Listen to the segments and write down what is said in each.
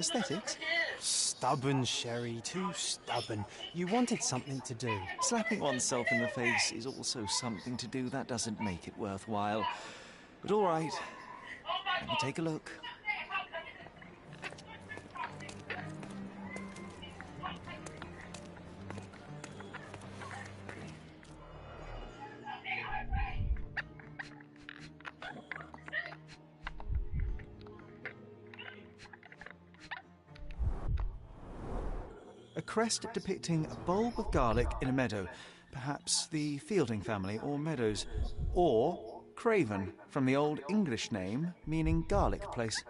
Aesthetics? Stubborn, Sherry, too stubborn. You wanted something to do. Slapping oneself in the face is also something to do. That doesn't make it worthwhile. But all right, let me take a look. A crest depicting a bulb of garlic in a meadow. Perhaps the Fielding family or Meadows. Or Craven, from the Old English name meaning garlic place.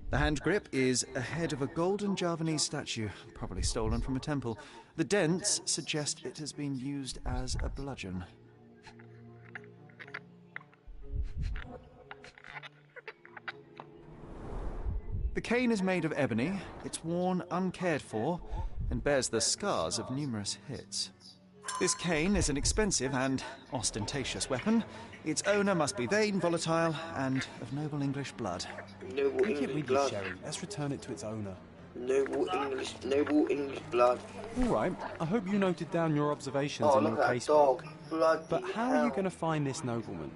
The hand grip is a head of a golden Javanese statue, probably stolen from a temple. The dents suggest it has been used as a bludgeon. The cane is made of ebony, it's worn uncared for, and bears the scars of numerous hits. This cane is an expensive and ostentatious weapon. Its owner must be vain, volatile, and of noble English blood. Noble Take it English with you, blood. Sherry. Let's return it to its owner. Noble English blood. All right. I hope you noted down your observations Oh, in look your at that case. dog. Bloody But how hell. are you going to find this nobleman?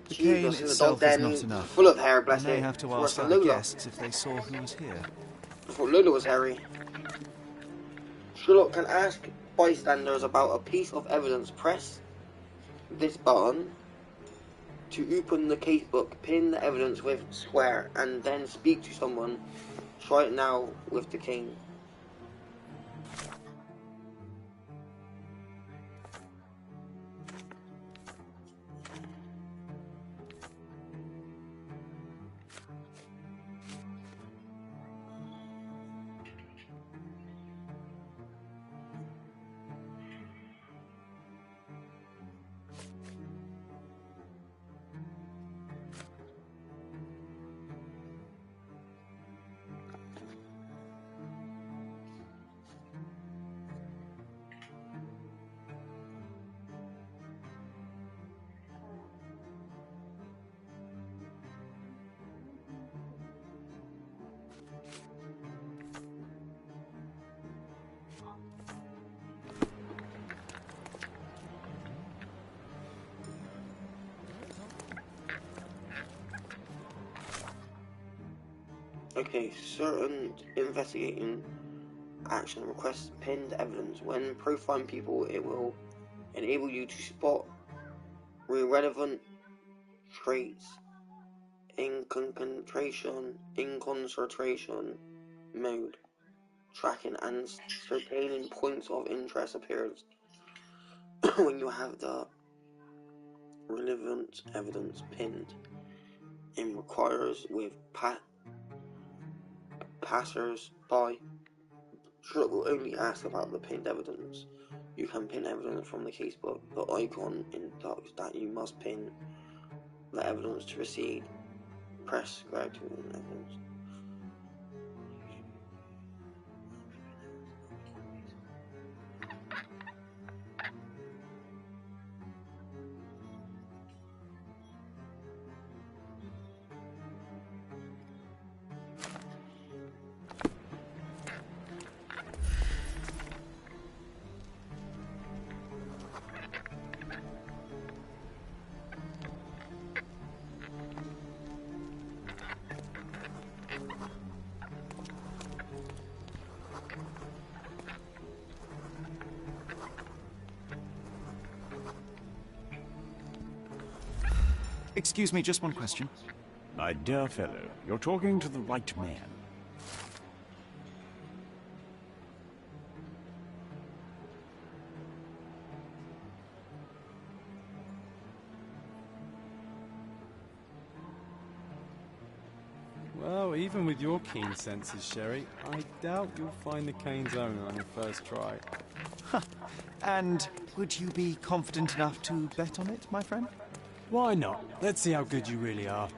The Jesus, cane and the itself dog is then not enough. full of hair, I bless may it. have to It's worse ask than other Lola. guests if they saw who was here. I thought Lola was hairy. Sherlock can ask bystanders about a piece of evidence. Press this button to open the casebook, pin the evidence with square, and then speak to someone. Try it now with the king. Okay, certain investigating action requests pinned evidence. When profiling people, it will enable you to spot relevant traits in concentration mode. Tracking and ascertaining points of interest appears when you have the relevant evidence pinned. It requires with passers-by. Sherlock will only ask about the pinned evidence. You can pin evidence from the casebook. The icon indicates that you must pin the evidence to receive. Press square to pin evidence. Excuse me, just one question. My dear fellow, you're talking to the right man. Well, even with your keen senses, Sherry, I doubt you'll find the cane's owner on your first try. And would you be confident enough to bet on it, my friend? Why not? Let's see how good you really are.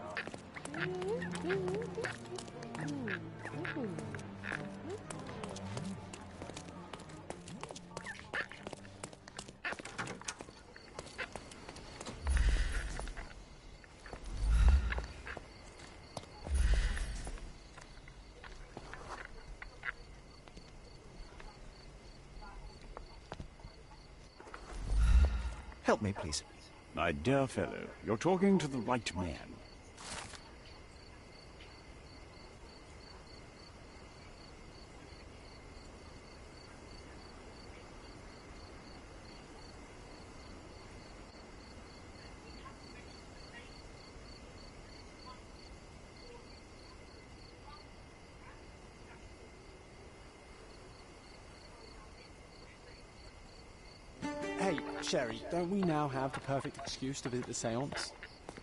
Help me, please. My dear fellow, you're talking to the right man. Hey, Sherry, don't we now have the perfect excuse to visit the seance?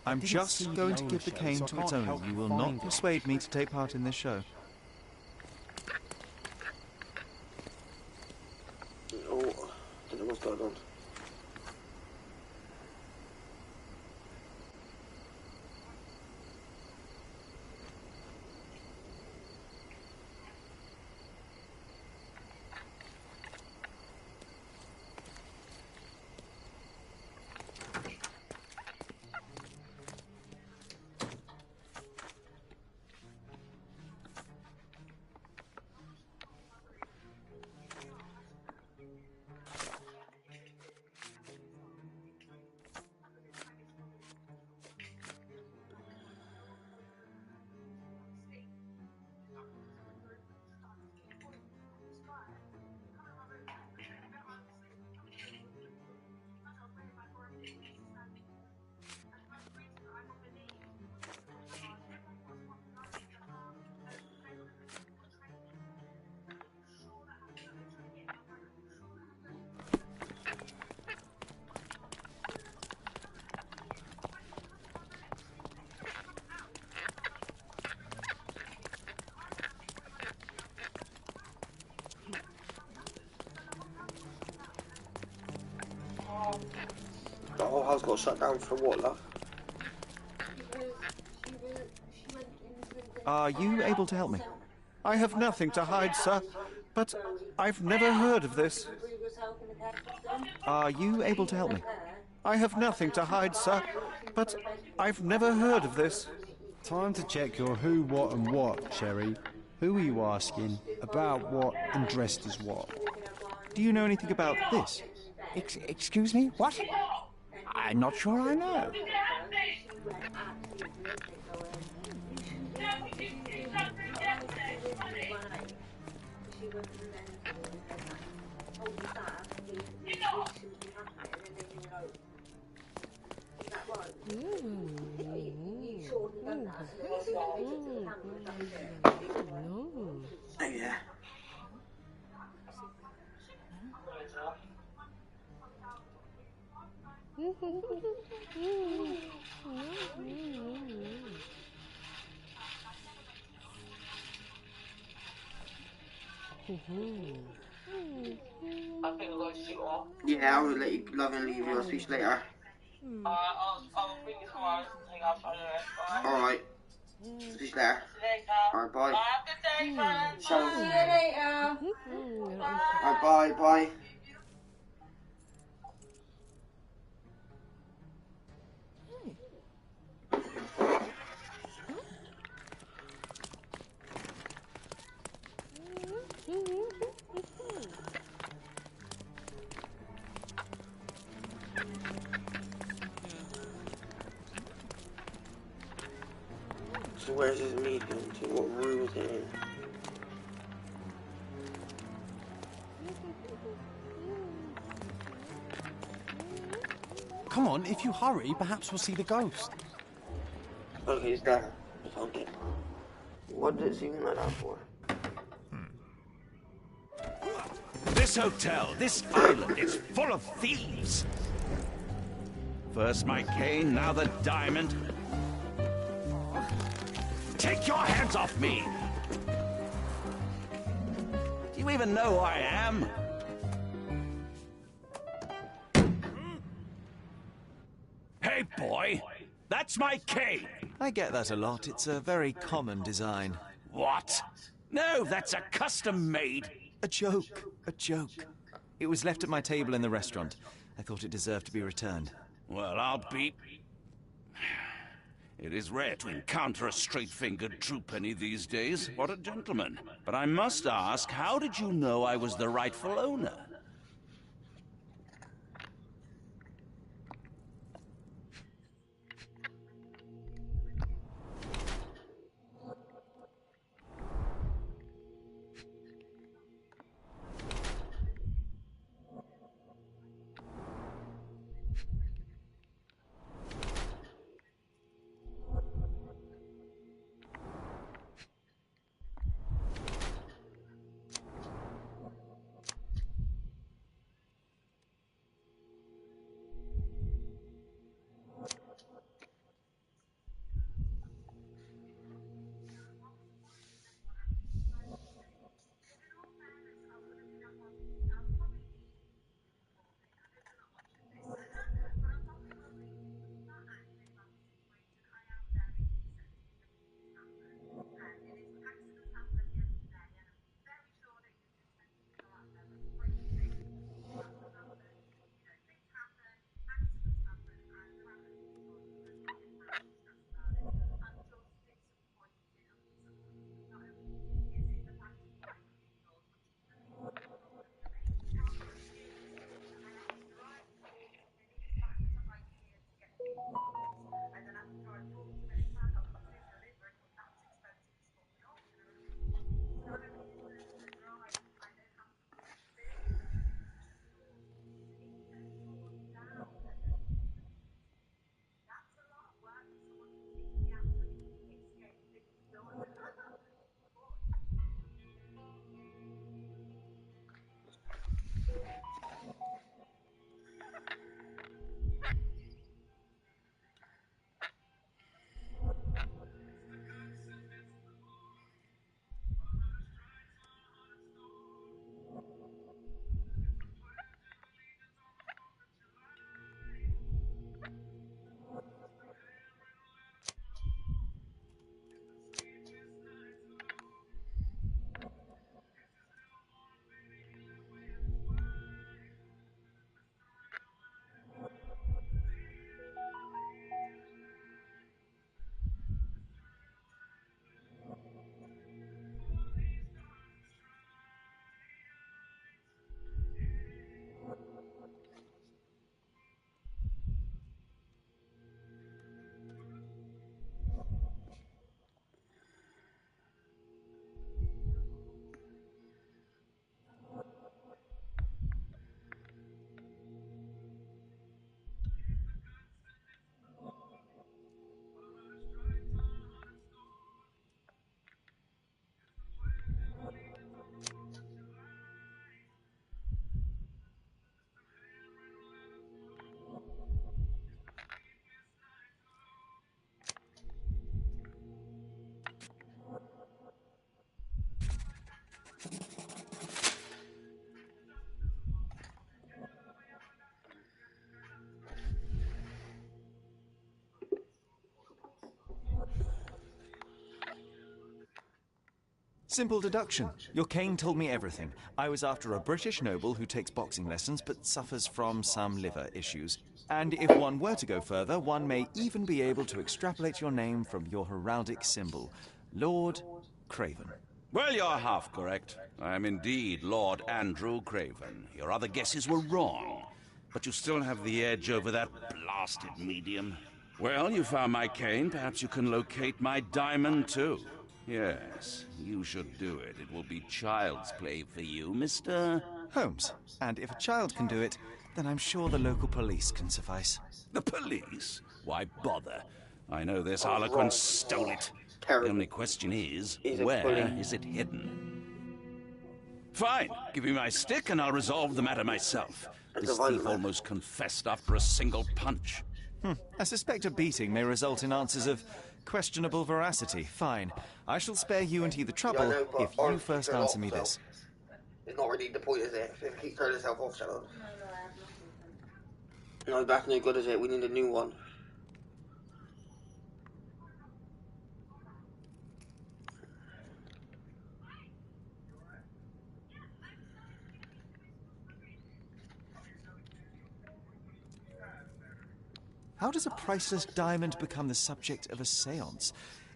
I'm just going to give the cane to its owner. You will not persuade me to take part in this show. Oh, I don't know what's going on. The whole house got shut down for what, love? Are you able to help me? I have nothing to hide, sir, but I've never heard of this. Are you able to help me? I have nothing to hide, sir, but I've never heard of this. Time to check your who, what and what, Sherry. Who are you asking, about what and dressed as what? Do you know anything about this? Excuse me? What? I'm not sure I know. Oh yeah. Yeah, I will let you love and leave you. I'll speak later. I'll bring you tomorrow. Alright. Speak later. Alright, bye. Have a good day, friends. See you later. Alright, bye, bye. So where's his medium to? What room is it in? Come on, if you hurry, perhaps we'll see the ghost. Okay, he's there. I found it. What did it seem like that for? This hotel, this island, it's full of thieves. First my cane, now the diamond. Take your hands off me! Do you even know who I am? Hey, boy! That's my cane! I get that a lot. It's a very common design. What? No, that's a custom-made. A joke. A joke. It was left at my table in the restaurant. I thought it deserved to be returned. Well, I'll be... It is rare to encounter a straight-fingered true penny these days. What a gentleman. But I must ask, how did you know I was the rightful owner? Simple deduction. Your cane told me everything. I was after a British noble who takes boxing lessons but suffers from some liver issues. And if one were to go further, one may even be able to extrapolate your name from your heraldic symbol, Lord Craven. Well, you're half correct. I am indeed Lord Andrew Craven. Your other guesses were wrong. But you still have the edge over that blasted medium. Well, you found my cane. Perhaps you can locate my diamond, too. Yes, you should do it. It will be child's play for you, Mr. Holmes. And if a child can do it, then I'm sure the local police can suffice. The police? Why bother? I know this harlequin stole it. Terrible. The only question is He's a where bully. is it hidden? Fine. Give me my stick and I'll resolve the matter myself. That's This a violent thief man. almost confessed after a single punch. I suspect a beating may result in answers of questionable veracity. Fine. I shall spare you and he the trouble I know, but if you honestly, first turn it answer off, me so. this. It's not really the point, is it? If it keeps turning itself off, Sherlock. No, that's no good, is it? We need a new one. How does a priceless diamond become the subject of a séance?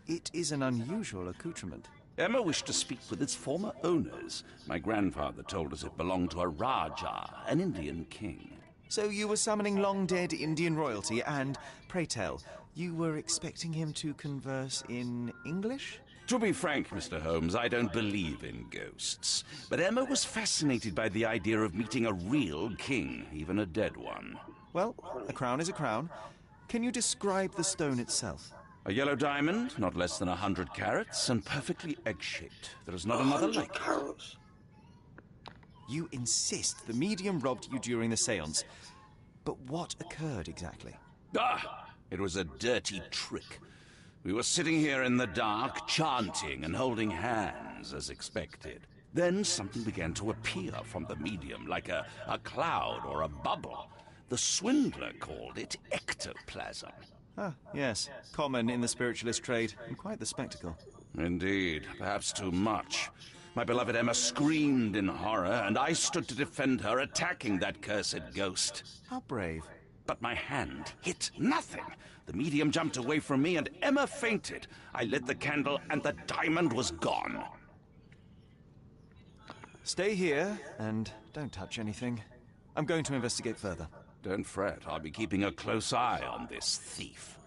It is an unusual accoutrement. Emma wished to speak with its former owners. My grandfather told us it belonged to a Rajah, an Indian king. So you were summoning long-dead Indian royalty and, pray tell, you were expecting him to converse in English? To be frank, Mr. Holmes, I don't believe in ghosts. But Emma was fascinated by the idea of meeting a real king, even a dead one. Well, a crown is a crown. Can you describe the stone itself? A yellow diamond, not less than 100 carats, and perfectly egg-shaped. There is not another 100 like it. carats. You insist the medium robbed you during the séance. But what occurred exactly? Ah! It was a dirty trick. We were sitting here in the dark, chanting and holding hands, as expected. Then something began to appear from the medium, like a cloud or a bubble. The swindler called it ectoplasm. Ah, yes. Common in the spiritualist trade, and quite the spectacle. Indeed, perhaps too much. My beloved Emma screamed in horror, and I stood to defend her, attacking that cursed ghost. How brave. But my hand hit nothing. The medium jumped away from me, and Emma fainted. I lit the candle, and the diamond was gone. Stay here, and don't touch anything. I'm going to investigate further. Don't fret, I'll be keeping a close eye on this thief.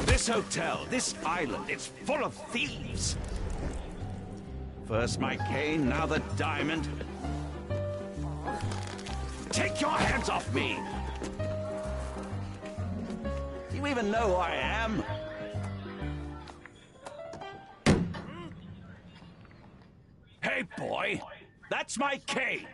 This hotel, this island, it's full of thieves. First my cane, now the diamond. Take your hands off me! You even know who I am? Hey, boy! That's my cane!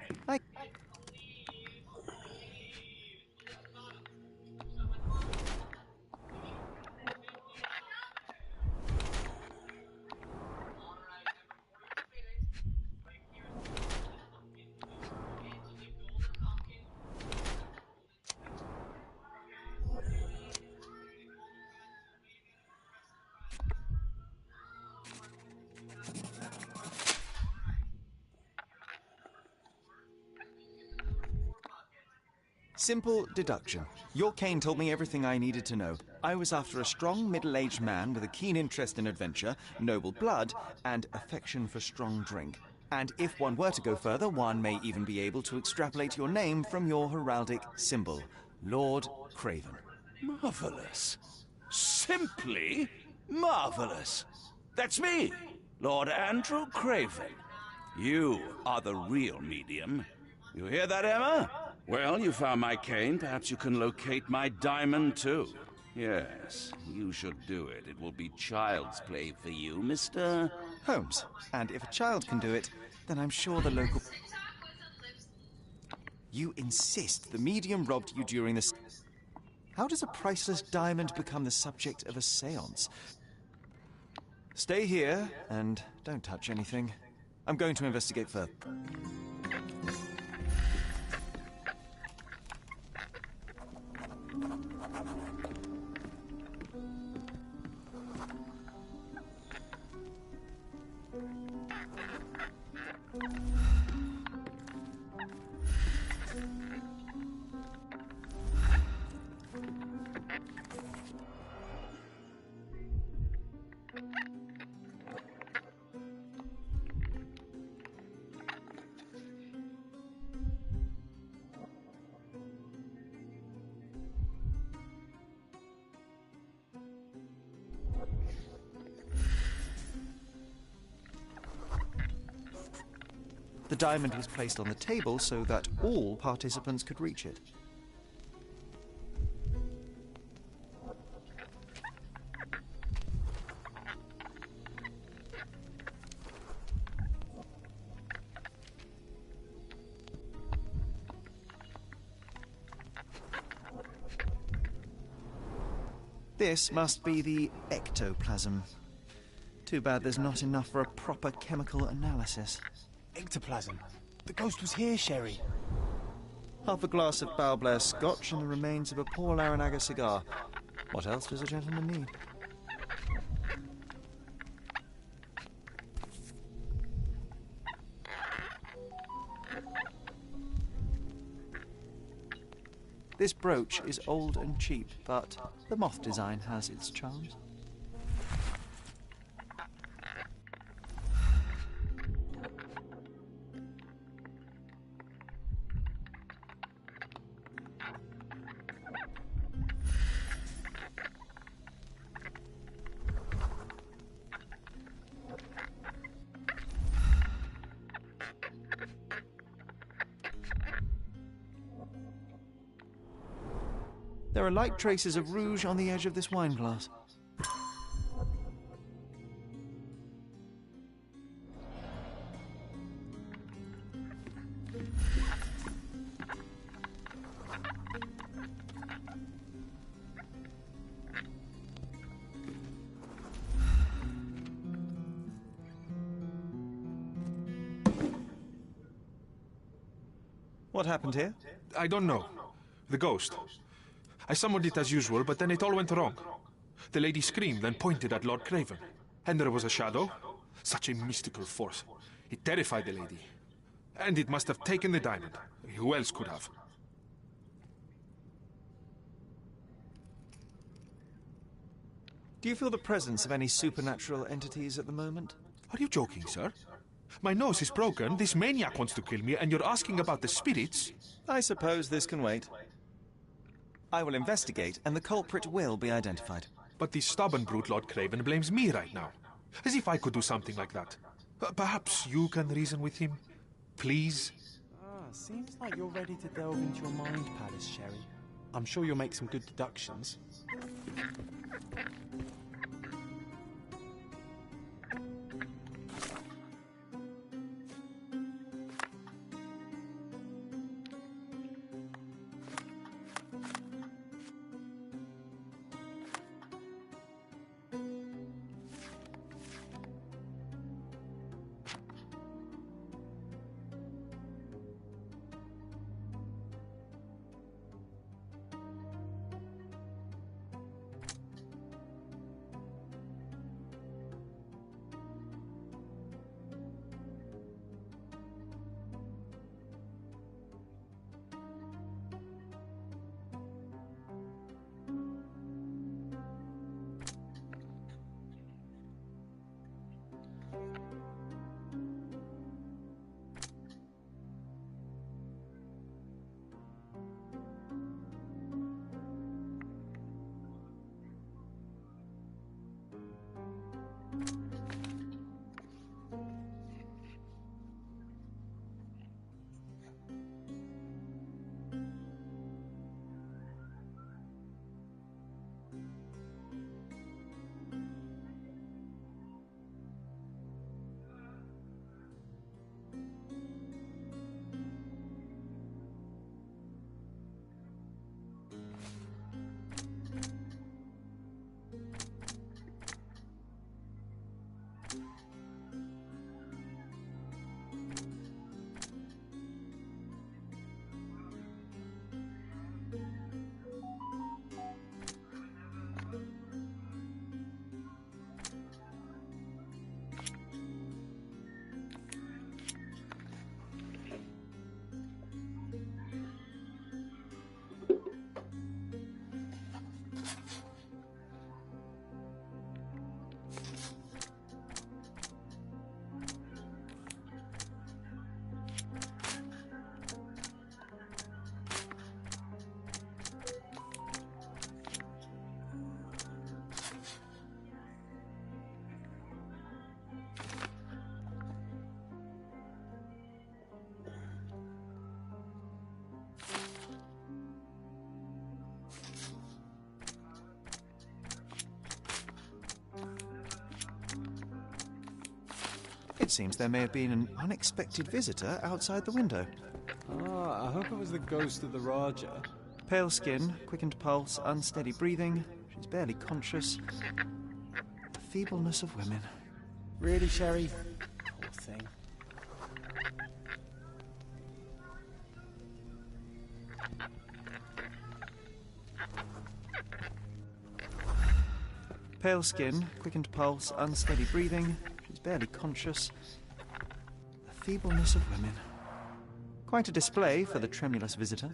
Simple deduction. Your cane told me everything I needed to know. I was after a strong, middle-aged man with a keen interest in adventure, noble blood, and affection for strong drink. And if one were to go further, one may even be able to extrapolate your name from your heraldic symbol, Lord Craven. Marvelous. Simply marvelous. That's me, Lord Andrew Craven. You are the real medium. You hear that, Emma? Well, you found my cane. Perhaps you can locate my diamond, too. Yes, you should do it. It will be child's play for you, Mr. Holmes. And if a child can do it, then I'm sure the local... You insist the medium robbed you during this... How does a priceless diamond become the subject of a séance? Stay here and don't touch anything. I'm going to investigate further. The diamond was placed on the table so that all participants could reach it. This must be the ectoplasm. Too bad there's not enough for a proper chemical analysis. Ectoplasm. The ghost was here, Sherry. Half a glass of Balblair scotch and the remains of a Paul Aranaga cigar. What else does a gentleman need? This brooch is old and cheap, but the moth design has its charms. There are light traces of rouge on the edge of this wine glass. What happened here? I don't know. The ghost. I summoned it as usual, but then it all went wrong. The lady screamed and pointed at Lord Craven. And there was a shadow. Such a mystical force. It terrified the lady. And it must have taken the diamond. Who else could have? Do you feel the presence of any supernatural entities at the moment? Are you joking, sir? My nose is broken, this maniac wants to kill me, and you're asking about the spirits? I suppose this can wait. I will investigate, and the culprit will be identified. But the stubborn brute Lord Craven blames me right now. As if I could do something like that. Perhaps you can reason with him? Please? Seems like you're ready to delve into your mind palace, Sherry. I'm sure you'll make some good deductions. It seems there may have been an unexpected visitor outside the window. Ah, I hope it was the ghost of the Raja. Pale skin, quickened pulse, unsteady breathing. She's barely conscious. The feebleness of women. Really, Sherry? Poor thing. Pale skin, quickened pulse, unsteady breathing. She's barely conscious. The feebleness of women. Quite a display for the tremulous visitor.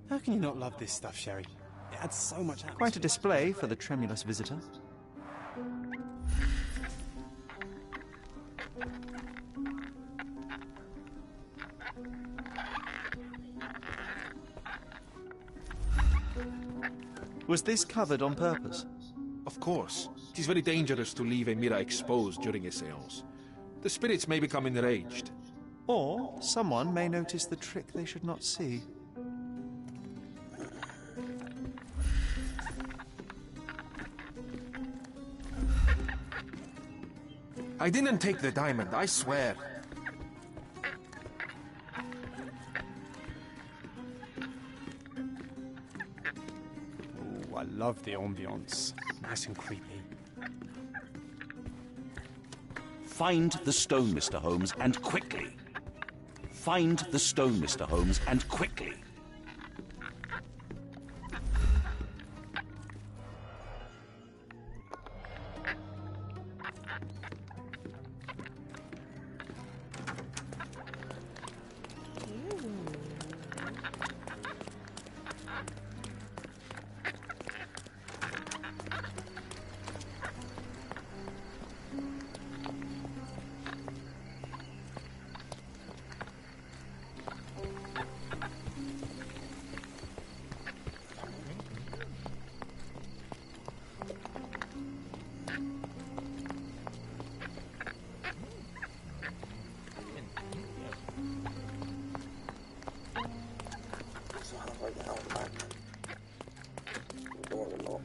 How can you not love this stuff, Sherry? It adds so much atmosphere. Quite a display for the tremulous visitor. Was this covered on purpose? Of course. It is very dangerous to leave a mirror exposed during a seance. The spirits may become enraged. Or someone may notice the trick they should not see. I didn't take the diamond, I swear. Oh, I love the ambience. Nice and creepy. Find the stone, Mr. Holmes, and quickly. Find the stone, Mr. Holmes, and quickly. So how do I get out back? The door is locked.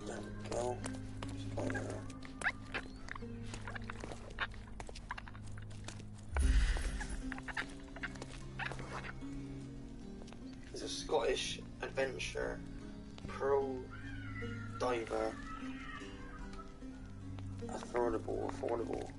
There we go. Just go there. He's a Scottish adventurer, pro diver, affordable.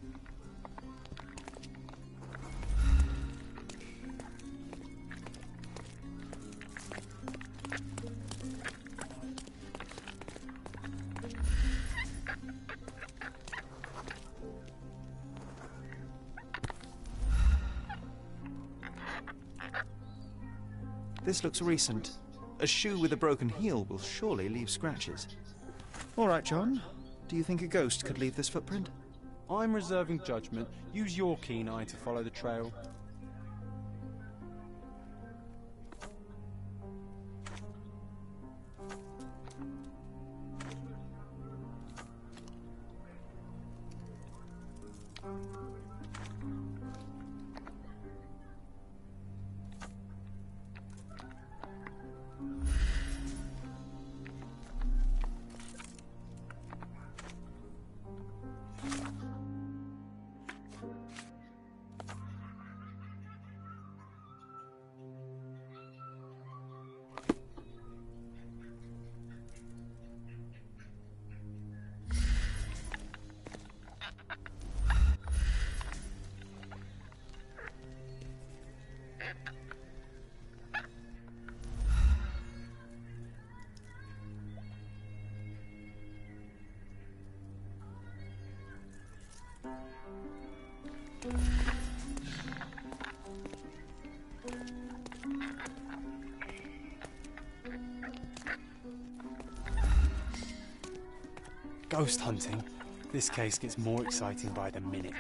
This looks recent. A shoe with a broken heel will surely leave scratches. All right, John. Do you think a ghost could leave this footprint? I'm reserving judgment. Use your keen eye to follow the trail. Ghost hunting. This case gets more exciting by the minute.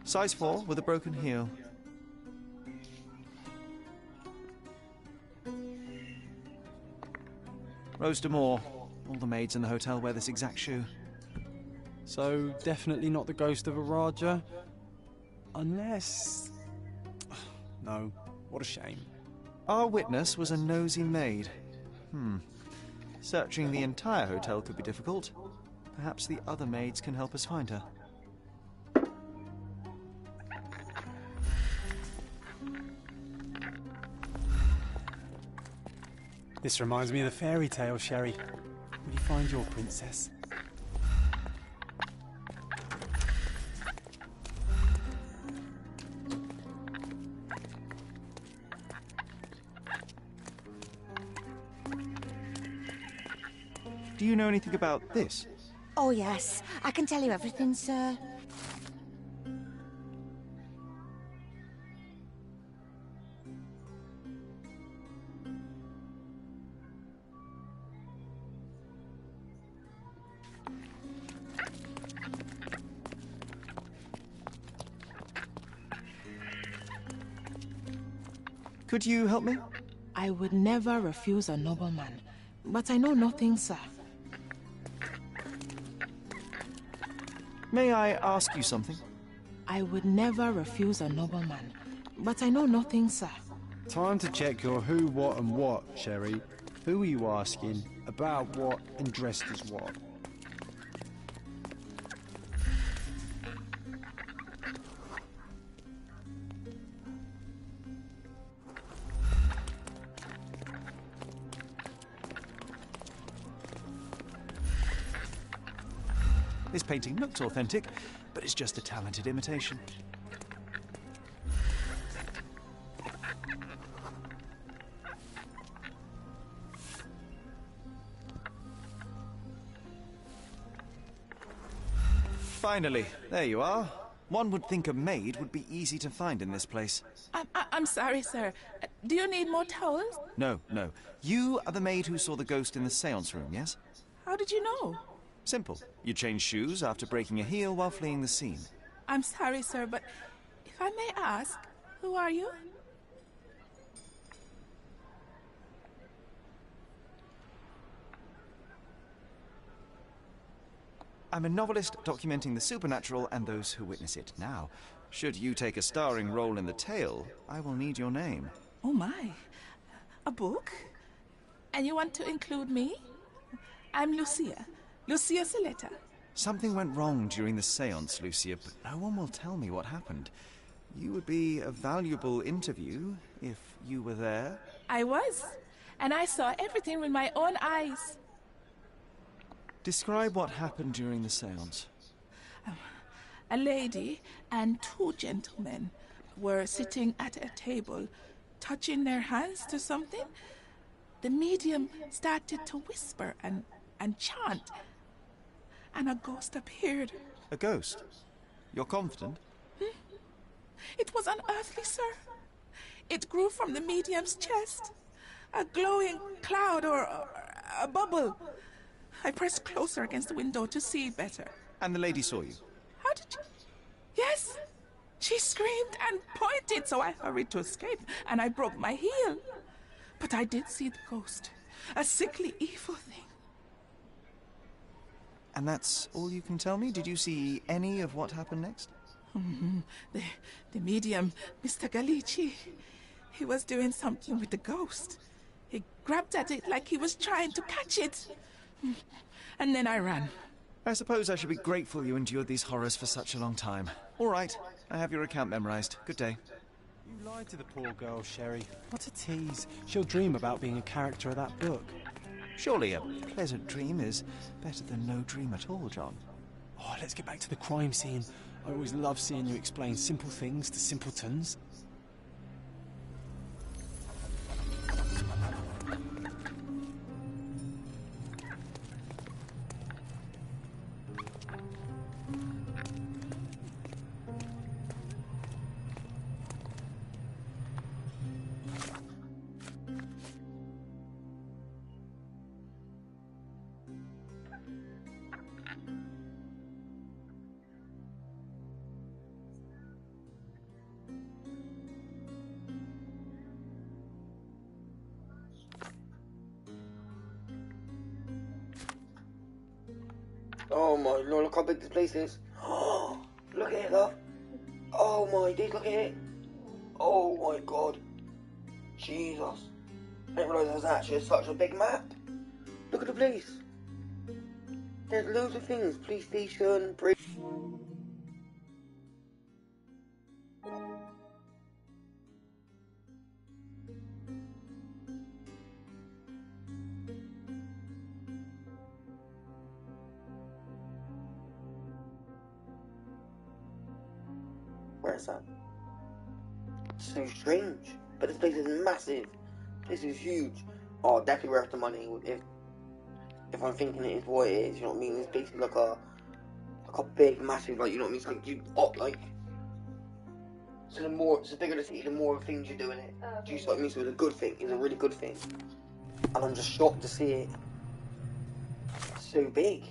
Size 4 with a broken heel. Rose D'Amour. All the maids in the hotel wear this exact shoe. So, definitely not the ghost of a Raja? Unless... No, what a shame. Our witness was a nosy maid. Searching the entire hotel could be difficult. Perhaps the other maids can help us find her. This reminds me of the fairy tale, Sherry. Will you find your princess? Do you know anything about this? Oh, yes. I can tell you everything, sir. Could you help me? I would never refuse a nobleman, but I know nothing, sir. May I ask you something? I would never refuse a nobleman, but I know nothing, sir. Time to check your who, what and what, Sherry. Who are you asking, about what and dressed as what? This painting looks authentic, but it's just a talented imitation. Finally, there you are. One would think a maid would be easy to find in this place. I'm sorry, sir. Do you need more towels? No, no. You are the maid who saw the ghost in the seance room, yes? How did you know? Simple. You changed shoes after breaking a heel while fleeing the scene. I'm sorry, sir, but if I may ask, who are you? I'm a novelist documenting the supernatural and those who witness it. Now, should you take a starring role in the tale, I will need your name. Oh, my. A book? And you want to include me? I'm Lucia. Lucia Saletta. Something went wrong during the seance, Lucia, but no one will tell me what happened. You would be a valuable interview if you were there. I was. And I saw everything with my own eyes. Describe what happened during the seance. A lady and two gentlemen were sitting at a table, touching their hands to something. The medium started to whisper and chant, and a ghost appeared. A ghost? You're confident? It was unearthly, sir. It grew from the medium's chest. A glowing cloud or a bubble. I pressed closer against the window to see better. And the lady saw you? How did you... Yes! She screamed and pointed, so I hurried to escape, and I broke my heel. But I did see the ghost. A sickly, evil thing. And that's all you can tell me? Did you see any of what happened next? The medium, Mr. Gallici, he was doing something with the ghost. He grabbed at it like he was trying to catch it. And then I ran. I suppose I should be grateful you endured these horrors for such a long time. All right, I have your account memorized. Good day. You lied to the poor girl, Sherry. What a tease. She'll dream about being a character of that book. Surely a pleasant dream is better than no dream at all, John. Oh, let's get back to the crime scene. I always love seeing you explain simple things to simpletons. Oh my lord, look how big this place is. Look at it, love. Oh my days, look at it. Oh my god. Jesus. I didn't realise there was actually such a big map. Look at the place. There's loads of things. Police station, bridge. Where's that? So strange. But this place is massive. This is huge. Oh, definitely worth the money if I'm thinking it is what it is, you know what I mean? It's basically like a big, massive, like, you know what I mean? It's like you like. So the bigger the city, the more things you do in it. Do you see what I mean? So it's a good thing. It's a really good thing. And I'm just shocked to see it so big.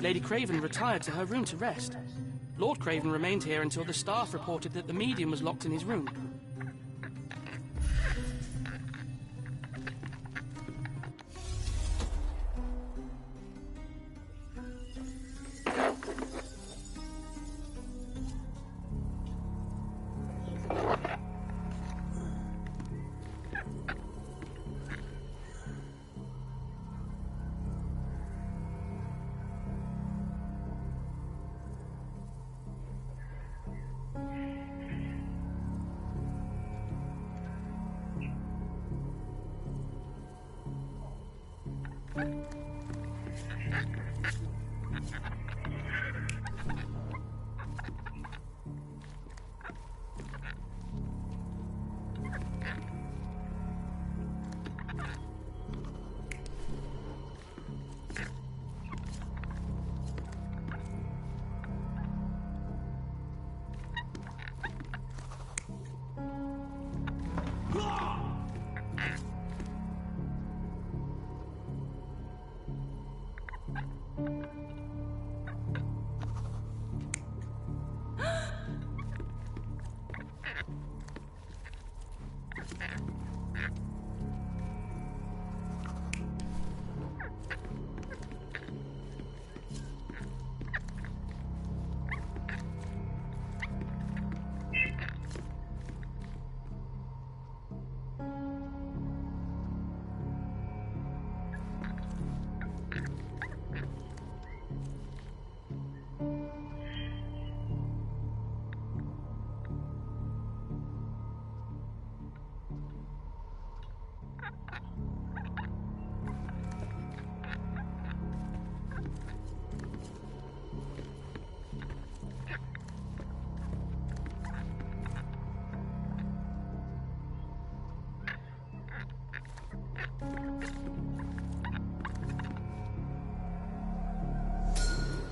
Lady Craven retired to her room to rest. Lord Craven remained here until the staff reported that the medium was locked in his room.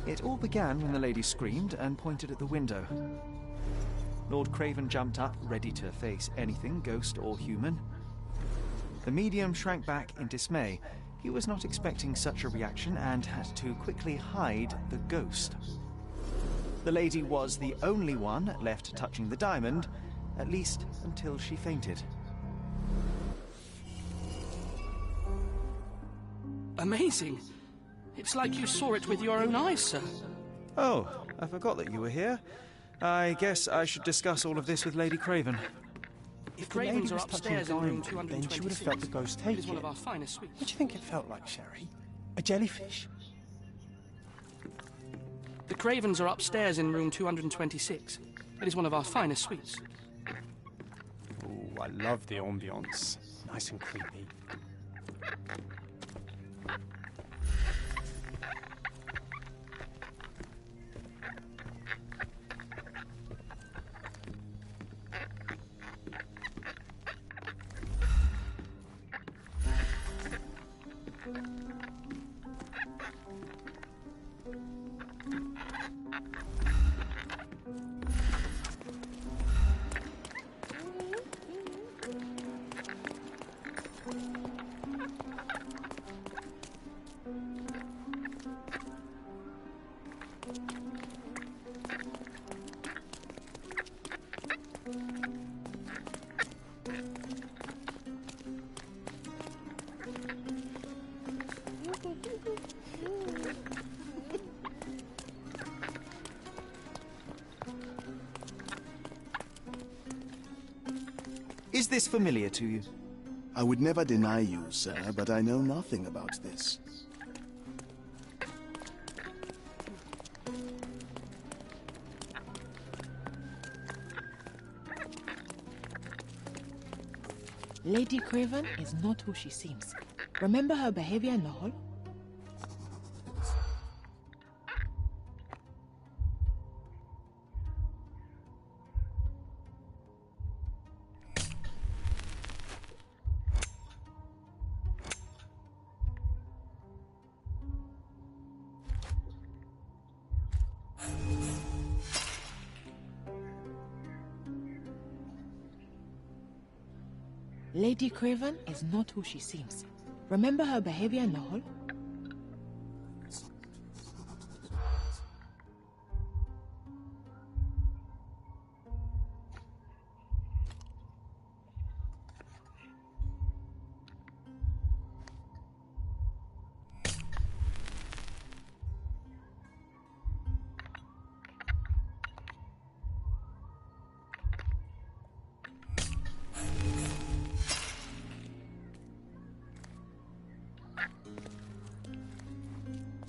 It all began when the lady screamed and pointed at the window. Lord Craven jumped up, ready to face anything, ghost or human. The medium shrank back in dismay. He was not expecting such a reaction and had to quickly hide the ghost. The lady was the only one left touching the diamond, at least until she fainted. Amazing. It's like you saw it with your own eyes, sir. Oh, I forgot that you were here. I guess I should discuss all of this with Lady Craven. If The Cravens lady are was touching upstairs in room diamond, then she would have 226. felt the ghost It take is one it. of our finest suites. What do you think it felt like, Sherry? A jellyfish? The Cravens are upstairs in room 226. It is one of our finest suites. Oh, I love the ambience. Nice and creepy. Is this familiar to you? I would never deny you, sir, but I know nothing about this. Lady Craven is not who she seems. Remember her behavior in the hall? Lady Craven is not who she seems. Remember her behavior in the hall?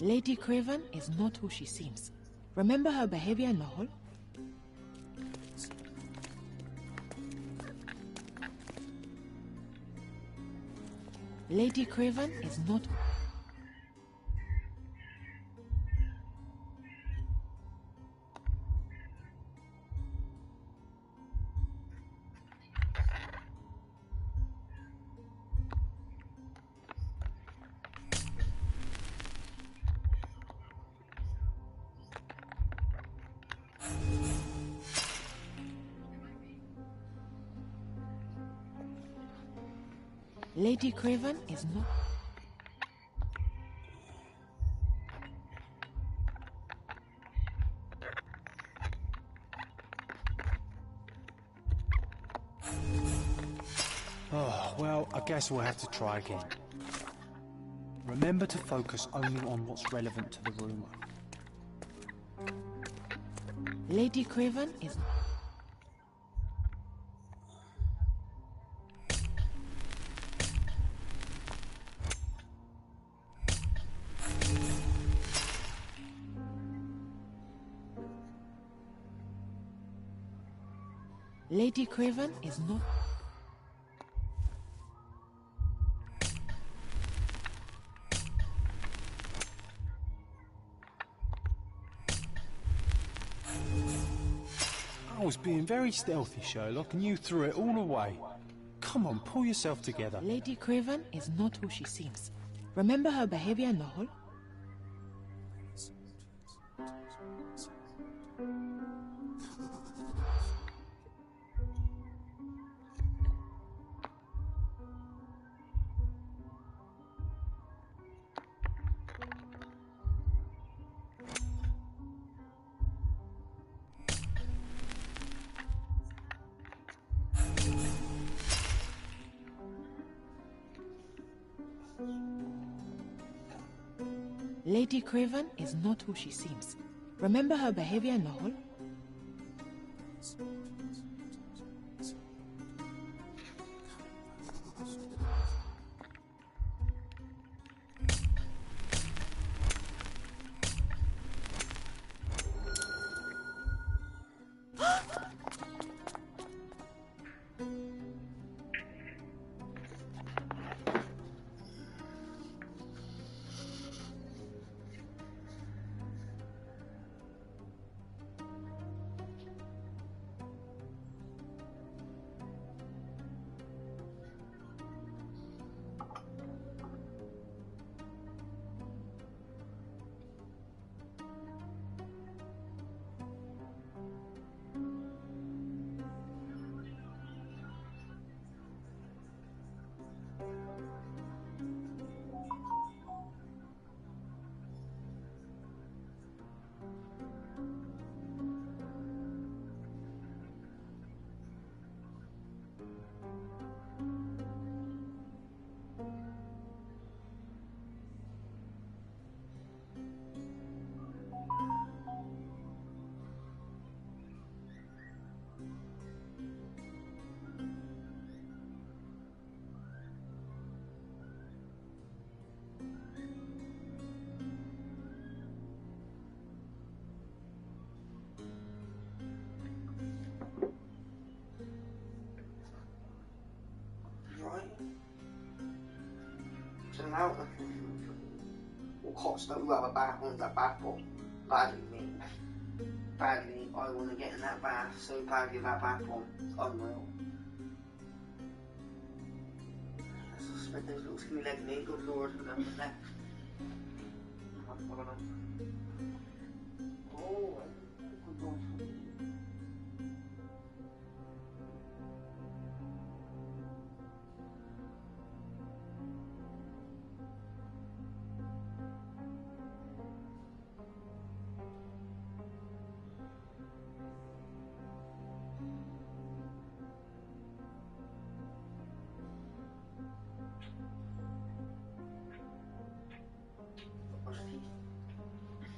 Lady Craven is not who she seems. Remember her behavior in the hall? Lady Craven is not... Lady Craven is not... Oh, well, I guess we'll have to try again. Remember to focus only on what's relevant to the rumour. Lady Craven is... Lady Craven is not... I was being very stealthy, Sherlock, and you threw it all away. Come on, pull yourself together. Lady Craven is not who she seems. Remember her behavior in the hall? Lady Craven is not who she seems. Remember her behavior in the hall? So now, all cops know who have a bath on that bath bomb. Badly me. Badly, I want to get in that bath so badly that bath bomb. Unreal. I suspect those little skinny legs me, good lord, for them left. Oh, good lord.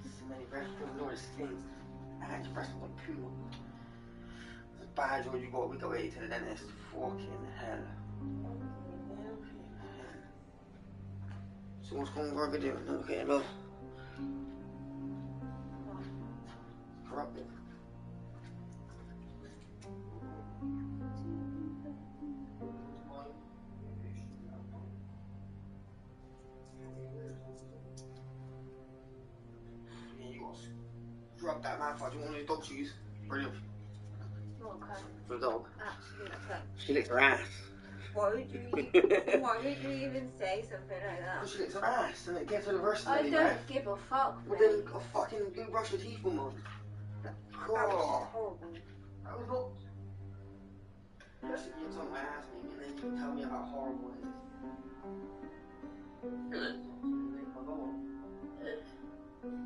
So many breaths, good lord, things. I had to breath like poo. It's bad, or you got we go away to the dentist. Fucking hell. Someone's calling for a video. Okay, well. Corrupted. Yeah, you got to scrub that mouth out. Do you want those dog shoes? Brilliant. Okay. For the dog. Absolutely. She licks her ass. Why would you even say something like that? Because she licks her ass and it gives her the verse I anyway. don't give a fuck, Well mate. then, fucking go brush your teeth, woman. That was horrible. That was not... Just you're talking about ass me and then you tell me about horrible it is.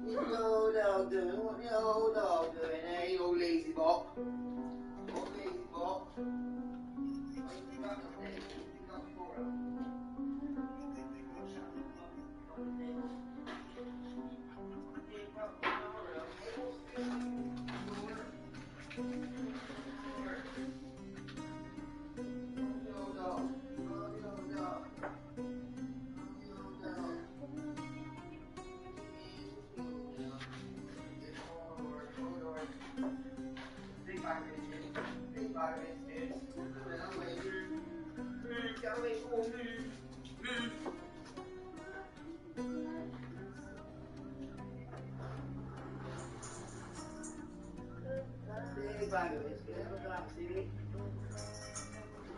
What the old dog doing? What the old dog doing? Hey, you old lazy bot. Old lazy bot.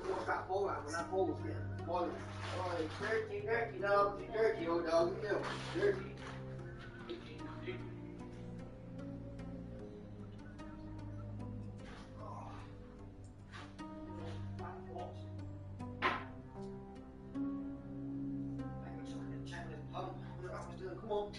What's that ball at when that ball's getting boiled? Oh, dirty, dirty dog, dirty old dog, you know, dirty. Come on.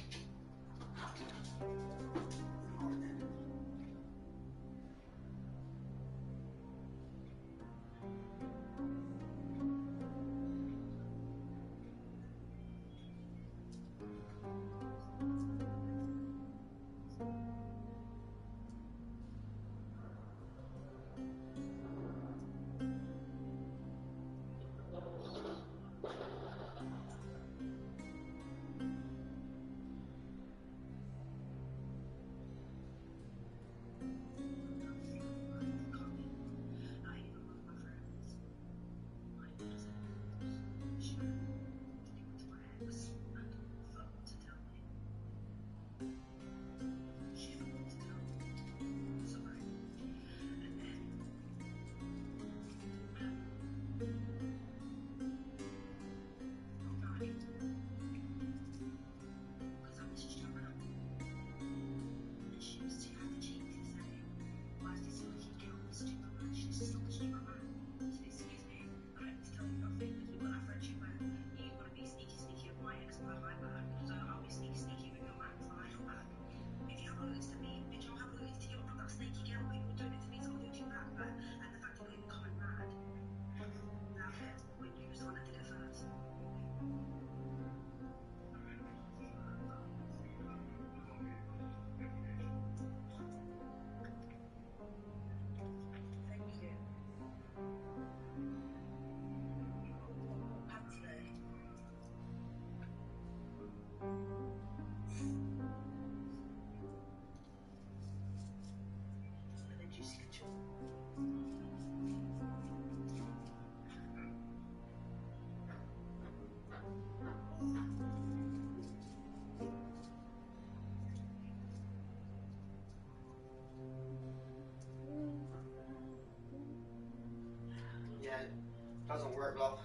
wear a glove.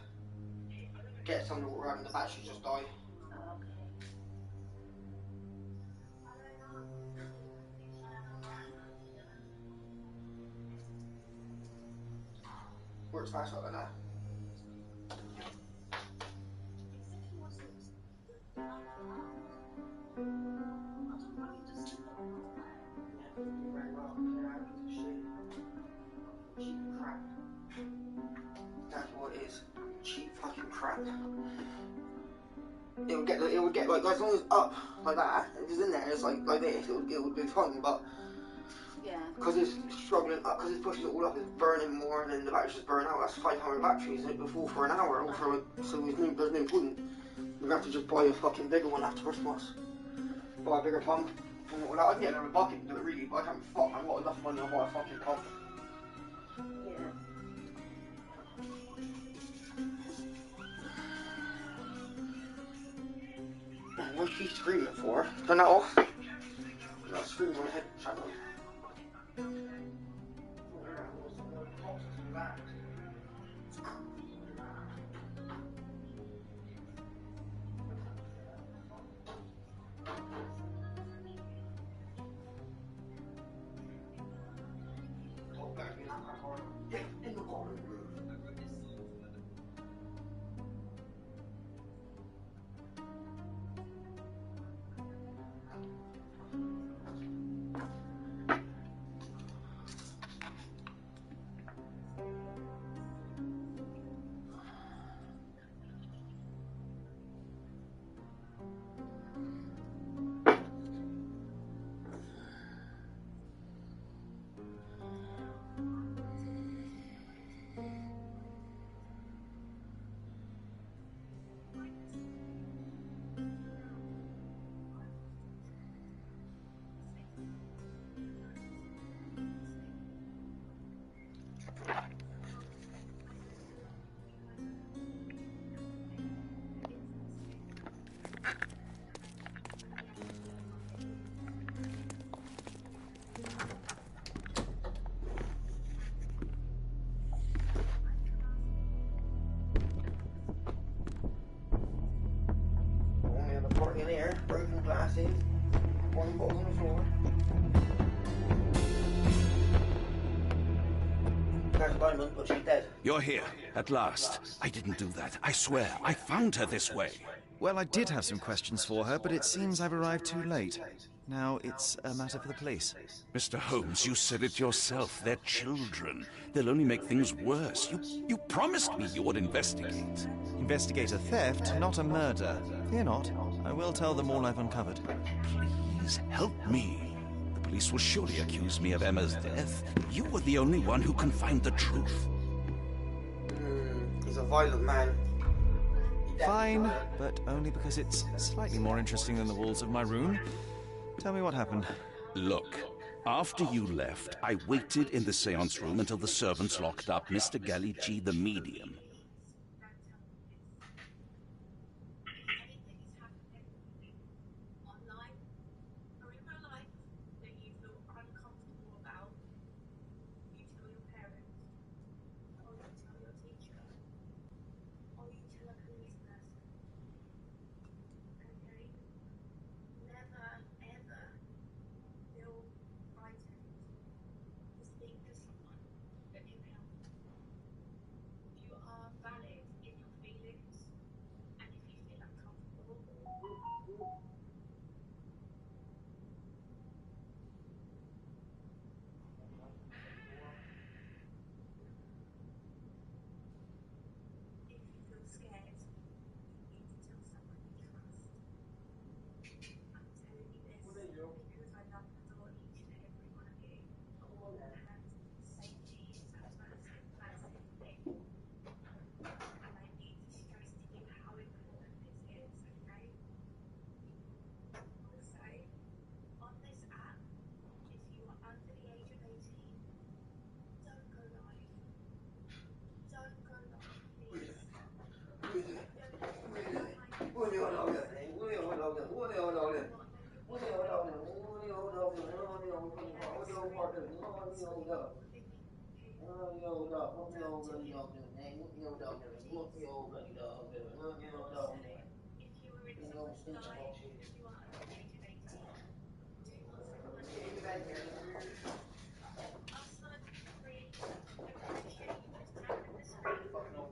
Get some to walk around and the batteries just die. Works fast like that. That's what it is. Cheap fucking crap. It would get like as long as it's up like that, if it's in there, it's like this, it would be fine, but yeah, because it's struggling up, because it's pushing it all up, it's burning more, and then the batteries just burn out. That's 500 batteries, and it will fall for an hour, or for like, so there's no point. You have to just buy a fucking bigger one after Christmas. Buy a bigger pump. And all that. I can get another bucket and do it really, but I can't fuck. I've got enough money to buy a fucking pump. yeah. What are you screaming for? Turn that off. I'm not screaming on my head channel. In here, broken glasses, one bottle on the floor. There's Diamond, but she's dead. You're here, at last. I didn't do that. I swear, I found her this way. Well, I did have some questions for her, but it seems I've arrived too late. Now it's a matter for the police. Mr. Holmes, you said it yourself. They're children. They'll only make things worse. You promised me you would investigate. Investigate a theft, not a murder. Fear not. I will tell them all I've uncovered. Please help me. The police will surely accuse me of Emma's death. You were the only one who can find the truth. He's a violent man. Fine, but only because it's slightly more interesting than the walls of my room. Tell me what happened. Look, after you left, I waited in the seance room until the servants locked up Mr. Gallici, the medium.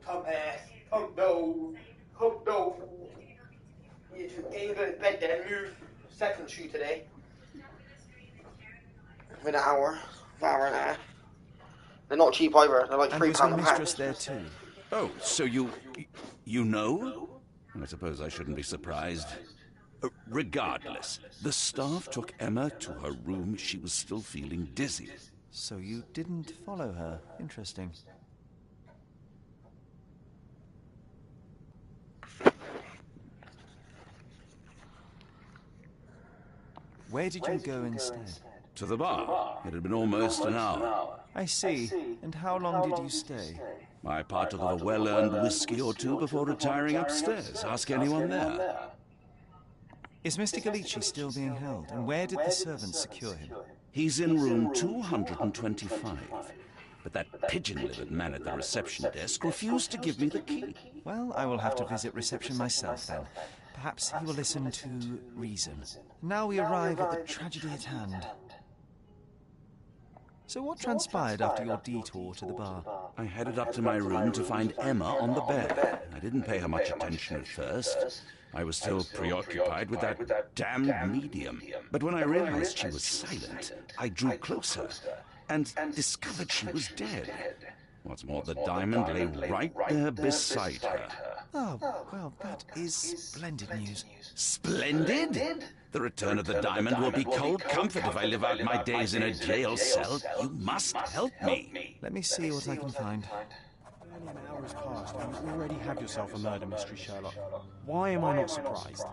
Come here. Come no. Come no. You two get you go to bed then. Move. Second shoot today. In an hour. Hour and a half. They're not cheap either. They're like And £3 was your a mistress pack. there too? Oh, so you know? I suppose I shouldn't be surprised. Regardless, the staff took Emma to her room. She was still feeling dizzy. So you didn't follow her. Interesting. Where did you go instead? To the bar. It had been almost an hour. I see. And how long did you stay? I partook of a well-earned whiskey or two before retiring upstairs. Ask anyone there. Is Mr. Gallici still being held? And where did the servants secure him? He's in room 225. But that pigeon-livered man at the reception desk refused to give me the key. Well, I will have to visit reception myself then. Perhaps he will listen to reason. Now we arrive at the tragedy at hand. So what transpired after your detour to the bar? I headed up to my room to find Emma on the bed. I didn't pay her much attention at first. I was still preoccupied with that damned medium. But when I realized she was silent, I drew closer and discovered she was dead. What's more, the diamond lay right there beside her. Oh, well, that is splendid news. Splendid? The return of the diamond will be cold comfort if I live out my days in a jail cell. You must help me. Let me see what I can find. Barely an hour has passed and you already have yourself a murder mystery, Sherlock. Why am I not surprised?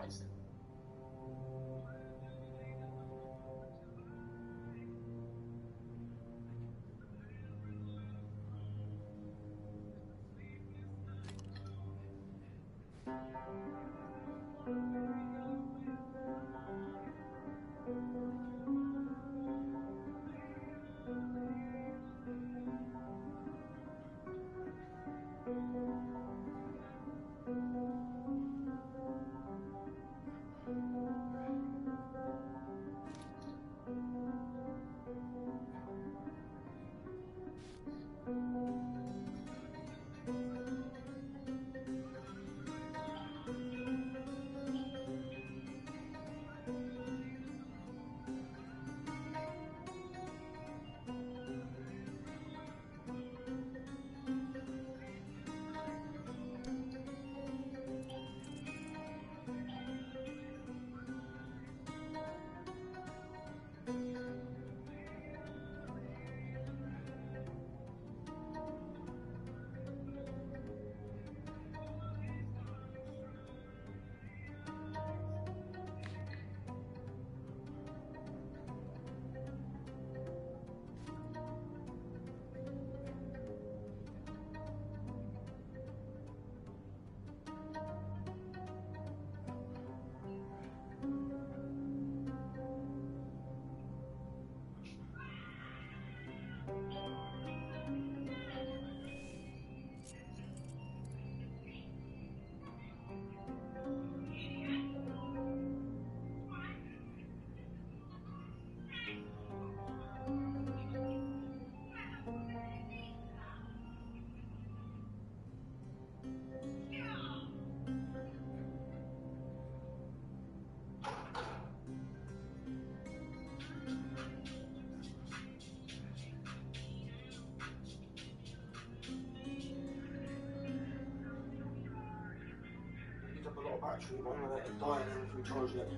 Battery, but I'm gonna let it die and then recharge it.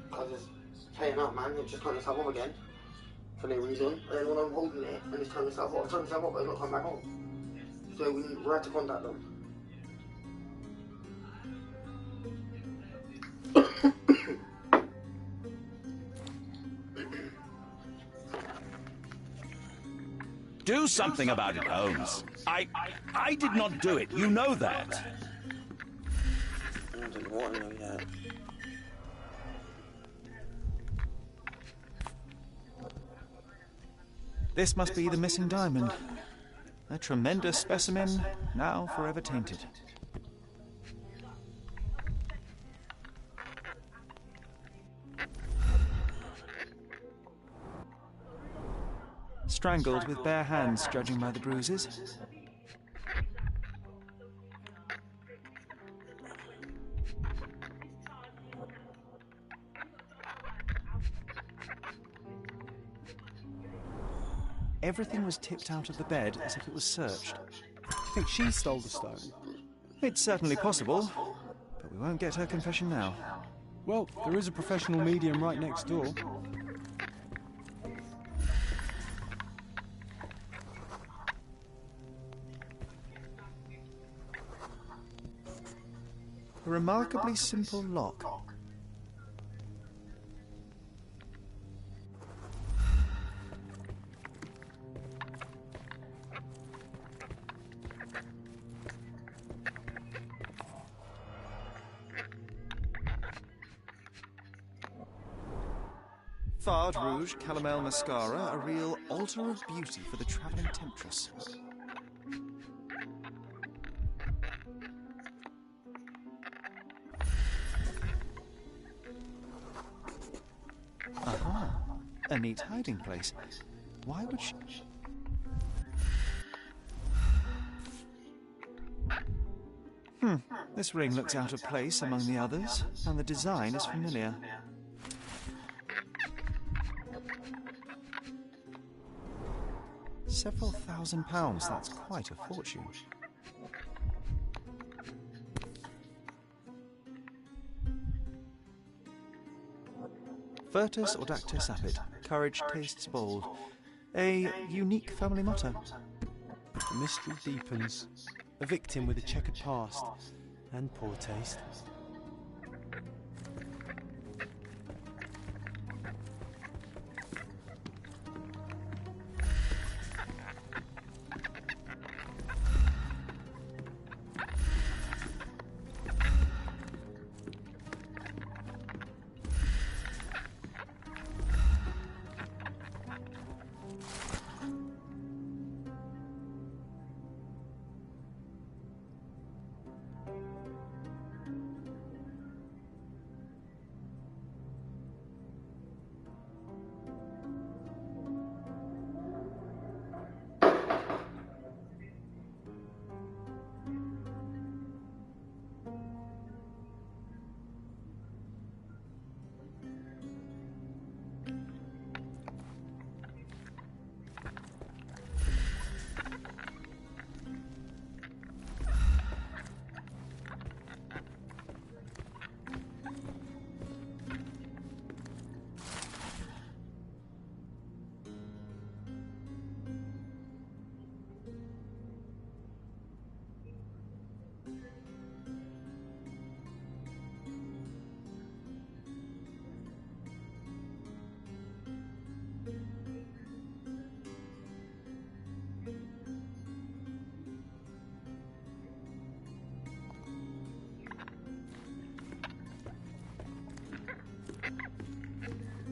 Because it's playing up, man. It just turned itself off again for no reason. And then when I'm holding it and it's turned itself off, but it's not come back on. So we had to contact them. Do something about it, Holmes. I did not do it. You know that. I don't want to know that. This must be the missing diamond. A tremendous specimen, now forever tainted. Strangled with bare hands, judging by the bruises. Everything was tipped out of the bed as if it was searched. I think she stole the stone. It's certainly possible, but we won't get her confession now. Well, there is a professional medium right next door. A remarkably simple lock. Fard Rouge Calomel Mascara, a real altar of beauty for the travelling temptress. Aha, a neat hiding place. Why would she... This ring looks out of place among the others, and the design is familiar. Several £1,000s, that's quite a fortune. Virtus Audactus Appet, courage tastes bold. A unique family motto. The mystery deepens. A victim with a checkered past and poor taste.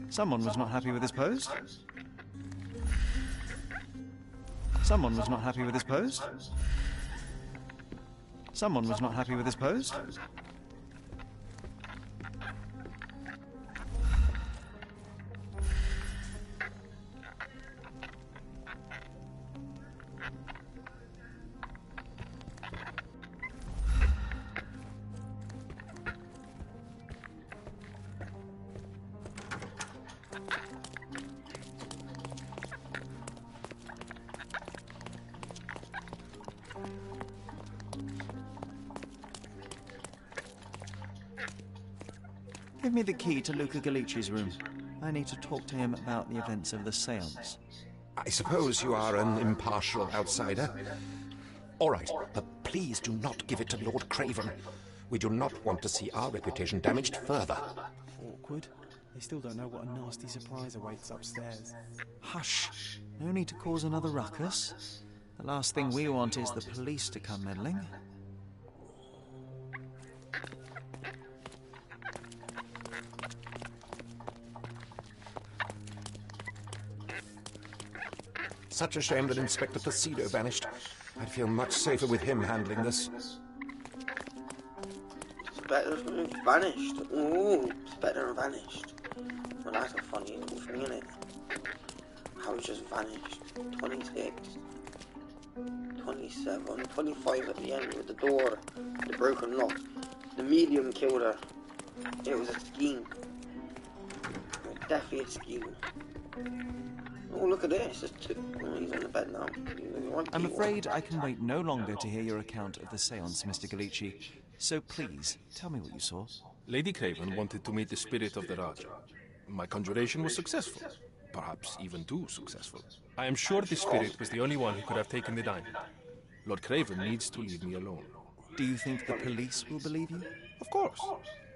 Someone was not happy with his post. Someone was not happy with his post. Someone was not happy with his post. Give me the key to Luca Galici's room. I need to talk to him about the events of the séance. I suppose you are an impartial outsider. All right, but please do not give it to Lord Craven. We do not want to see our reputation damaged further. Awkward. They still don't know what a nasty surprise awaits upstairs. Hush. No need to cause another ruckus. The last thing we want is the police to come meddling. Such a shame that Inspector Tuxedo vanished. I'd feel much safer with him handling this. Spectre vanished. Ooh, Spectre vanished. Well, that's a funny little thing, isn't it? How it's just vanished. 26, 27, 25 at the end with the door, the broken lock. The medium killed her. It was a scheme. It was definitely a scheme. Oh, look at this. There's two. Oh, he's on the bed now. I'm afraid I can wait no longer to hear your account of the seance, Mr. Gallici. So please, tell me what you saw. Lady Craven wanted to meet the spirit of the Raja. My conjuration was successful. Perhaps even too successful. I am sure the spirit was the only one who could have taken the diamond. Lord Craven needs to leave me alone. Do you think the police will believe you? Of course.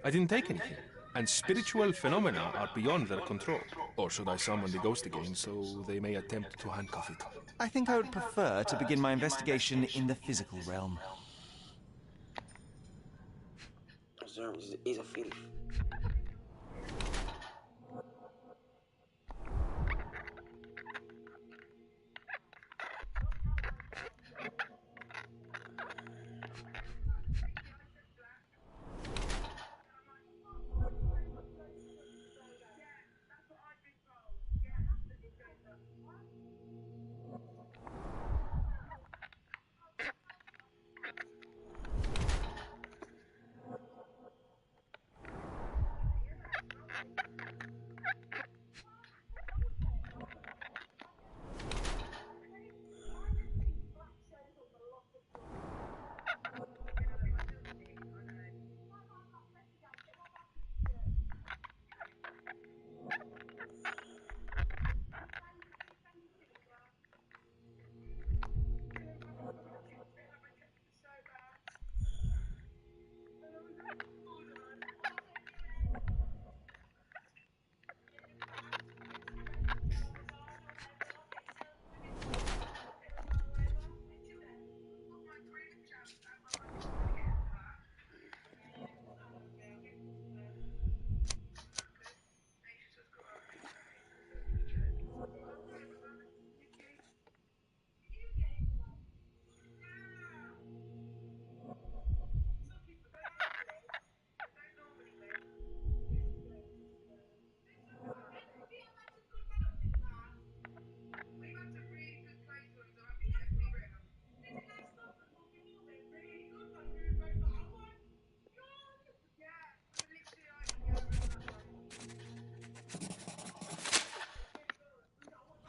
I didn't take anything. And spiritual phenomena are beyond their control. Or should I summon the ghost again so they may attempt to handcuff it? I think I would prefer to begin my investigation in the physical realm. He's a thief.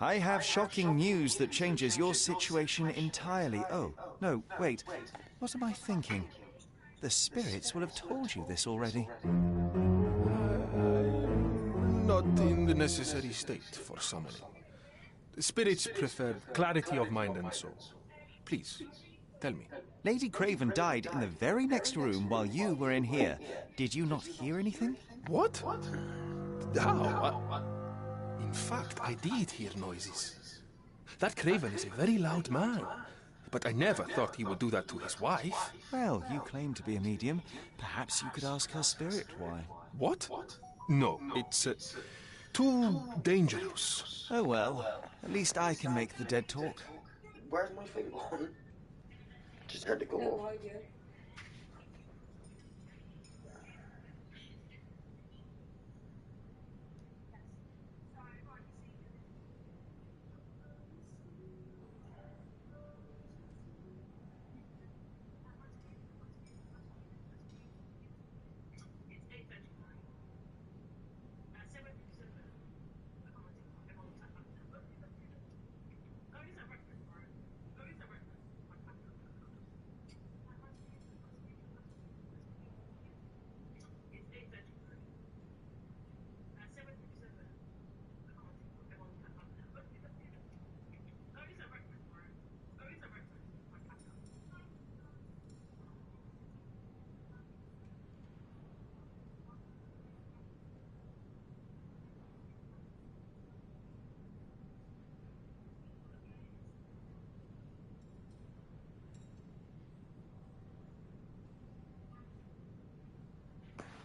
I have shocking news that changes your situation entirely. Oh, no, wait. What am I thinking? The spirits will have told you this already. Not in the necessary state for summoning. The spirits prefer clarity of mind and soul. Please, tell me. Lady Craven died in the very next room while you were in here. Did you not hear anything? What? How? In fact, I did hear noises. That Craven is a very loud man. But I never thought he would do that to his wife. Well, you claim to be a medium. Perhaps you could ask her spirit why. What? No, it's too dangerous. Oh well, at least I can make the dead talk. Where's my thing gone? Just heard it go off.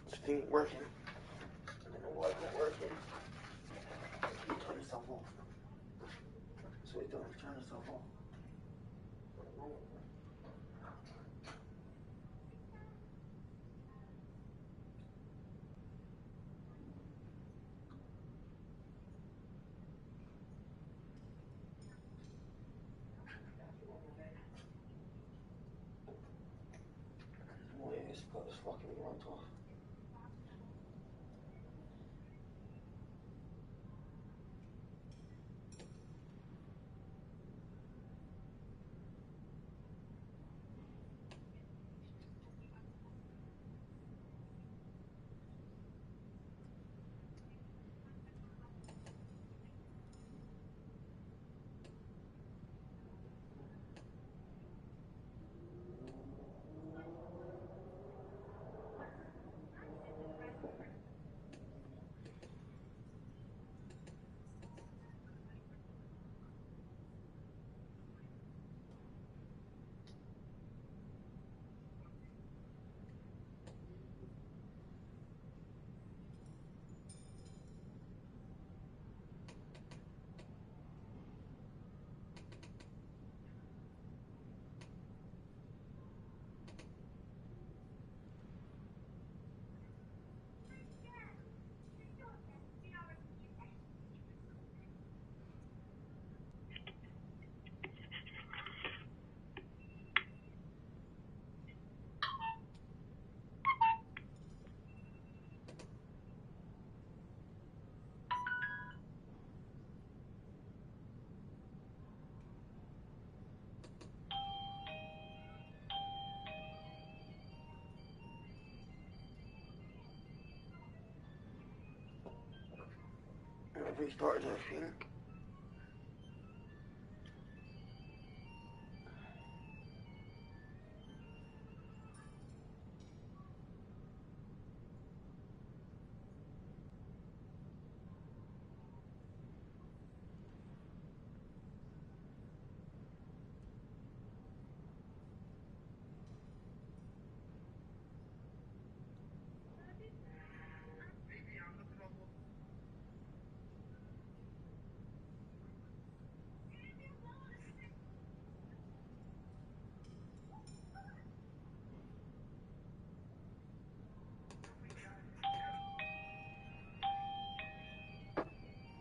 This thing ain't working. I don't know why it's not working. You turn yourself off. So what he's doing, he's turning himself off. Oh yeah, he's got his fucking right off. I've restarted, I think.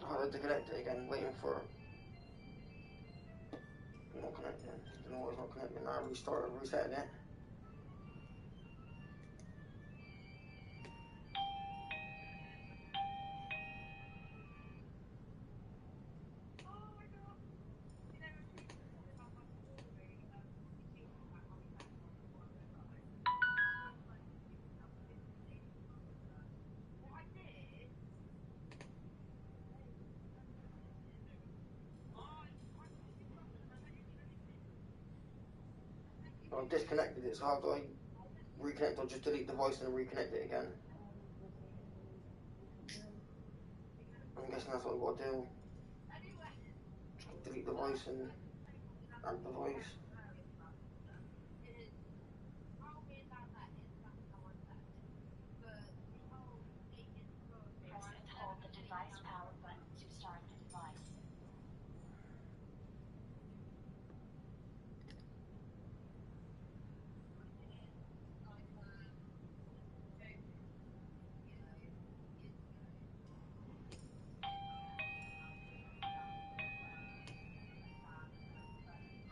I had to connect it again, waiting for it. Not connecting. I don't know why it's not connecting. Now I restarted, resetting it. I've disconnected it, so how do I reconnect or just delete the voice and reconnect it again? I'm guessing that's what I've got to do. Just delete the voice and add the voice. Press and hold the device power button to start the device.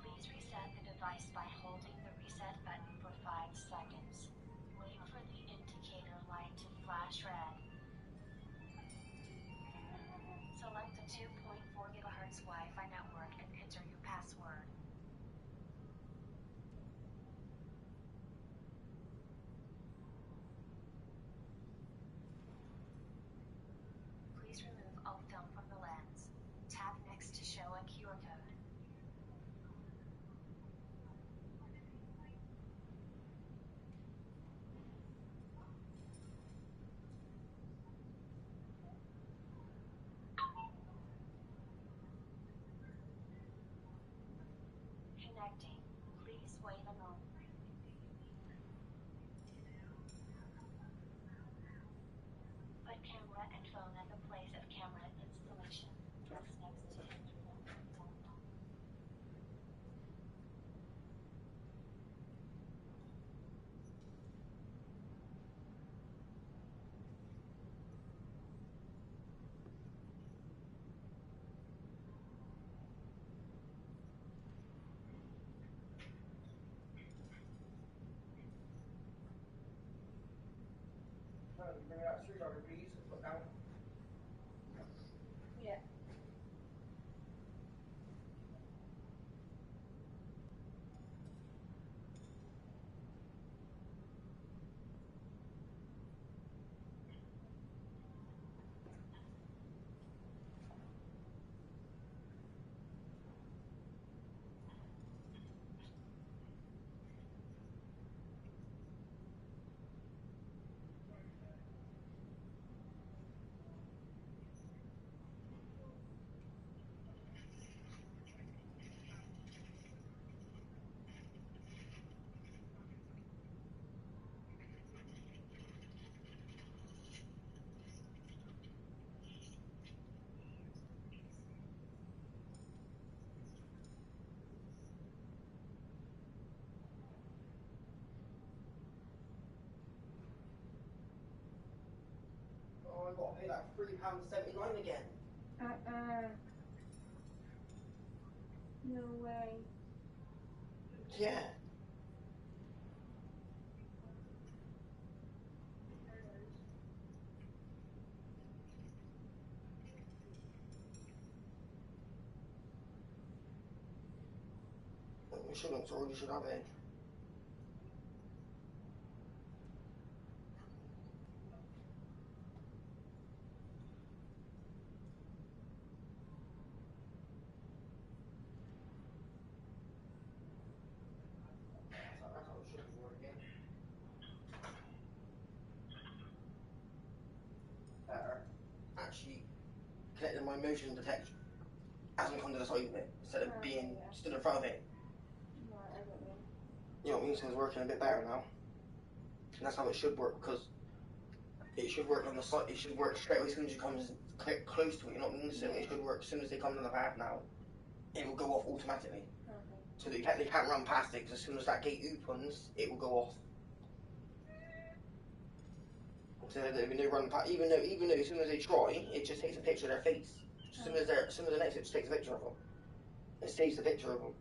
Please reset the device by holding the reset button for 5 seconds. Wait for the indicator light to flash red. Select the 2.4 GHz Wi-Fi network and enter your password. Please remove all film from the lens. Tap next to show a QR code. Connecting. Please wait a moment. Put camera and phone at the place of camera installation. Press next to Yeah. Oh, I gotta pay that £3.79 again. No way. Yeah. We shouldn't, so we should have it. That's how it should be working. Better. Actually, connecting my motion detection hasn't come to the side of it instead of being stood in front of it. Right, I don't know. You know what I mean? So it's working a bit better now. And that's how it should work, because it should work on the side. It should work straight away as soon as you come close to it. You know what I mean? So it should work as soon as they come to the path now. It will go off automatically. Okay. So they can't run past it, because as soon as that gate opens, it will go off. So there will be no run past. Even though as soon as they try, it just takes a picture of their face. As soon as they're next, it just takes a picture of them. It saves the picture of them.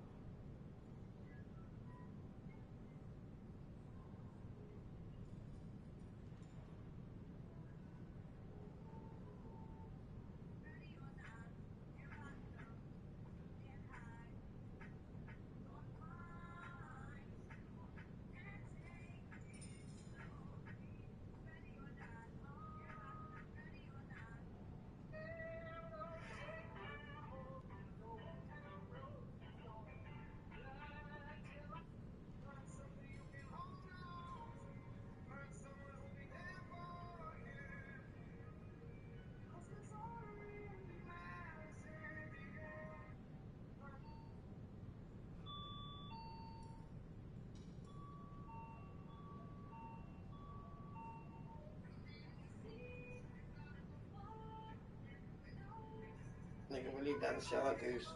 And you can leave that and see how that goes.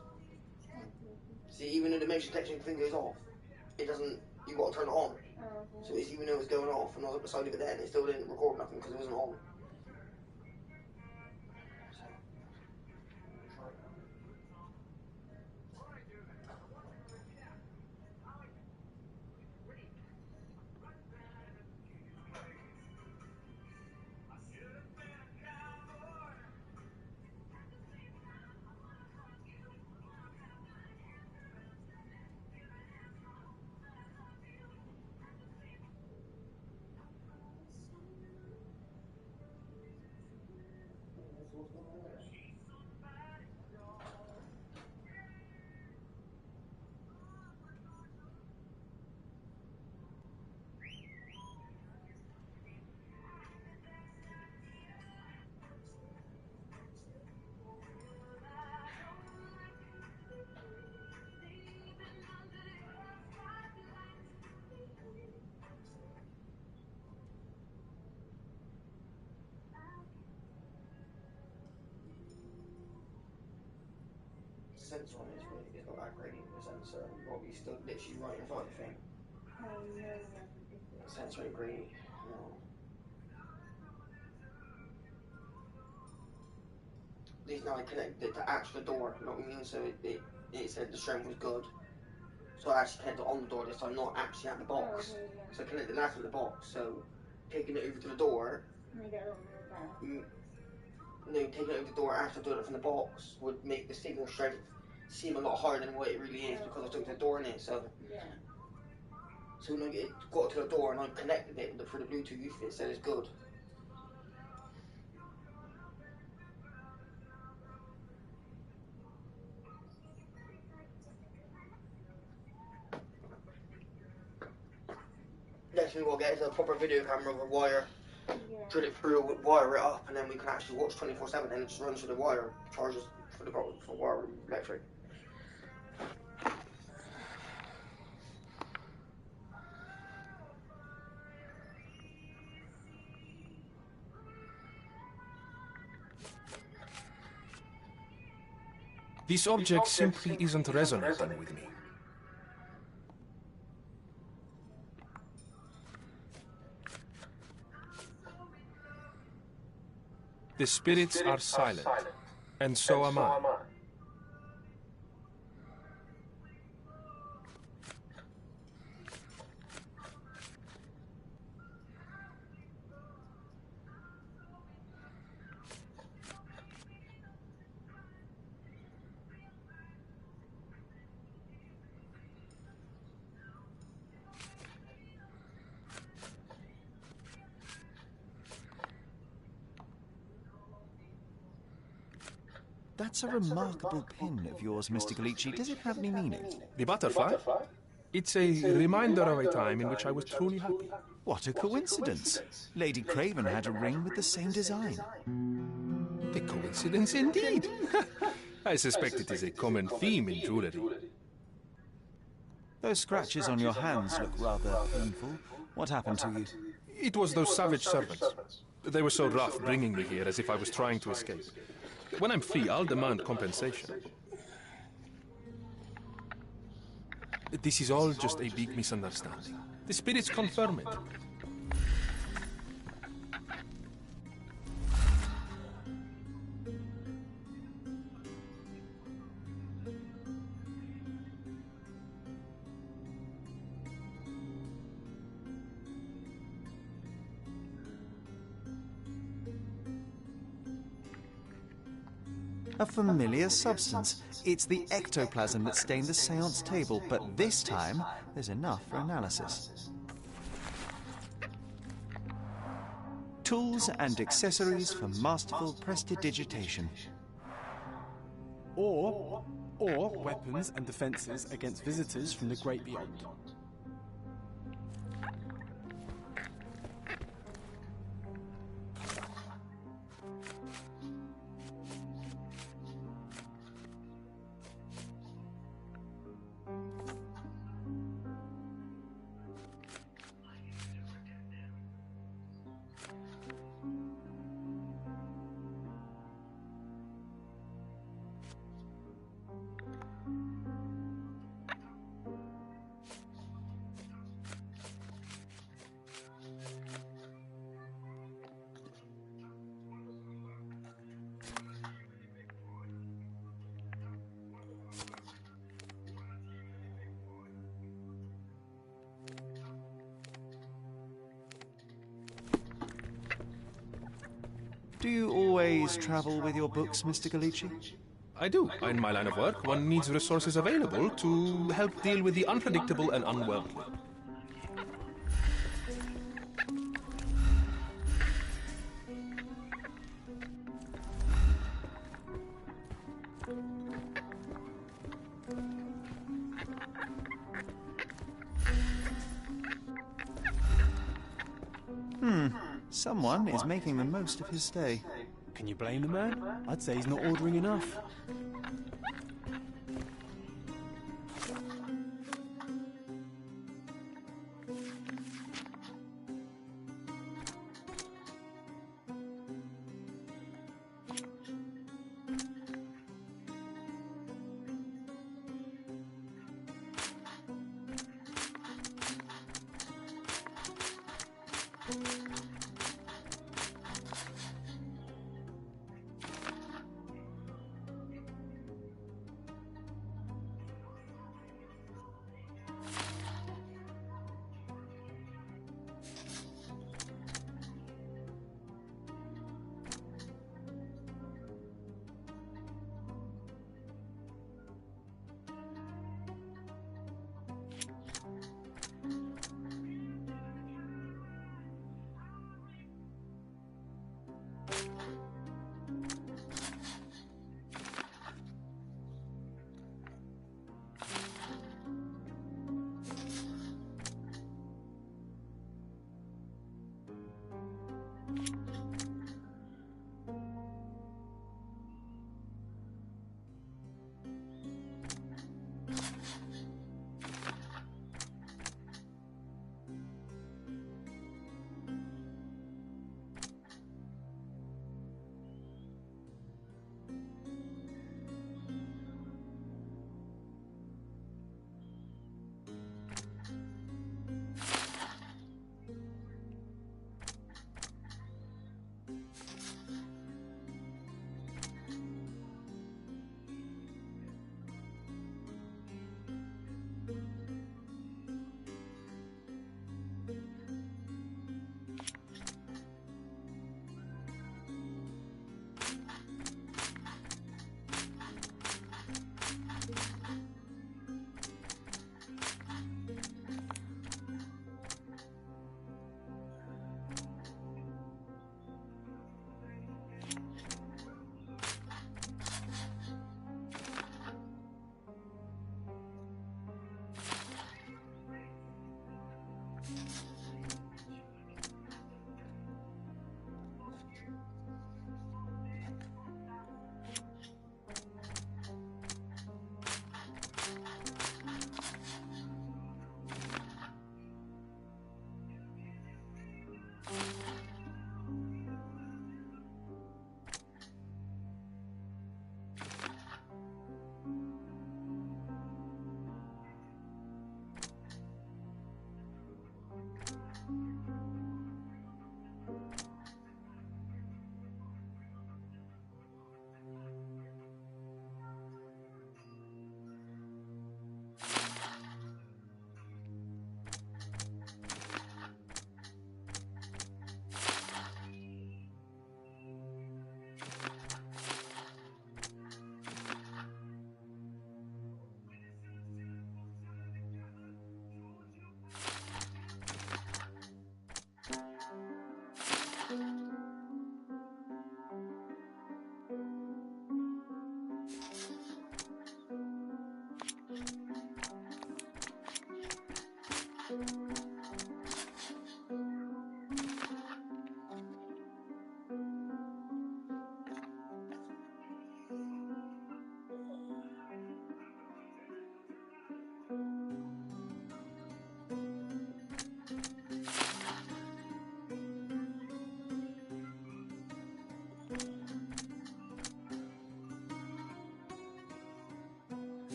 See, even though the motion detection thing goes off, it doesn't. You got to turn it on. So it's even though it's going off and I was up the side of it then, it still didn't record nothing because it wasn't on. Sensor on it's not that great, the sensor. Robbie's still literally right in front of the thing. Oh no. The sensor ain't great. No. These now I connected it to actually the door, you know what I mean? So it said the strength was good. So I actually connected it on the door this time, not actually at the box. Oh, okay, yeah. So I connected that to the box, so taking it over to the door Taking out the door after doing it from the box would make the signal strength seem a lot higher than what it really is because I took the door in it. So when I got to the door and I connected it through the Bluetooth, it said it's good. Next thing we'll get is a proper video camera with a wire. Drill it through, wire it up, and then we can actually watch 24/7 and it just runs through the wire, charges for wire electric. This object simply isn't resonating with me. The spirits are silent, and so am I. That's a remarkable pin of yours, Mr. Callisto. Does it have any meaning? The butterfly? It's a reminder of a time in which I was truly happy. What a coincidence. Lady Craven had a ring with the same design. A coincidence indeed. I suspect it is a common theme in jewellery. Those scratches on your hands look rather painful. What happened to you? It was those savage servants. They were so rough bringing me here as if I was trying to escape. When I'm free, I'll demand compensation. This is all just a big misunderstanding. The spirits confirm it. A familiar substance. It's the ectoplasm that stained the seance table, but this time there's enough for analysis. Tools and accessories for masterful prestidigitation. Or weapons and defenses against visitors from the great beyond. Do you always travel with your books, Mr. Callisto? I do. In my line of work, one needs resources available to help deal with the unpredictable and unworldly. Someone is making the most of his stay. Can you blame the man? I'd say he's not ordering enough.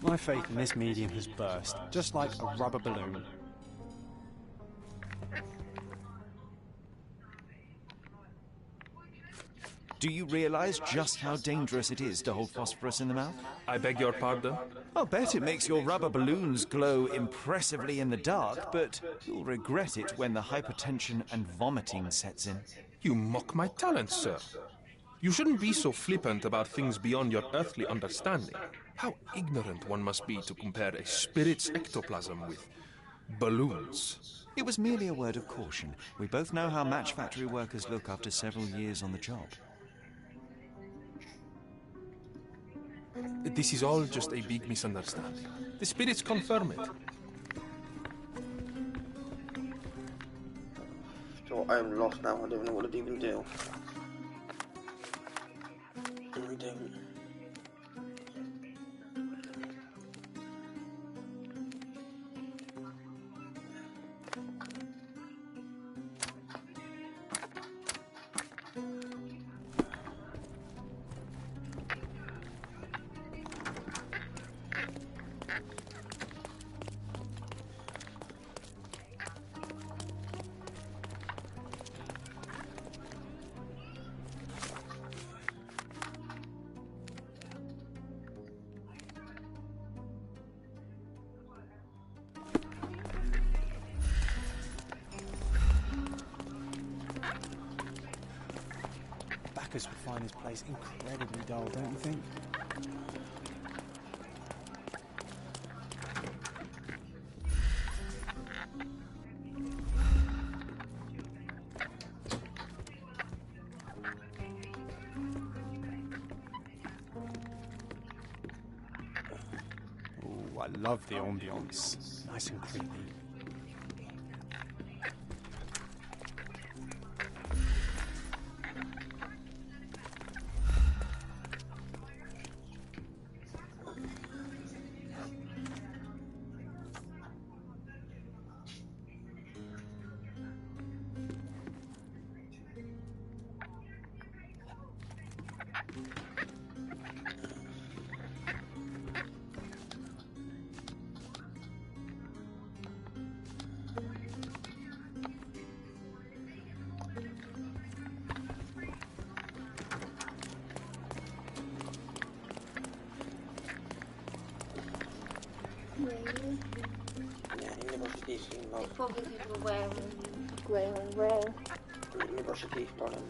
My faith in this medium has burst, just like a rubber balloon. Do you realize just how dangerous it is to hold phosphorus in the mouth? I beg your pardon? I'll bet it makes your rubber balloons glow impressively in the dark, but you'll regret it when the hypertension and vomiting sets in. You mock my talents, sir. You shouldn't be so flippant about things beyond your earthly understanding. How ignorant one must be to compare a spirit's ectoplasm with balloons. It was merely a word of caution. We both know how match factory workers look after several years on the job. This is all just a big misunderstanding. The spirits confirm it. So I am lost now. I don't know what to even do. I don't. Bacchus would find this place incredibly dull, don't you think? Oh, I love the ambience. Nice and creepy. Probably people wearing grey and red. Let me brush your teeth, darling.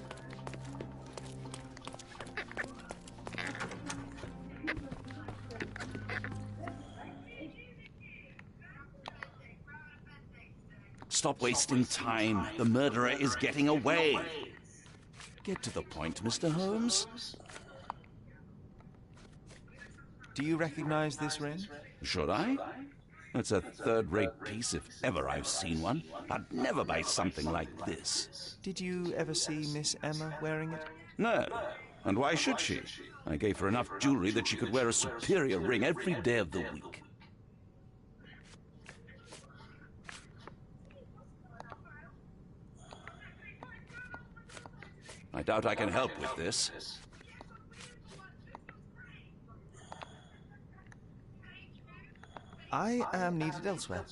Stop wasting time. The murderer is getting away. Get to the point, Mr. Holmes. Do you recognize this ring? Should I? It's a third-rate piece if ever I've seen one. I'd never buy something like this. Did you ever see Miss Emma wearing it? No. And why should she? I gave her enough jewelry that she could wear a superior ring every day of the week. I doubt I can help with this. I am needed elsewhere.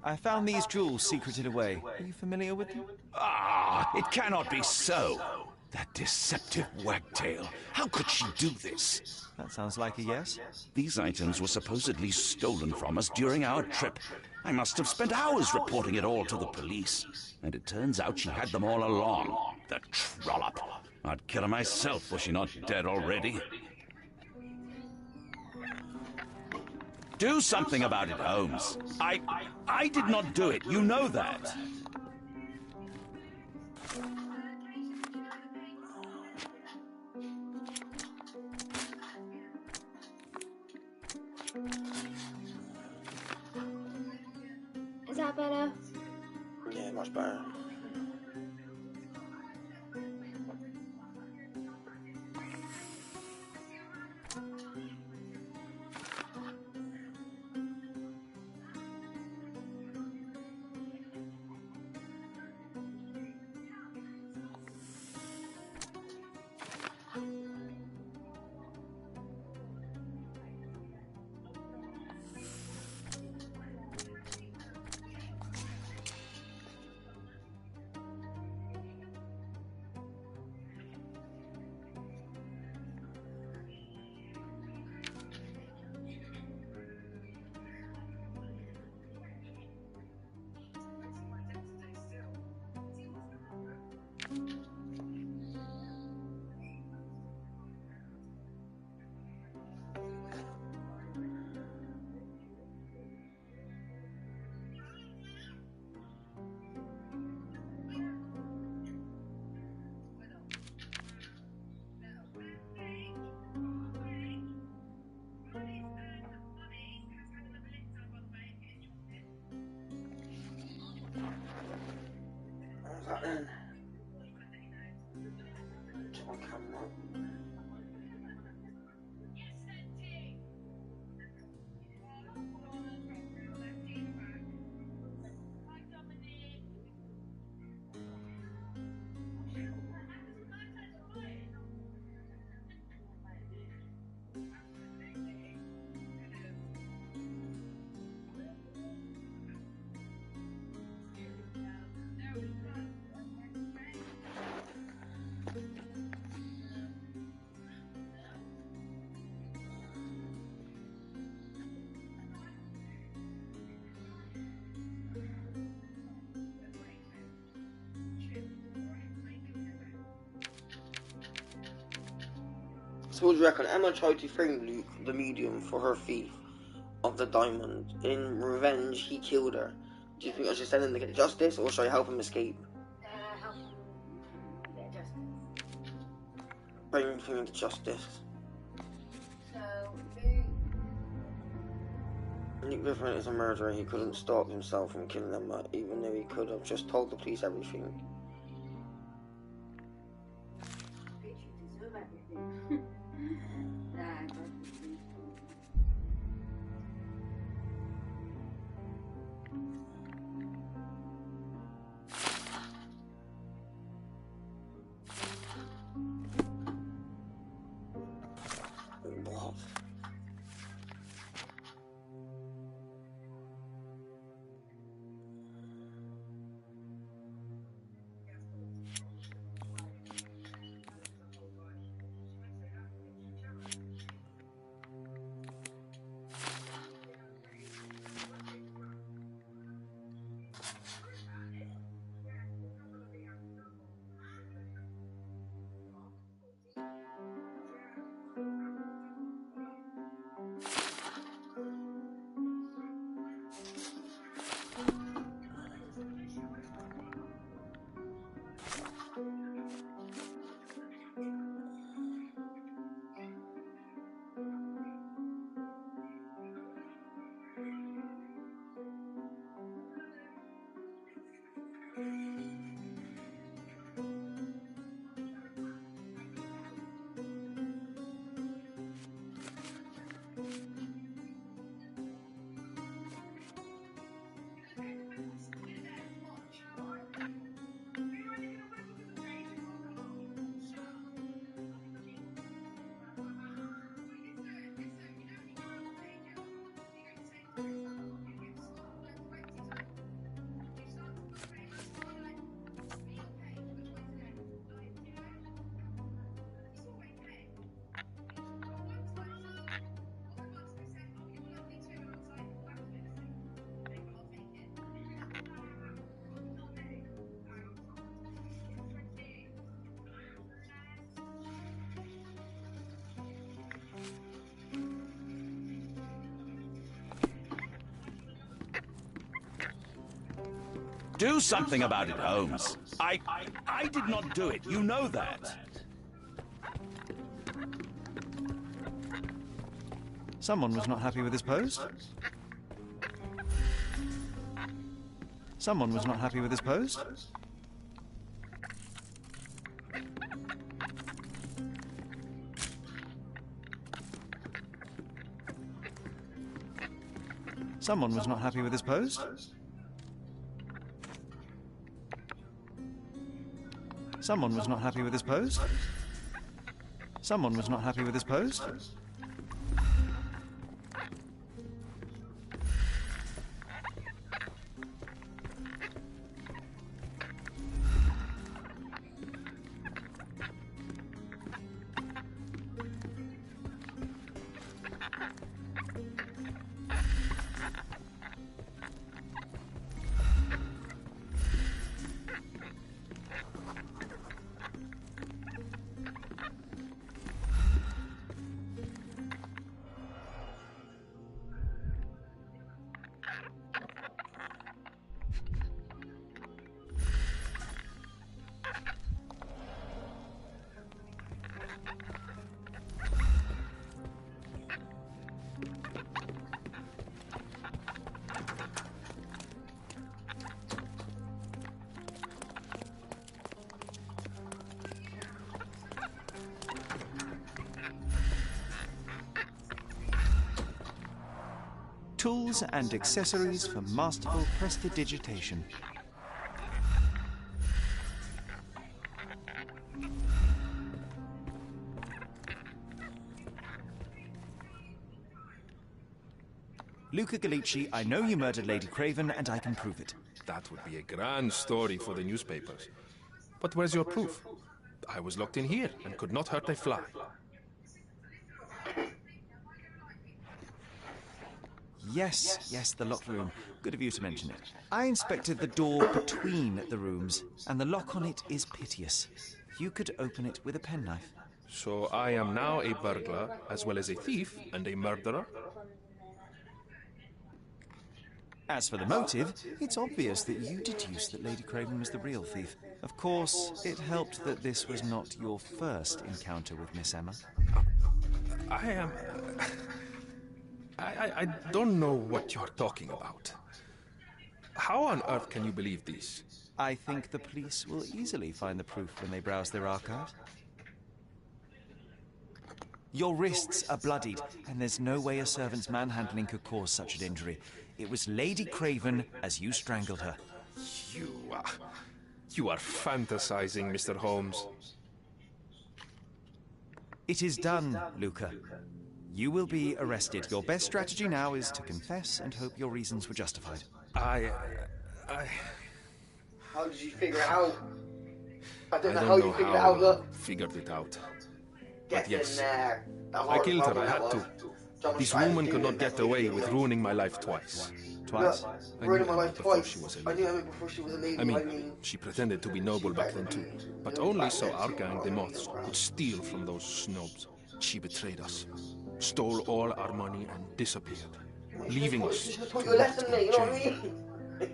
I found these jewels secreted away. Are you familiar with them? Ah, it cannot be so. That deceptive wagtail. How could she do this? That sounds like a yes. These items were supposedly stolen from us during our trip. I must have spent hours reporting it all to the police. And it turns out she had them all along. The trollop. I'd kill her myself, was she not dead already? Do something about it, Holmes. I did not do it. You know that. Is that better? Yeah, much better. Right then. Get my camera. So what do you reckon? Emma tried to frame Luke, the medium, for her thief of the diamond. In revenge, he killed her. Do you think I should send him to get justice, or should I help him escape? Help him get justice. Bring him to justice. So, Luke Griffin is a murderer. He couldn't stop himself from killing Emma, even though he could have just told the police everything. Bitch, you deserve everything. What? Do something about it, Holmes. I did not do it. You know that. Someone was not happy with his pose. Someone was not happy with his pose. Someone was not happy with his pose. Someone was not happy with his pose. Someone was not happy with his pose. Tools and accessories for masterful prestidigitation. Luca Gallicci, I know you murdered Lady Craven, and I can prove it. That would be a grand story for the newspapers. But where's your proof? I was locked in here and could not hurt a fly. Yes, the locked room. Good of you to mention it. I inspected the door between the rooms, and the lock on it is piteous. You could open it with a penknife. So I am now a burglar, as well as a thief and a murderer? As for the motive, it's obvious that you deduced that Lady Craven was the real thief. Of course, it helped that this was not your first encounter with Miss Emma. I don't know what you're talking about. How on earth can you believe this? I think the police will easily find the proof when they browse their archives. Your wrists are bloodied, and there's no way a servant's manhandling could cause such an injury. It was Lady Craven as you strangled her. You are fantasizing, Mr. Holmes. It is done, Luca. You will be arrested. Your best strategy now is to confess and hope your reasons were justified. How did you figure it out? I don't know how you figured it how out, look. Figured it out. Get But yes, in there. I killed her, I had to. This woman could not get away with ruining my life twice. Twice? I knew Ruining my Emma life before twice. she was a I lady. knew Emma before she was a lady. I mean, she pretended to be noble back then too. But only so our gang, the Moths, could steal from those snobs. She betrayed us, stole all our money and disappeared, leaving us She to just put you less than me, you know what I jail.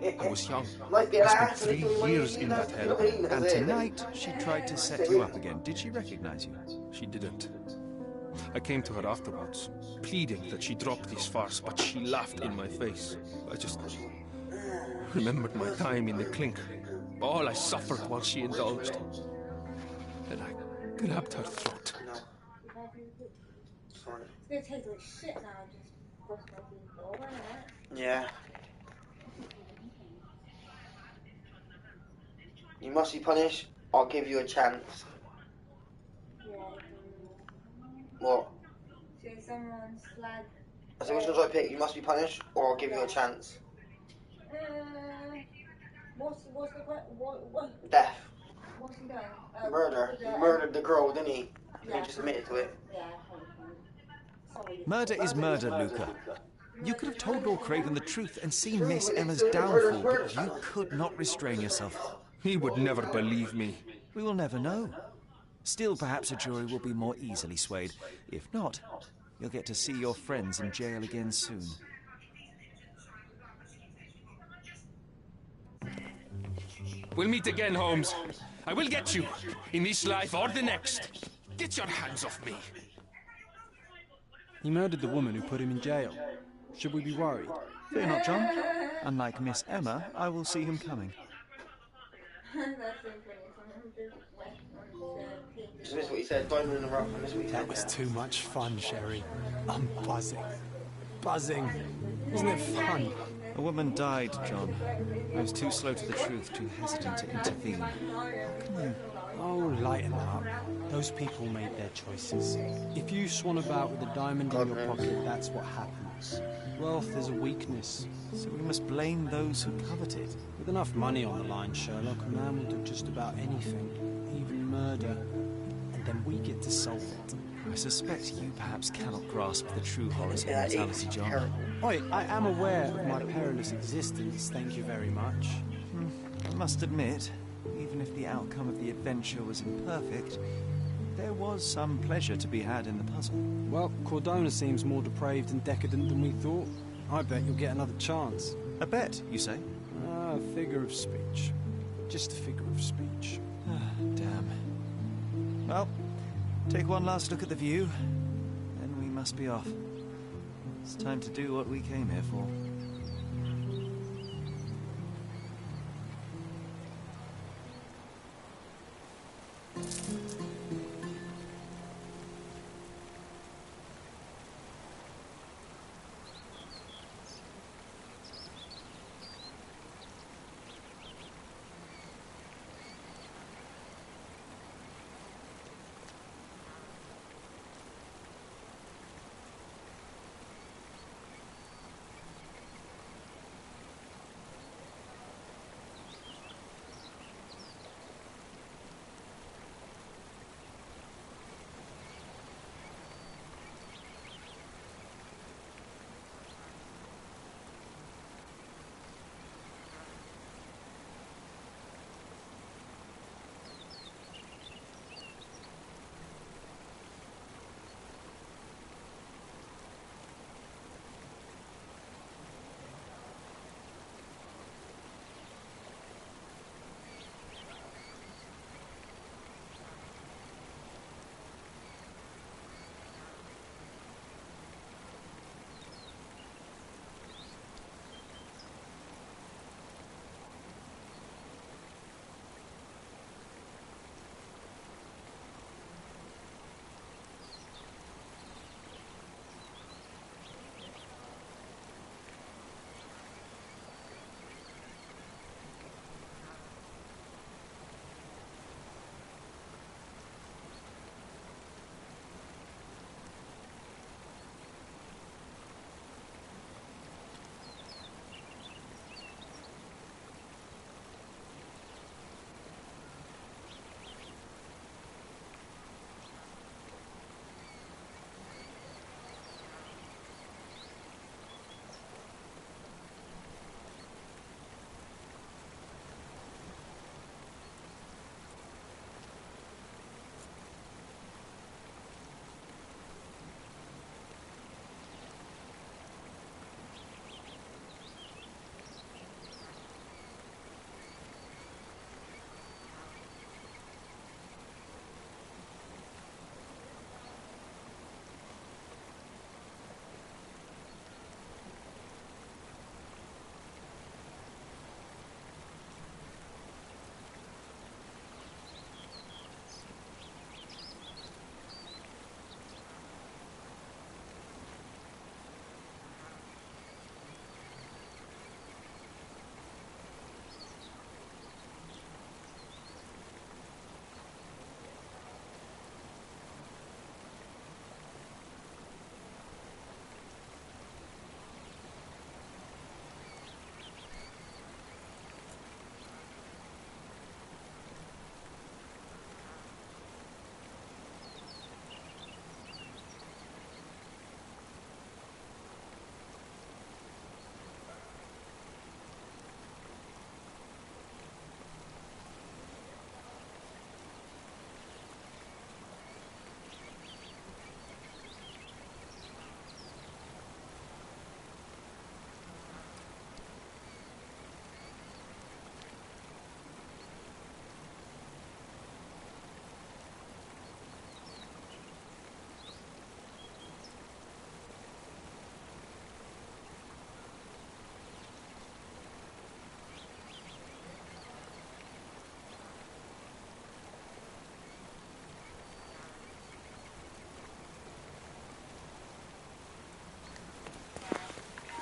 mean? I was young. Might be an I spent ass, 3 but years in that hell. And tonight, she tried to set you up again. Did she recognize you? She didn't. I came to her afterwards, pleading that she drop this farce, but she laughed in my face. I just remembered my time in the clink, all I suffered while she indulged. And I grabbed her throat. It's gonna taste like shit now, just brush my teeth over, innit? Yeah. You must be punished. I'll give you a chance. Yeah. What? So someone slag. I said, which one's I pick? You must be punished, or I'll give you a chance. What's the what? Death. What's he done? Murder. He murdered the girl, didn't he? Yeah. He just admitted to it. Yeah. Sorry. Murder is murder, Luca. You could have told Lord Craven the truth and seen Miss Emma's downfall, but you could not restrain yourself. He would never believe me. We will never know. Still, perhaps a jury will be more easily swayed. If not, you'll get to see your friends in jail again soon. We'll meet again, Holmes. I will get you, in this life or the next. Get your hands off me. He murdered the woman who put him in jail. Should we be worried? Fear not, John. Unlike Miss Emma, I will see him coming. Just miss what you said. Diamond in the rough. I miss what you said. That was too much fun, Sherry. I'm buzzing. Buzzing. Isn't it fun? A woman died, John. I was too slow to the truth, too hesitant to intervene. Come on. Oh, lighten up. Those people made their choices. If you swan about with a diamond in your pocket, that's what happens. Wealth is a weakness. So we must blame those who covet it. With enough money on the line, Sherlock, a man will do just about anything, even murder. And then we get to solve it. I suspect you perhaps cannot grasp the true horrors of mortality, John. Oi, I am aware of my perilous existence, thank you very much. I must admit, even if the outcome of the adventure was imperfect, there was some pleasure to be had in the puzzle. Well, Cordona seems more depraved and decadent than we thought. I bet you'll get another chance. A bet, you say? A figure of speech. Just a figure of speech. Damn. Well, take one last look at the view, then we must be off. It's time to do what we came here for.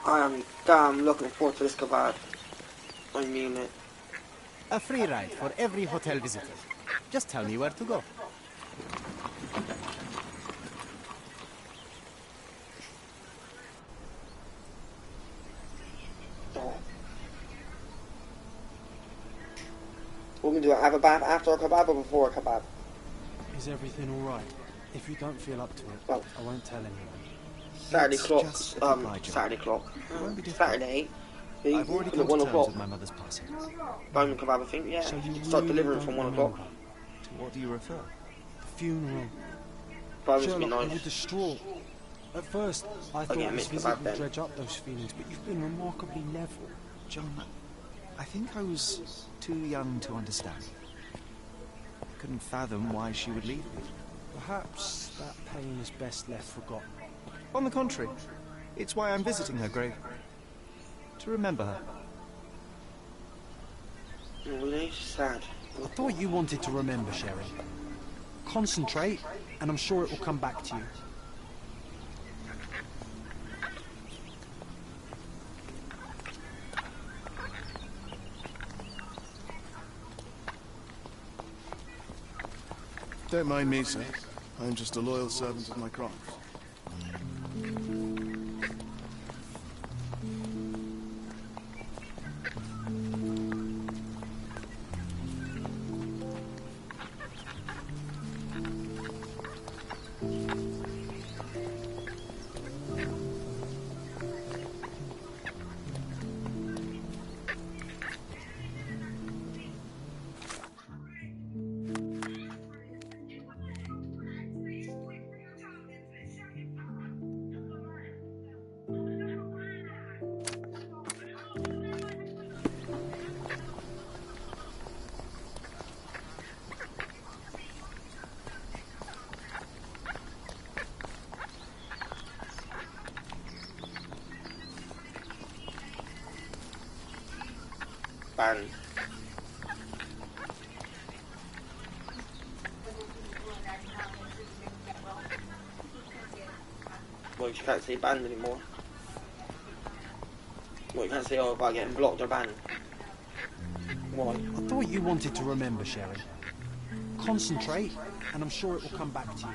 I am damn looking forward to this kebab. I mean it. A free ride for every hotel visitor. Just tell me where to go. What we do, have a bath after a kebab or before a kebab? Is everything alright? If you don't feel up to it, well, I won't tell anyone. Saturday clock, Saturday clock. Saturday. I've already come to terms with my mother's passing. Diamond kebab, I think, yeah. So start delivering from 1 o'clock. To what do you refer? The funeral. Sherlock, nice. You were distraught. At first, I thought this visit would dredge up those feelings, but you've been remarkably level. John, I think I was too young to understand. I couldn't fathom why she would leave me. Perhaps that pain is best left forgotten. On the contrary, it's why I'm visiting her grave. To remember her. Really sad. I thought you wanted to remember, Sherry. Concentrate, and I'm sure it will come back to you. Don't mind me, sir. I'm just a loyal servant of my craft. Banned. Well, you can't say banned anymore. Well, you can't say, oh, about getting blocked or banned. Why? I thought you wanted to remember, Sherry. Concentrate, and I'm sure it will come back to you.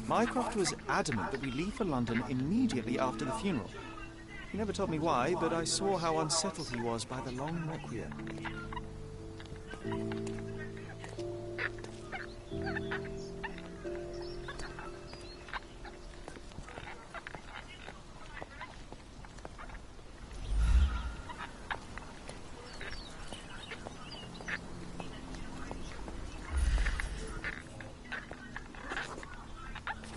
Mycroft was adamant that we leave for London immediately after the funeral. He never told me why, but I saw how unsettled he was by the long requiem.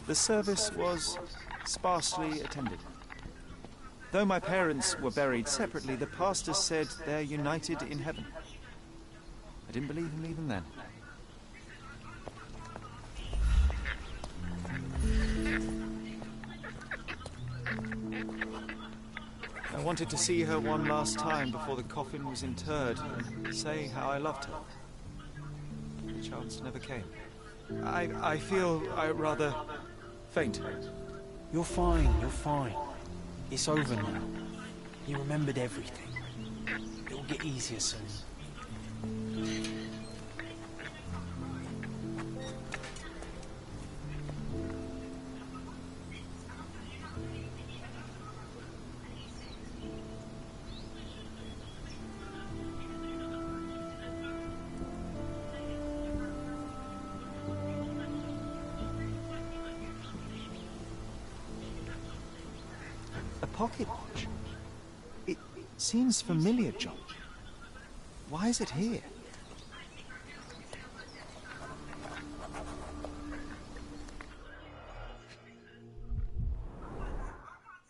The service was sparsely attended. Though my parents were buried separately, the pastor said they're united in heaven. I didn't believe him even then. I wanted to see her one last time before the coffin was interred and say how I loved her. The chance never came. I feel rather faint. You're fine, you're fine. It's over now. You remembered everything. It'll get easier soon. Pocket watch. It seems familiar, John. Why is it here?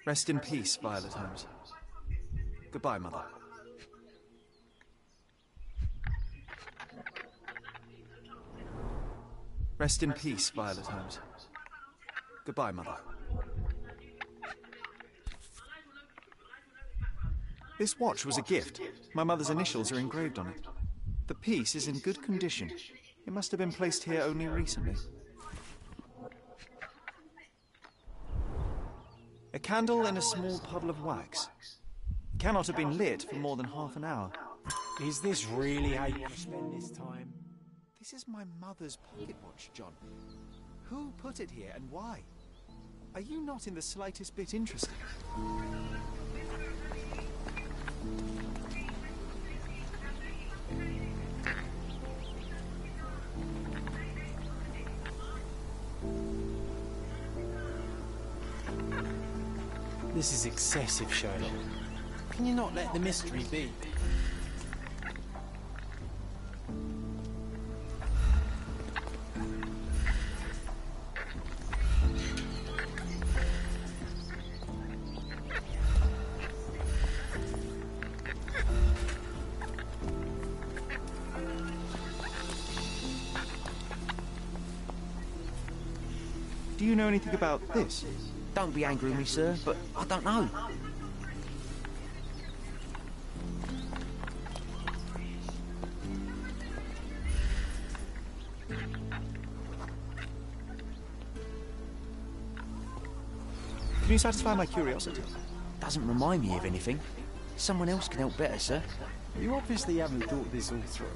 Rest in peace, Violet Holmes. Goodbye, Mother. Rest in peace, Violet Holmes. Goodbye, Mother. This watch was a gift. My mother's initials are engraved on it. The piece is in good condition. It must have been placed here only recently. A candle in a small puddle of wax. It cannot have been lit for more than half an hour. Is this really how you want to spend this time? This is my mother's pocket watch, John. Who put it here and why? Are you not in the slightest bit interested? This is excessive, Sherlock. Can you not let the mystery be? Do you know anything about this? Don't be angry with me, sir, but I don't know. Can you satisfy my curiosity? Doesn't remind me of anything. Someone else can help better, sir. You obviously haven't thought this all through.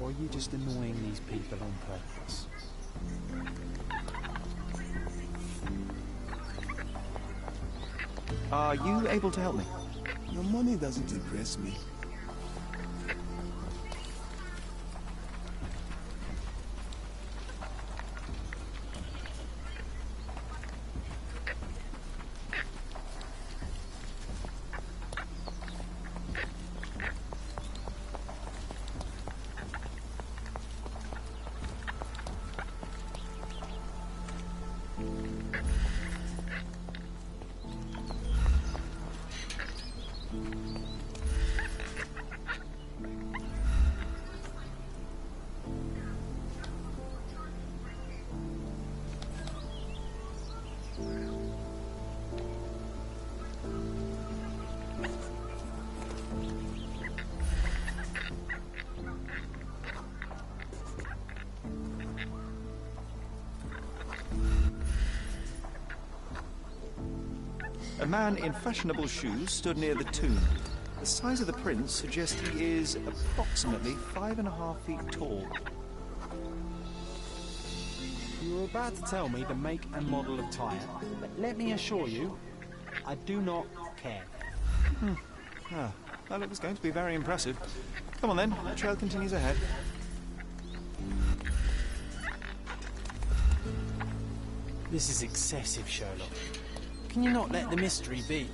Or are you just annoying these people on purpose? Are you able to help me? Your money doesn't impress me. A man in fashionable shoes stood near the tomb. The size of the prince suggests he is approximately 5.5 feet tall. You're a about to tell me the make and model of tyre, but let me assure you, I do not care. Ah, well, it was going to be very impressive. Come on then, the trail continues ahead. This is excessive, Sherlock. Can you not let the mystery be?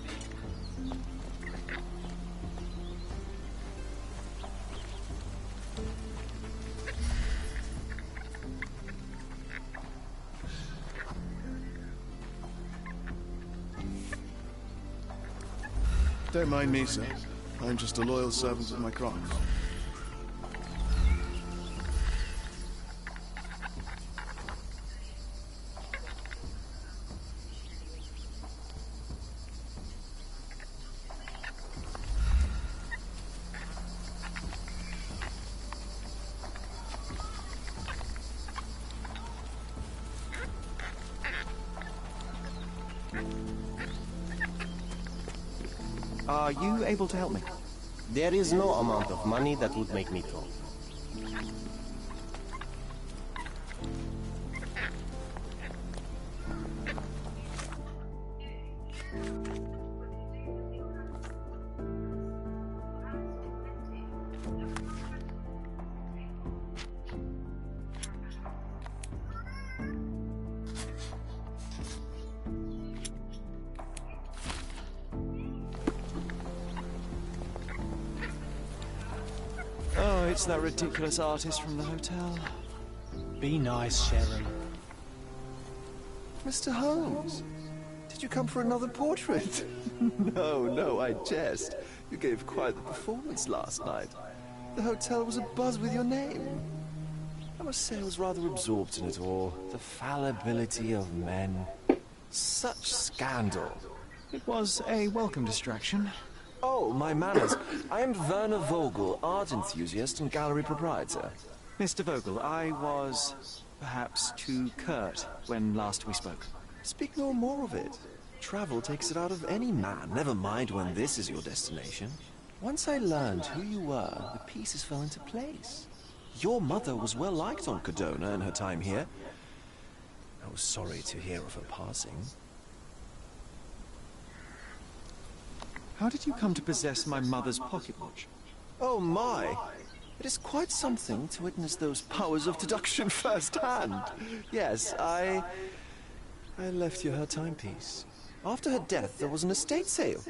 Don't mind me, sir. I'm just a loyal servant of my craft. Are you able to help me? There is no amount of money that would make me talk. Oh, it's that ridiculous artist from the hotel. Be nice, Sharon. Mr. Holmes, did you come for another portrait? No, I jest. You gave quite the performance last night. The hotel was abuzz with your name. I must say I was rather absorbed in it all. The fallibility of men. Such scandal. It was a welcome distraction. Oh, my manners. I am Werner Vogel, art enthusiast and gallery proprietor. Mr. Vogel, I was perhaps too curt when last we spoke. Speak no more of it. Travel takes it out of any man, never mind when this is your destination. Once I learned who you were, the pieces fell into place. Your mother was well liked on Codona in her time here. I was sorry to hear of her passing. How did you come to possess my mother's pocket watch? Oh my! It is quite something to witness those powers of deduction firsthand. Yes, I left you her timepiece. After her death, there was an estate sale.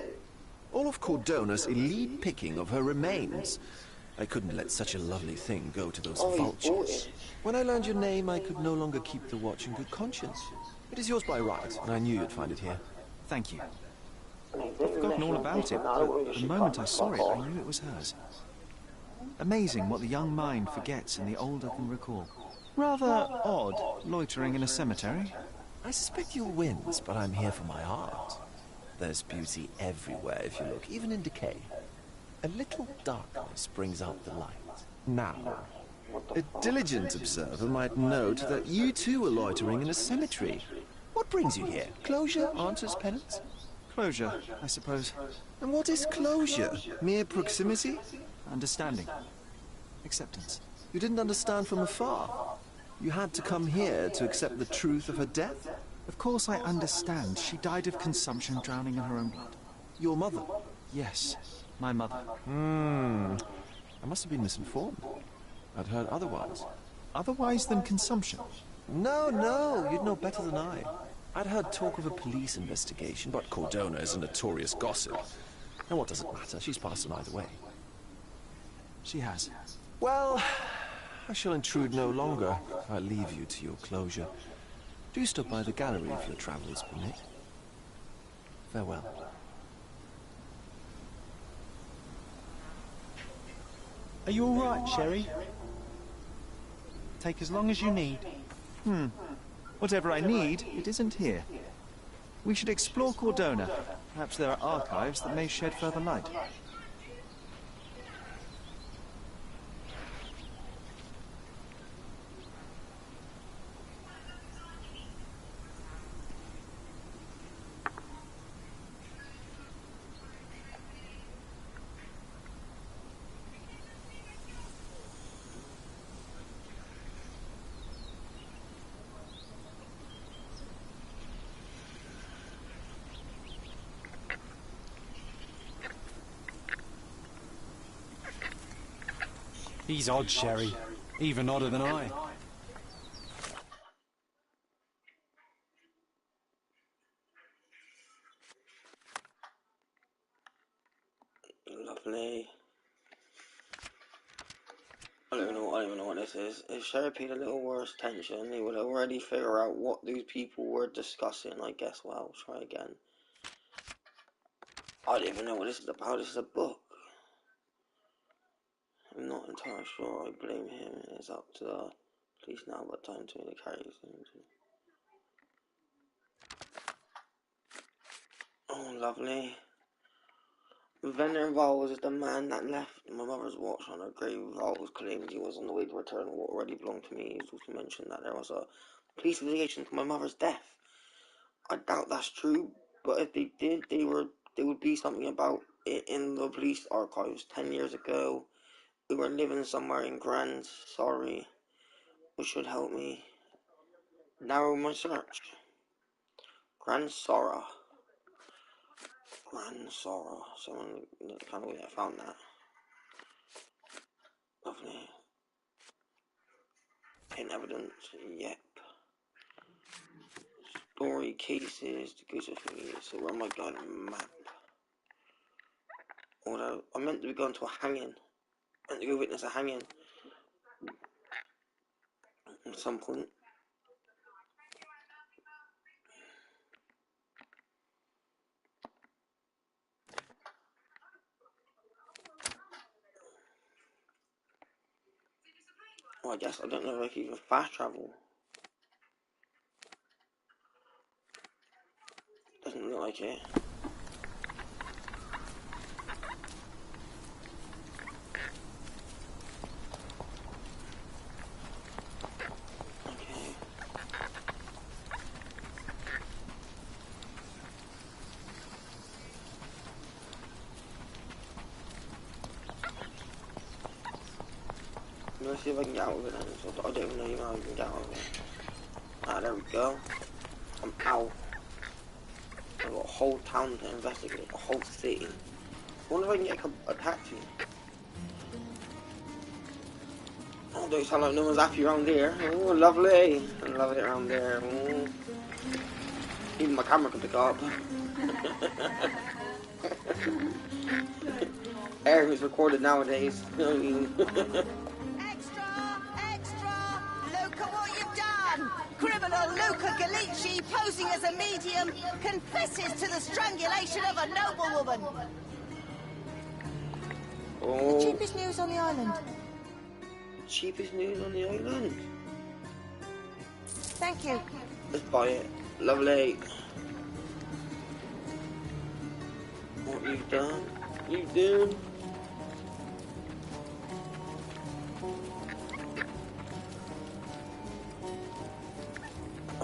All of Cordona's elite picking of her remains. I couldn't let such a lovely thing go to those vultures. When I learned your name, I could no longer keep the watch in good conscience. It is yours by right, and I knew you'd find it here. Thank you. I'd forgotten all about it, but the moment I saw it, I knew it was hers. Amazing what the young mind forgets and the older can recall. Rather odd, loitering in a cemetery. I suspect you'll win, but I'm here for my art. There's beauty everywhere if you look, even in decay. A little darkness brings out the light. Now, a diligent observer might note that you too are loitering in a cemetery. What brings you here? Closure, answers, penance? Closure, I suppose. And what is closure? Mere proximity? Understanding. Acceptance. You didn't understand from afar. You had to come here to accept the truth of her death? Of course I understand. She died of consumption, drowning in her own blood. Your mother? Yes, my mother. I must have been misinformed. I'd heard otherwise. Otherwise than consumption? No, you'd know better than I. I'd heard talk of a police investigation, but Cordona is a notorious gossip. And what does it matter? She's passed on either way. She has. Well, I shall intrude no longer. I'll leave you to your closure. Do stop by the gallery if your travels permit. Farewell. Are you all right, Sherry? Take as long as you need. Whatever I need, it isn't here. We should explore Cordona. Perhaps there are archives that may shed further light. He's odd, Sherry. Even odder than I. Lovely. I don't even know what this is. If Sherry paid a little worse attention, he would already figure out what these people were discussing. I guess. Well, I'll try again. I don't even know what this is about. This is a book. I'm not entirely sure. I blame him. It's up to the police now, but time to the carries. Oh, lovely. Venner Vowles is the man that left my mother's watch on her grave. Vowles claimed he was on the way to return what already belonged to me. He also mentioned that there was a police investigation to my mother's death. I doubt that's true, but if they did, there would be something about it in the police archives 10 years ago. We were living somewhere in Grand Sorry, which should help me narrow my search. Grand Sorrow. Someone kind of way I found that. Lovely. Pin evidence, yep. Story cases, to go to thingy. So where am I going? Map. Although I meant to be going to a hanging. I meant to go witness a hanging at some point. Well, I guess I don't know if I can even fast travel. Doesn't look like it. Okay. Let's see if I can get out of it then. So I don't even know how I can get out of it. Ah, there we go. I'm out. I've got a whole town to investigate, a whole city. I wonder if I can get a taxi. Oh, don't sound like no one's happy around here. Oh, lovely. I love it around there. Oh. Even my camera can pick up. Everything's recorded nowadays. Extra! Look at what you've done! Criminal Luca Gallicci, posing as a medium, confesses to the strangulation of a noblewoman. Oh. The cheapest news on the island. Cheapest news on the island? Thank you. Let's buy it. Lovely. What you've done? You've done.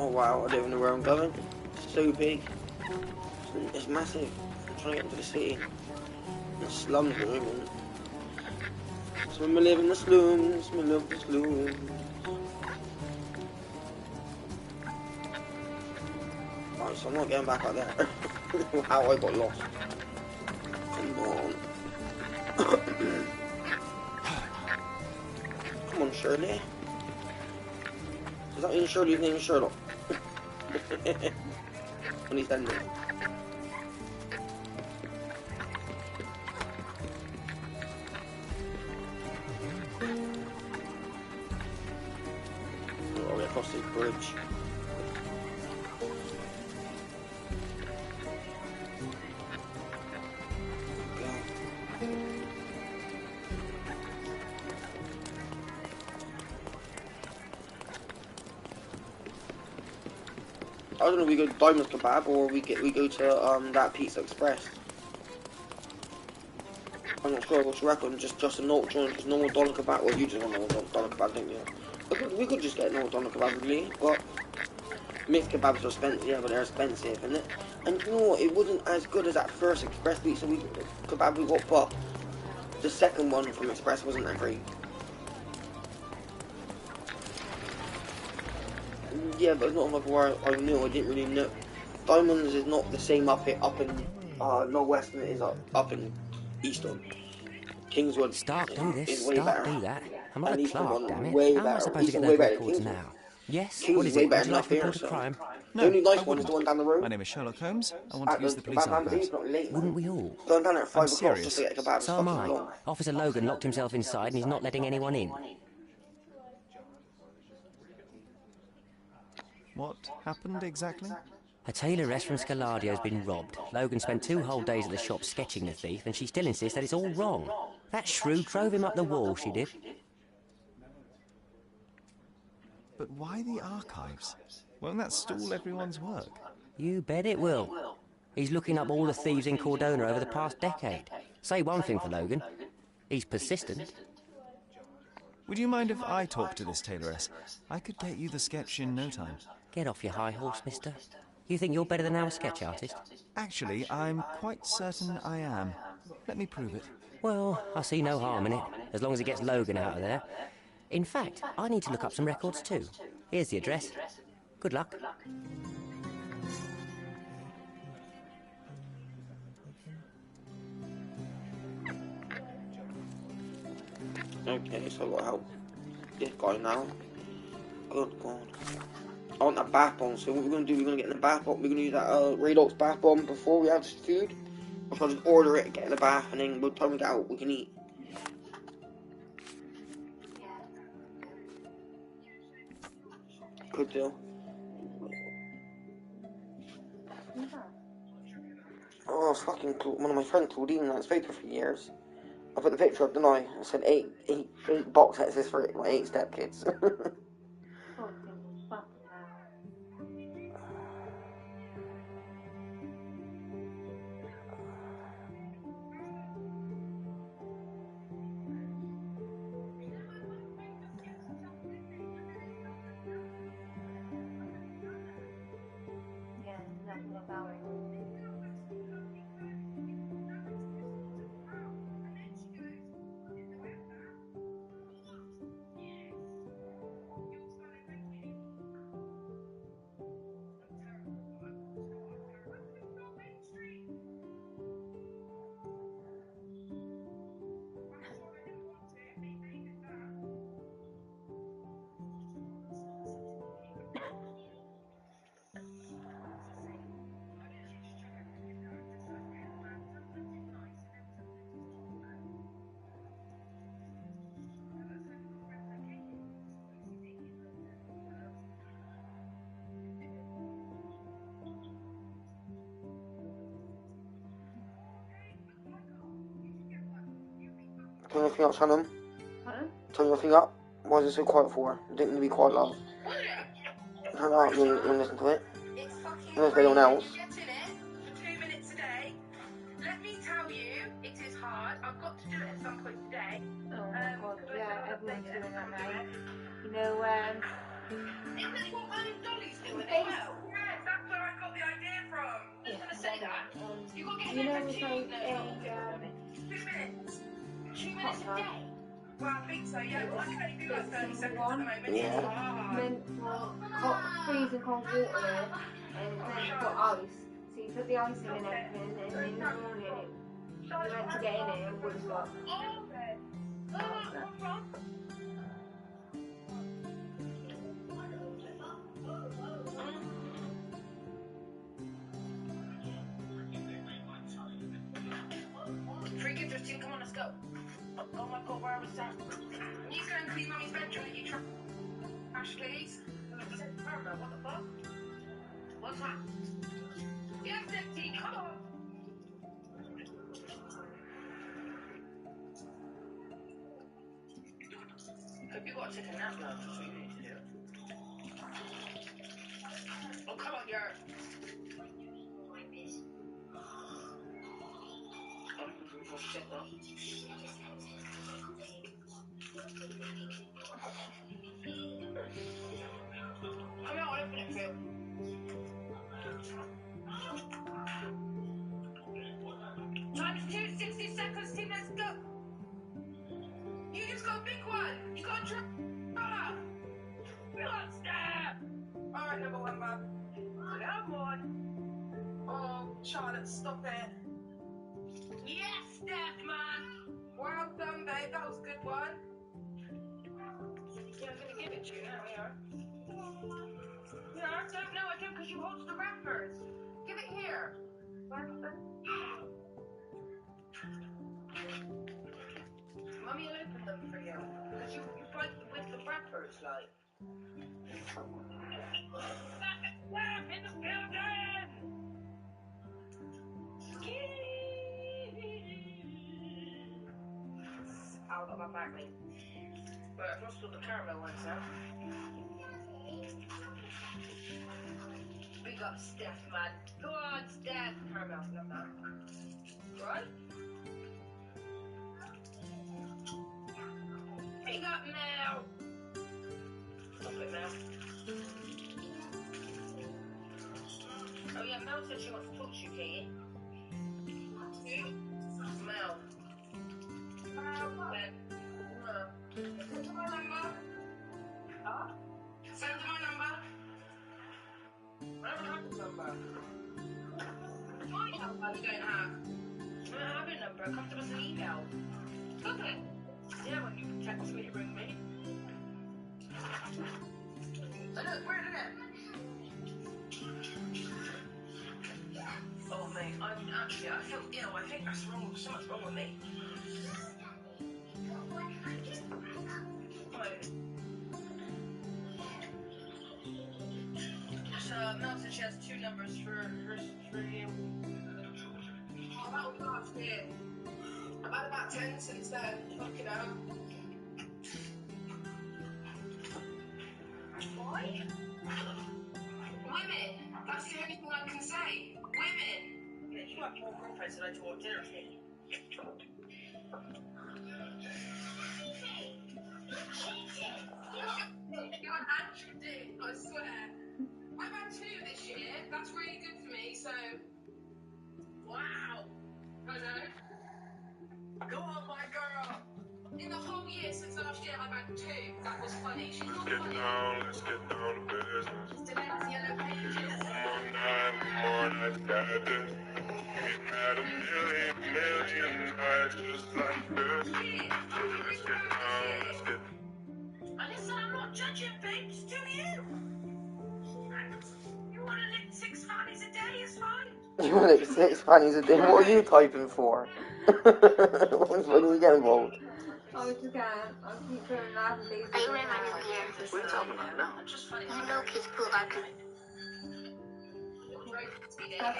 Oh wow, I don't even know where I'm going. It's so big. It's massive. I'm trying to get into the city. The slums at the moment. So we live in the slums, we love the slums. Right, so I'm not getting back out there. How I got lost. Come on. Come on, Shirley. Does that mean Shirley's name is Sherlock? When he's ending. Oh, we're across this bridge. I don't know, we go to Diamond Kebab or we go to that Pizza Express. I'm not sure what's reckon, just a normal joint, just normal doner kebab. Well, you just want normal doner kebab, don't you? We could just get normal doner kebab really, but mixed kebabs are expensive, yeah, but they're expensive, isn't it? And you know what, it wasn't as good as that first Express pizza kebab we got, but the second one from Express wasn't that great. Yeah, but it's not like where I knew. I didn't really know. Diamonds is not the same up in Northwest than it is up in Easton. Kingswood Stop, do this. is way Stop, better. do that. I'm not and a he's clerk, someone damn it. way How am I better. supposed to He's get way those better than records Kingsman. now? Yes? Kingsman's What is way it? better Would you than like to up here, report a so. crime? The only No, I nice one is the wouldn't. one down the road. My name is Sherlock Holmes. I want to At use the the police Batman archives. It's not late, Wouldn't man. we all? Going down there at 5 I'm o'clock just to serious. get a kebab and So stuff am is I. long. Officer Logan locked himself inside and he's not letting anyone in. What happened exactly? A tailoress from Scaladio's been robbed. Logan spent 2 whole days at the shop sketching the thief, and she still insists that it's all wrong. That shrew drove him up the wall, she did. But why the archives? Won't that stall everyone's work? You bet it will. He's looking up all the thieves in Cordona over the past decade. Say one thing for Logan. He's persistent. Would you mind if I talk to this tailoress? I could get you the sketch in no time. Get off your high horse, mister. You think you're better than our sketch artist? Actually, I'm quite certain I am. Let me prove it. Well, I see no harm in it, as long as it gets Logan out of there. In fact, I need to look up some records too. Here's the address. Good luck. Okay, so I've got to help this guy now. Good God. I want that bath bomb, so what we're going to do, we're going to get in the bath bomb, we're going to use that Redox bath bomb before we have food. Or shall I just order it, get in the bath, and then by the time we get out, we can eat. Good deal. Oh, it's fucking cool. One of my friends told Ian that's paper for years. I put the picture up, didn't I? I said eight box sets is for my 8 stepkids. Turn your thing up, Shannon. Turn your thing up. Why is it so quiet for? You don't need to be quiet, love. Turn it up, you want to listen to it? You listen to anyone else? Get in it for 2 minutes a day. Let me tell you, it is hard. I've got to do it at some point today. Oh my God, yeah, everyone's doing that now. You know, isn't this what Dolly's doing as well? Yes, that's where I got the idea from. I was going to say that. You got to get you know, in it's there like 2 minutes. 2 minutes hot a tub. day? Well, I think so, yeah. Well, I can only do like 30 seconds at the moment. Yeah. Meant for freezing cold water in, and then put ice. So you put the ice in and everything, and then in the morning you're meant to get in it and wouldn't work. Free gift routine, come on, let's go. Oh my God, where was that? You go and clean Mummy's bedroom and you trash, please. What the fuck? What's that? Yes, Dipsy, come on. Hope you got to take a nap now, that's what you need to do. Oh, come on, you're... Oh, shit, though. Come on, I'll open it for you. Time's 2, 60 seconds, team, let's go. You just got a big one. You got a drop. Monster. Alright, number 1, Bob. Come on. Oh, Charlotte, stop it. Yes, Steph, man. Well done, babe. That was a good one. Yeah, I'm gonna give it to you. There we are. Yeah, I don't know. I don't, because you hold the wrappers. Give it here. Mummy will open them for you. Because you break with the wrappers, like. Laugh in the building! Out of my back, mate. Right, I've lost all the caramel ones now. Big up Steph, man. Go on, Steph. Caramel, love that. Right? Big up Mel. Stop it, Mel. Oh yeah, Mel said she wants to talk to you, Katie. Mel. Send her my number. Huh? Send her my number. I don't have a number. My number you don't have. I don't have a number. It comes to us an email. Does it? Yeah, when you text me, ring me. I know, it's weird, isn't it? Oh, mate, I feel ill. I think that's wrong. So much wrong with me. So, Mel said she has 2 numbers for you. Oh, that was last year. I've had about 10 since then. Fucking hell. Why? Women. That's the only thing I can say. Women. Yeah, you have more girlfriends than I do on dinner, Katie. You and Andrew did, I swear. I've had 2 this year. That's really good for me, so... Wow. I know. Go on, my girl. In the whole year since last year, I've had 2. That was funny. She's not funny. Let's get down to business. Deliver's yellow pages. One more night, got this. We've had a million nights just like this. Let's get down, let's get. Listen, I'm not judging, babes. Do you? You want to lick 6 fannies a day is fine. You want to 6 fannies a day? What are you typing for? When do we get involved? I was just going, I keep going loud and lazy. Are you wearing my new gear? What are you talking about now? Just funny. My milk is pulled out. I got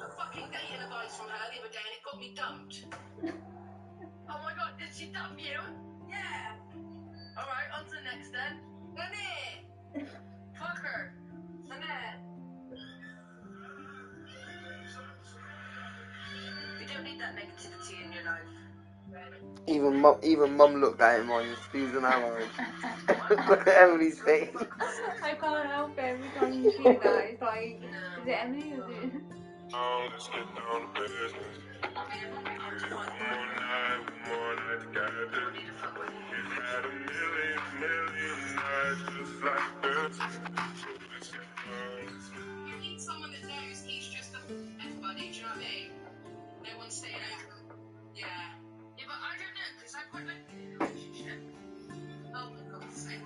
a fucking dating advice from her the other day and it got me dumped. Oh my god, did she dump you? Yeah. Alright, on to the next then. Nanette! Fuck her. Nanette. You don't need that negativity in your life. Even mum looked at him while he was squeezing our marriage. Look at Emily's face. I can't help it every time you see that. It's like, is it Emily or is it? Let's get down to business. One more night together. We've had a million nights just like this. Let's get down. You need someone that knows he's just everybody, do you know what I mean? No one's staying over. Yeah. Yeah, but I don't know, because I quite like being in a relationship. Oh my god, same.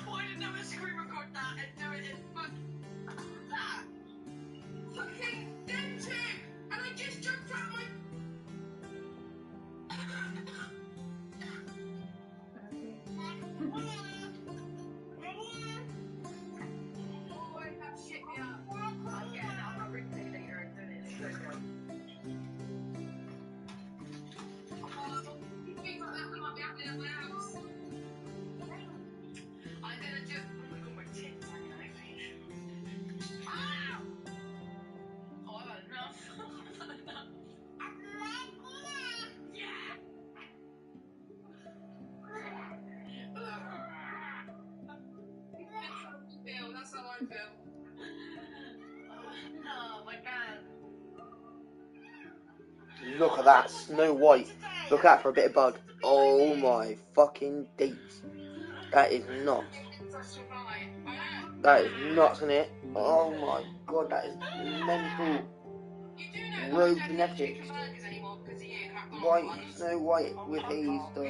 Why didn't I screen record that and do it in that? Fucking them 2! And I just jumped out my... That's how I feel. Oh my god. Look at that, Snow White. Look at that for a bit of bug. Oh my fucking dates. That is nuts. That is nuts, isn't it? Oh my god, that is mental. Rogue genetics. White, Snow White with haze, the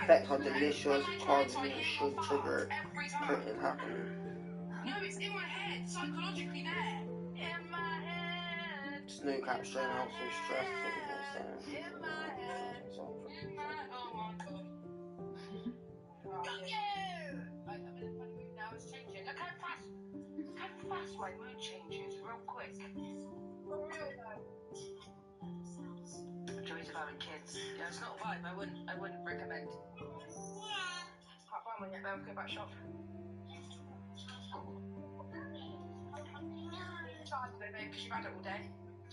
effects are delicious, carbonate should trigger critters happening. No, it's in my head, psychologically there. In my head. Snow cap strain also stress, In my head. Oh my god. Got you! I'm in a funny mood now, it's changing. Look how fast my mood changes, real quick. For real though. Joys of having kids. Yeah, it's not a vibe. I wouldn't recommend. Can't find one yet, though. Go back shop. Charge though, babe, because you've had it all day.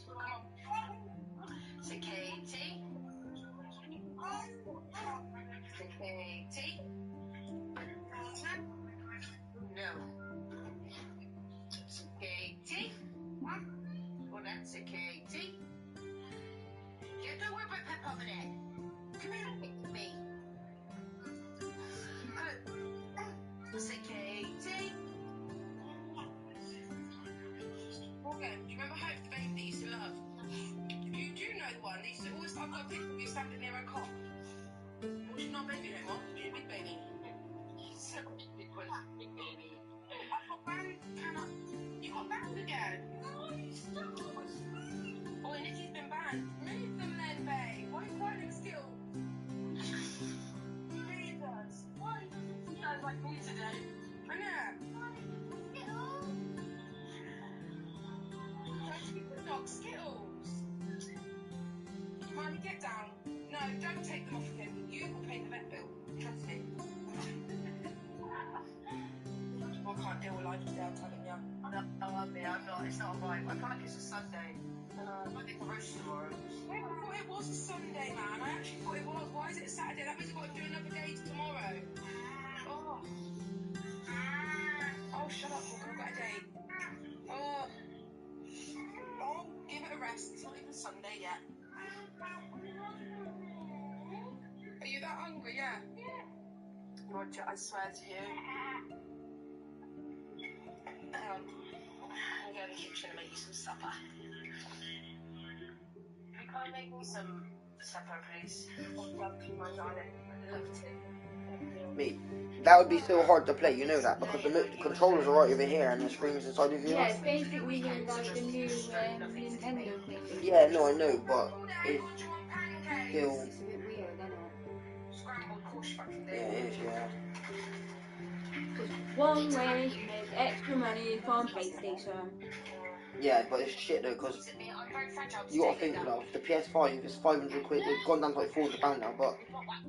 Come on. Say Katie. Say Katie. No. Say Katie. Go on then. Say Katie. Yeah, don't worry about Pep over there. Come here and pick with me. Say Katie. Morgan, do you remember Hope, the baby that you used to love? You do know the one that used to always, I've got a picture of you standing near her cot. Well, she's not a baby anymore. She's a big baby. So big one, big baby. I've got banned. You got banned again. Oh, Nikki's been banned. Move them then, babe. Why are you crying in skill? Jesus. Why? You sound like me today. I know. Don't you put dog Skittles? Mommy, get down. No, don't take them off of him. You will pay the vet bill. Trust me. I can't deal with life without telling you. No, I'm not. It's not a vibe. I feel like it's a Sunday. I might be roast tomorrow. I thought it was a Sunday, man. I actually thought it was. Why is it a Saturday? That means we've got to do another day to tomorrow. Oh. Oh, shut up, Walker. I've got a date. Oh. Oh, give it a rest. It's not even Sunday yet. Are you that hungry? Yeah. Roger, I swear to you. Hang on. I'll go in the kitchen and make you some supper. You can't make me some supper, please. Love you, my darling. I'd love to. Mate, that would be so hard to play, you know that, because the controllers are right over here and the screen's inside of you. Yeah, it's basically like the new Nintendo PlayStation. Yeah, no, I know, but it's still... It's a bit weird, isn't it? Scrambled course fucking Yeah, it is, yeah. Just one way to make extra money from PlayStation. Yeah, but it's shit though, because you gotta think, though, the PS5 is 500 quid, it's gone down to like £400 now, but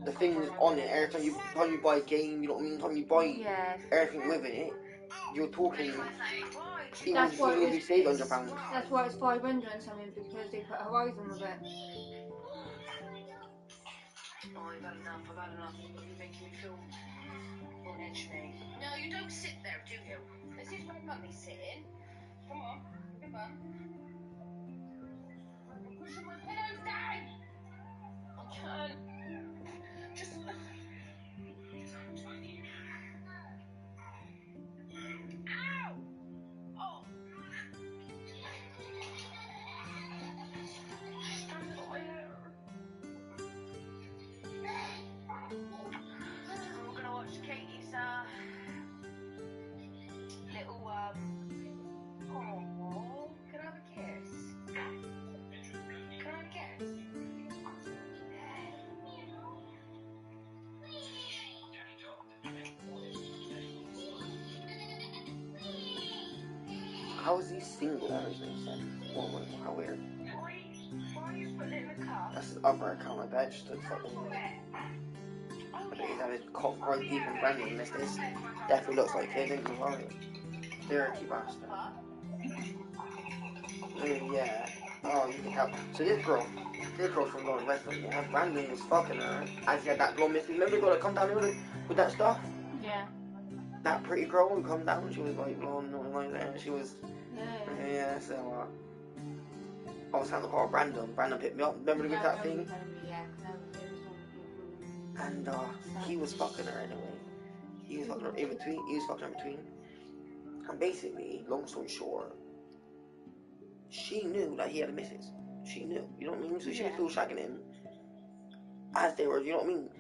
the things on it, every time you buy a game, you know what I mean, every time you buy everything within it, you're talking, even if you save £100. That's why it's 500 and something, because they put Horizon with it. Oh, I've had enough of you making me feel on edge, mate. No, you don't sit there, do you? This is where Mummy's sitting. Come on, good mum. I'm pushing my pillows down! I can't. Just... Ow! Oh! Standing on my hair. We're gonna watch Katie's, little, oh, can I have a kiss? Can I have a kiss? How is he single? That makes no sense. How weird. Why are you putting it in the cup? That's his other account, I bet, just to fucking... I bet he's having cock right deep in Brandon, this definitely looks like him, isn't it? Dirty bastard. Oh, yeah. Oh, you can tell. So this girl from Lord Westland, yeah, Brandon was fucking her as he had that blonde missing. Remember the girl that come down here with that stuff? Yeah. That pretty girl who come down, she was like blonde and like that, and she was... Yeah, so, I was having to call Brandon. Brandon picked me up. Remember with that thing? And, he was fucking her anyway. He was fucking her in between. And basically, long story short, she knew that he had a missus. She knew, you know what I mean? So she was still shagging him as they were, you know what I mean?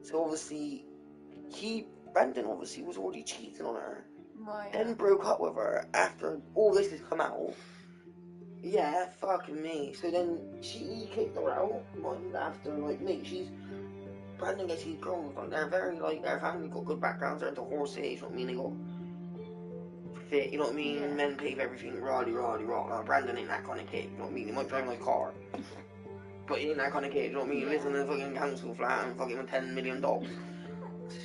So obviously, Brandon obviously was already cheating on her. Right. Then broke up with her after all this has come out. Yeah, fucking me. So then he kicked her out. After like me, Brandon gets his girls. Like they're very like their family got good backgrounds. They're into horses. You know what I mean? They got fit. You know what I mean? Yeah. Men pay for everything. Roddy. Brandon ain't that kind of kid. You know what I mean? He might drive a nice car, but he ain't that kind of kid. You know what I mean? He lives in a fucking council flat and fucking with $10 million.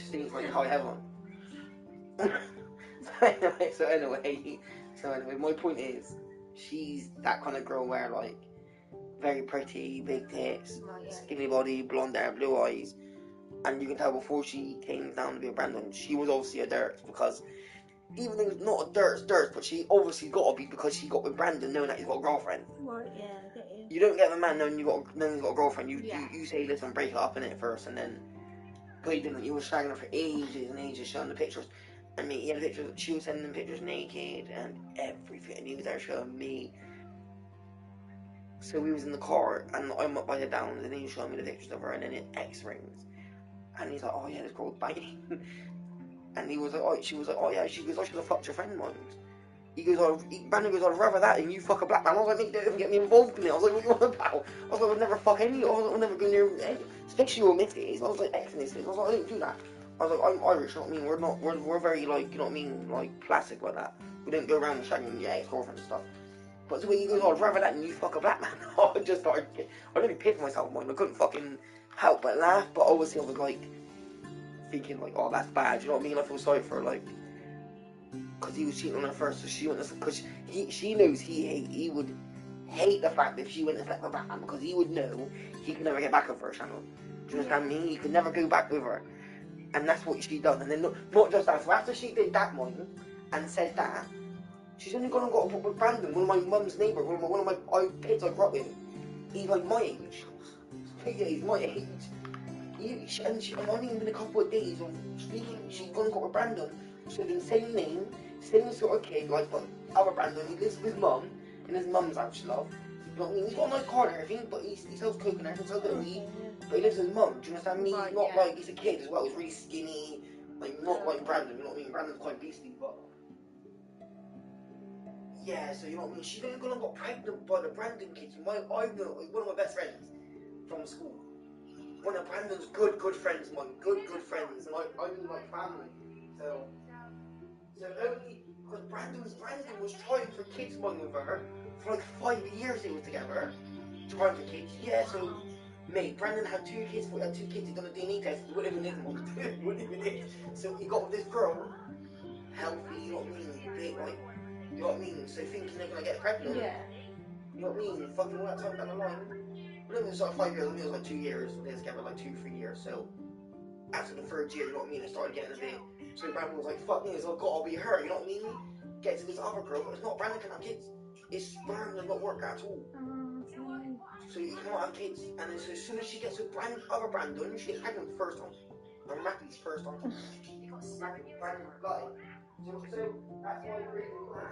Seems like high heaven. So anyway, my point is, she's that kind of girl where like very pretty, big tits, skinny body, blonde hair, blue eyes, and you can tell before she came down to be a Brandon, she was obviously a dirt, because even though it's not a dirt, but she obviously got to be, because she got with Brandon knowing that he's got a girlfriend. Right, yeah, I get you. You don't get the man knowing he's got a girlfriend. You say, listen, break it up in it first, and then. But he didn't. He was shagging her for ages and ages, showing the pictures. I mean, he had pictures. She was sending him pictures naked and everything. And he was there showing me. So we was in the car, and I'm up by the downs, and he was showing me the pictures of her, and then it X rings, and he's like, "Oh yeah, this girl's banging," and he was like, "Oh," she was like, "Oh yeah," she goes, "Oh, she was a fucked your friend once." He goes, Brandon goes, "I'd rather that than you fuck a black man." I was like, "Mate, don't even get me involved in it." I was like, "What are you on about?" I was like, "I'd never fuck any. I was like, I'd never go near any, especially your missus." I was like, "Ex missus." I was like, "I don't do that." I was like, "I'm Irish, you know what I mean? We're very like, you know what I mean, like plastic like that. We don't go around shagging your ex-girlfriend and stuff." But so when he goes, "Oh, I'd rather that than you fuck a black man," I just started, I really pissed myself, man. I couldn't fucking help but laugh. But obviously I was like thinking like, "Oh, that's bad." You know what I mean? I feel sorry for her, like. Because he was cheating on her first, so she went to, because she knows he would hate the fact that she went and slept with Batman, because he would know he could never get back with her, Shannon. Do you understand me? He could never go back with her. And that's what she done. And then not just that, so after she did that mine and said that, she's only gone and got up with Brandon, one of my mum's neighbours, one of my kids I grew up with. He's like my age. Yeah, he's my age. And only been a couple of days of speaking, she's gone and got with Brandon. So the same name, same sort of kid, like but other Brandon. He lives with his mum in his mum's house, love. You know what I mean? He's got a nice car and everything, but he sells coke and everything, sells a bit of weed. But he lives with his mum. Do you understand me? He's not like he's a kid as well. He's really skinny, like not like Brandon. You know what I mean? Brandon's quite beastly, but yeah. So you know what I mean? She then gone and got pregnant by the Brandon kids. I know one of my best friends from school. One of Brandon's good friends, my good friends, and I mean like family. So only because Brandon was trying for kids money with her for like 5 years they were together, trying for kids. Yeah, so mate, Brandon had two kids. He done a DNA test. It wouldn't even his mom. It wouldn't even his. So he got with this girl, healthy. You know what I mean? Big, like, you know what I mean? So thinking they're gonna get pregnant. Yeah. You know what I mean? Fucking all that time down the line. But it was like 5 years. I think it was like 2 years. They were together like 2-3 years. So after the third year, you know what I mean? It started getting a bit. So Brandon was like, "Fuck me, it's gotta be her." You know what I mean? Get to this other girl, but it's not. Brandon can have kids. His sperm does not work at all. So he cannot have kids. And then, so as soon as she gets with other Brandon, she gets pregnant the first time. And Mackie's first time. Brandon was like, so that's why you're really good.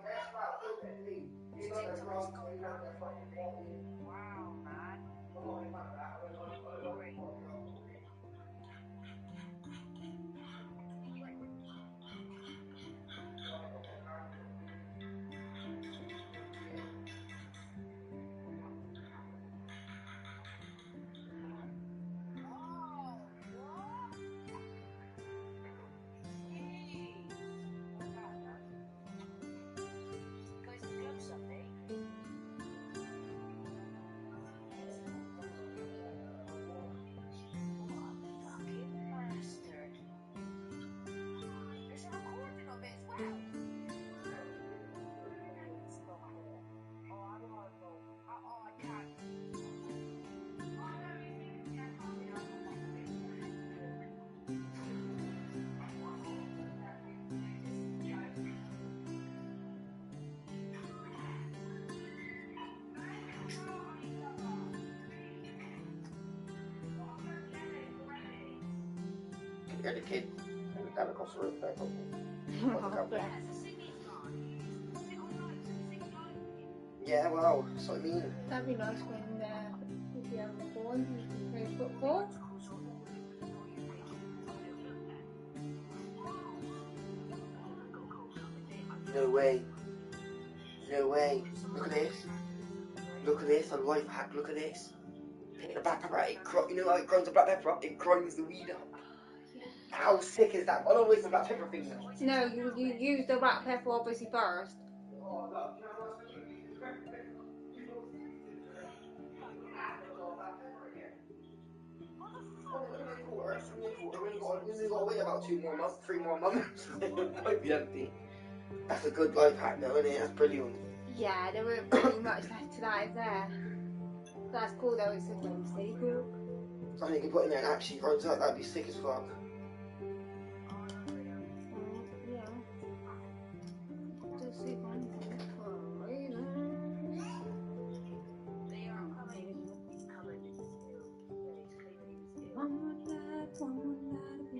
That's about it. He's like a drug, he's not a fucking walking. Wow, man. Yeah, the kid and the dad across the road back up. Oh, bless. Yeah, well, that's what I mean. That'd be nice when if you have a boy who can play football. No way. No way. Look at this. Look at this, a life hack, look at this. Take the black pepper out, you know how it grinds the black pepper up? It grinds the weed up. How sick is that? I don't waste the black pepper thing now. No, you use the black pepper obviously first. We only got to wait about 3 more months. It might be empty. That's a good life hack though, isn't it? That's brilliant. Yeah, there weren't really much left to that, is there? That's cool though, it's a steady cool. I think you put in there and actually grinds up, that'd be sick as fuck. Yeah. Just see one thing for a reason.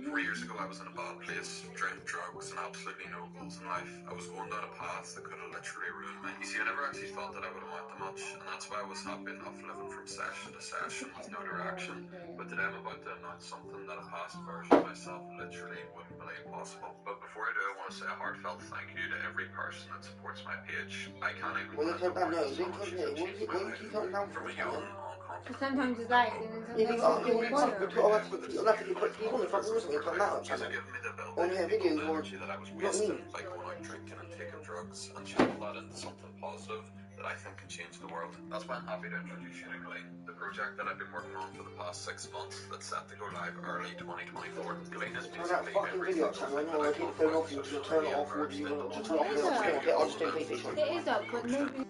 4 years ago, I was in a bad place, drank drugs, and absolutely no goals in life. I was going down a path that could have literally ruined me. You see, I never actually thought that I would amount to much, and that's why I was happy enough living from session to session with no direction. But today I'm about to announce something that a past version of myself literally wouldn't believe possible. But before I do, I want to say a heartfelt thank you to every person that supports my page. I can't even Well, you turn down, no, you turn down, what you keep turning down from a young, Because sometimes it's loud and then sometimes I'll it's have to put TV on the front room or something, turn that up. On your videos or, you know what I mean? By going out drinking and taking drugs and channel that into something positive that I think can change the world. That's why I'm happy to introduce you to Glean, the project that I've been working on for the past 6 months that's set to go live early 2024. Glean is Turn that basically fucking video up, channel. I know I didn't phone off you, just turn it off, or do you want to turn it off? I'll just take PlayStation. It is up, but nobody.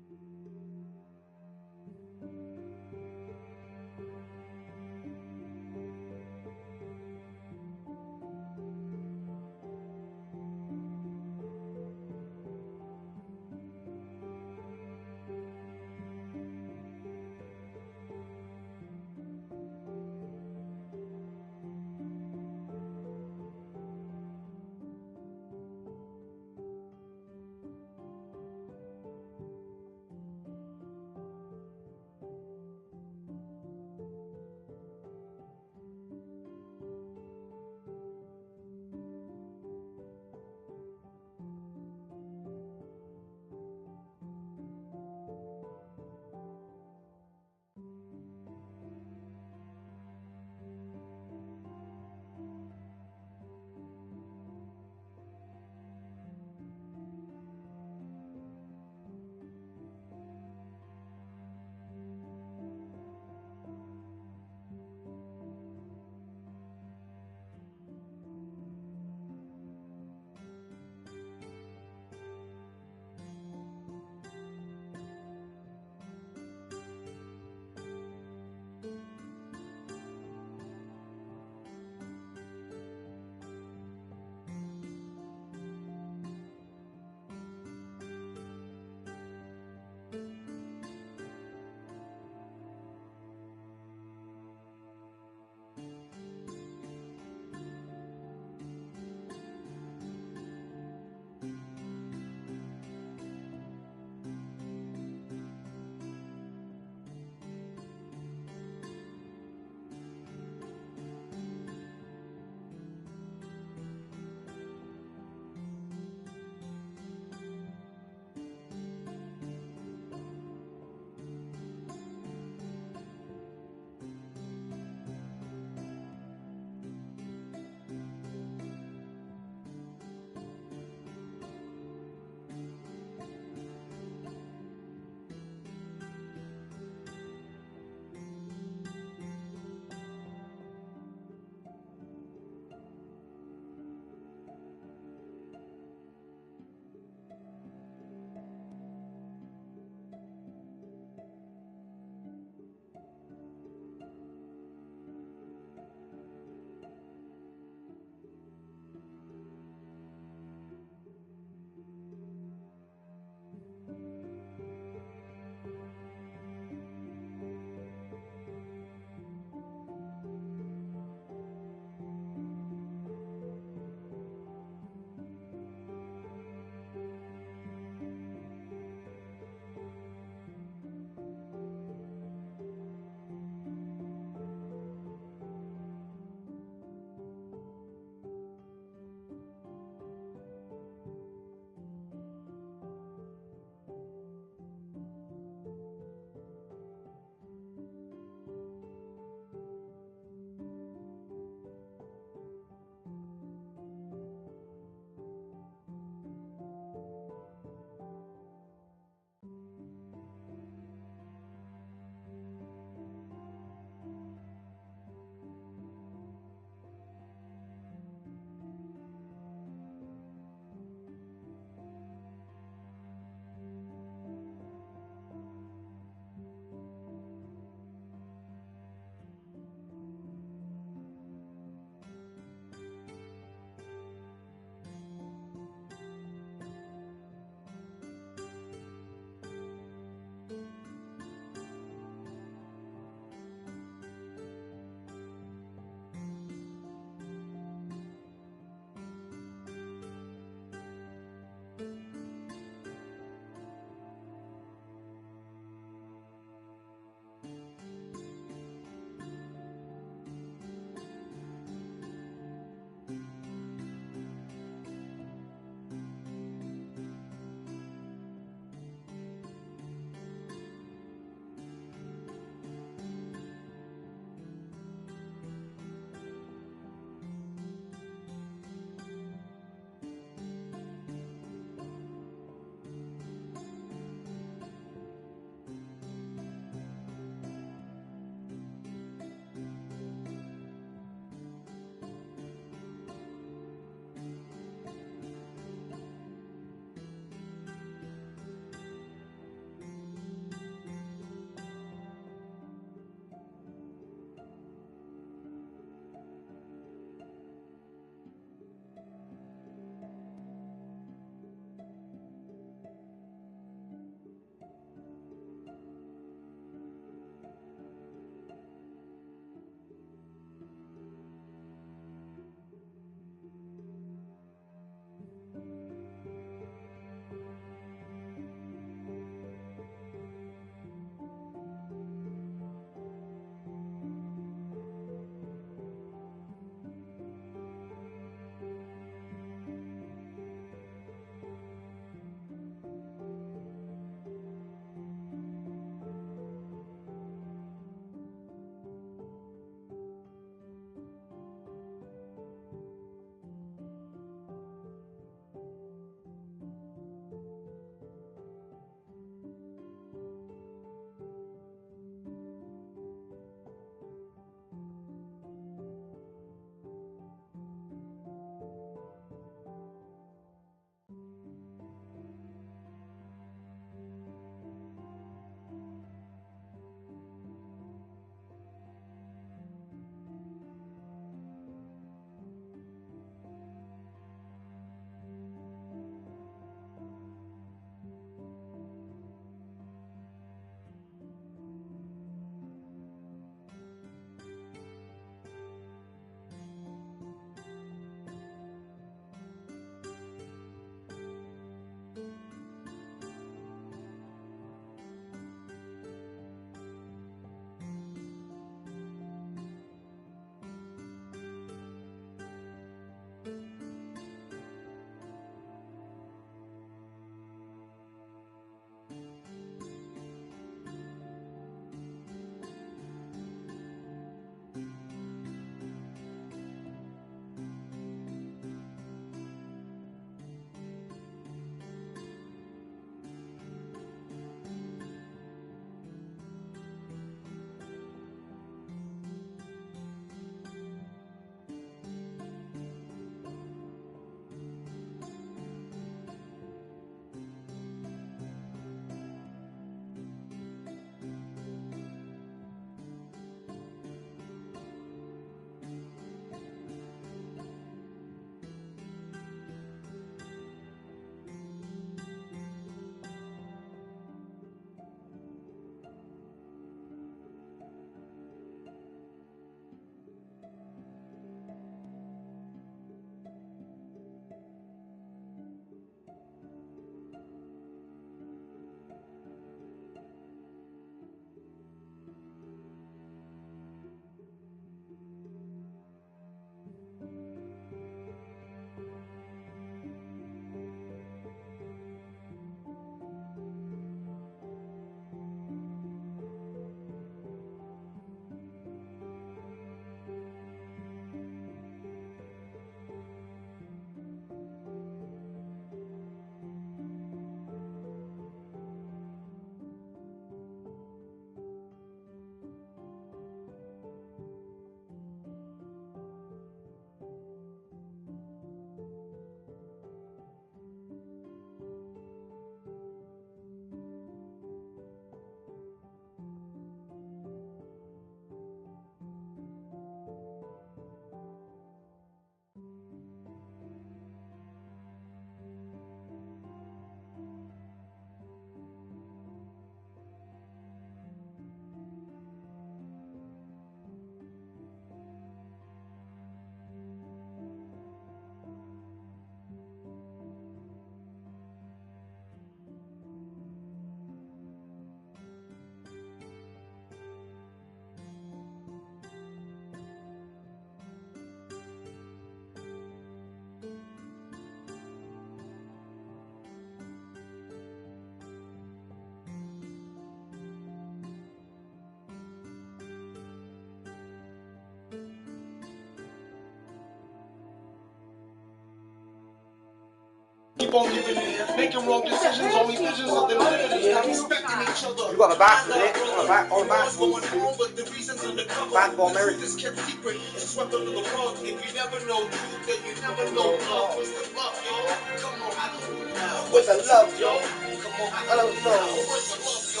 keep on living in. Making wrong decisions, only visions of them living in. Not respecting each other. You got the back with it. On the back, on the back. Going on, but the reasons undercover. Back for America. This kept secret and swept under the rug. If you never know truth, then you never know love. What's the love, yo? Come on, I don't know. What's the love, yo? Come on, I don't know. What's the love, yo?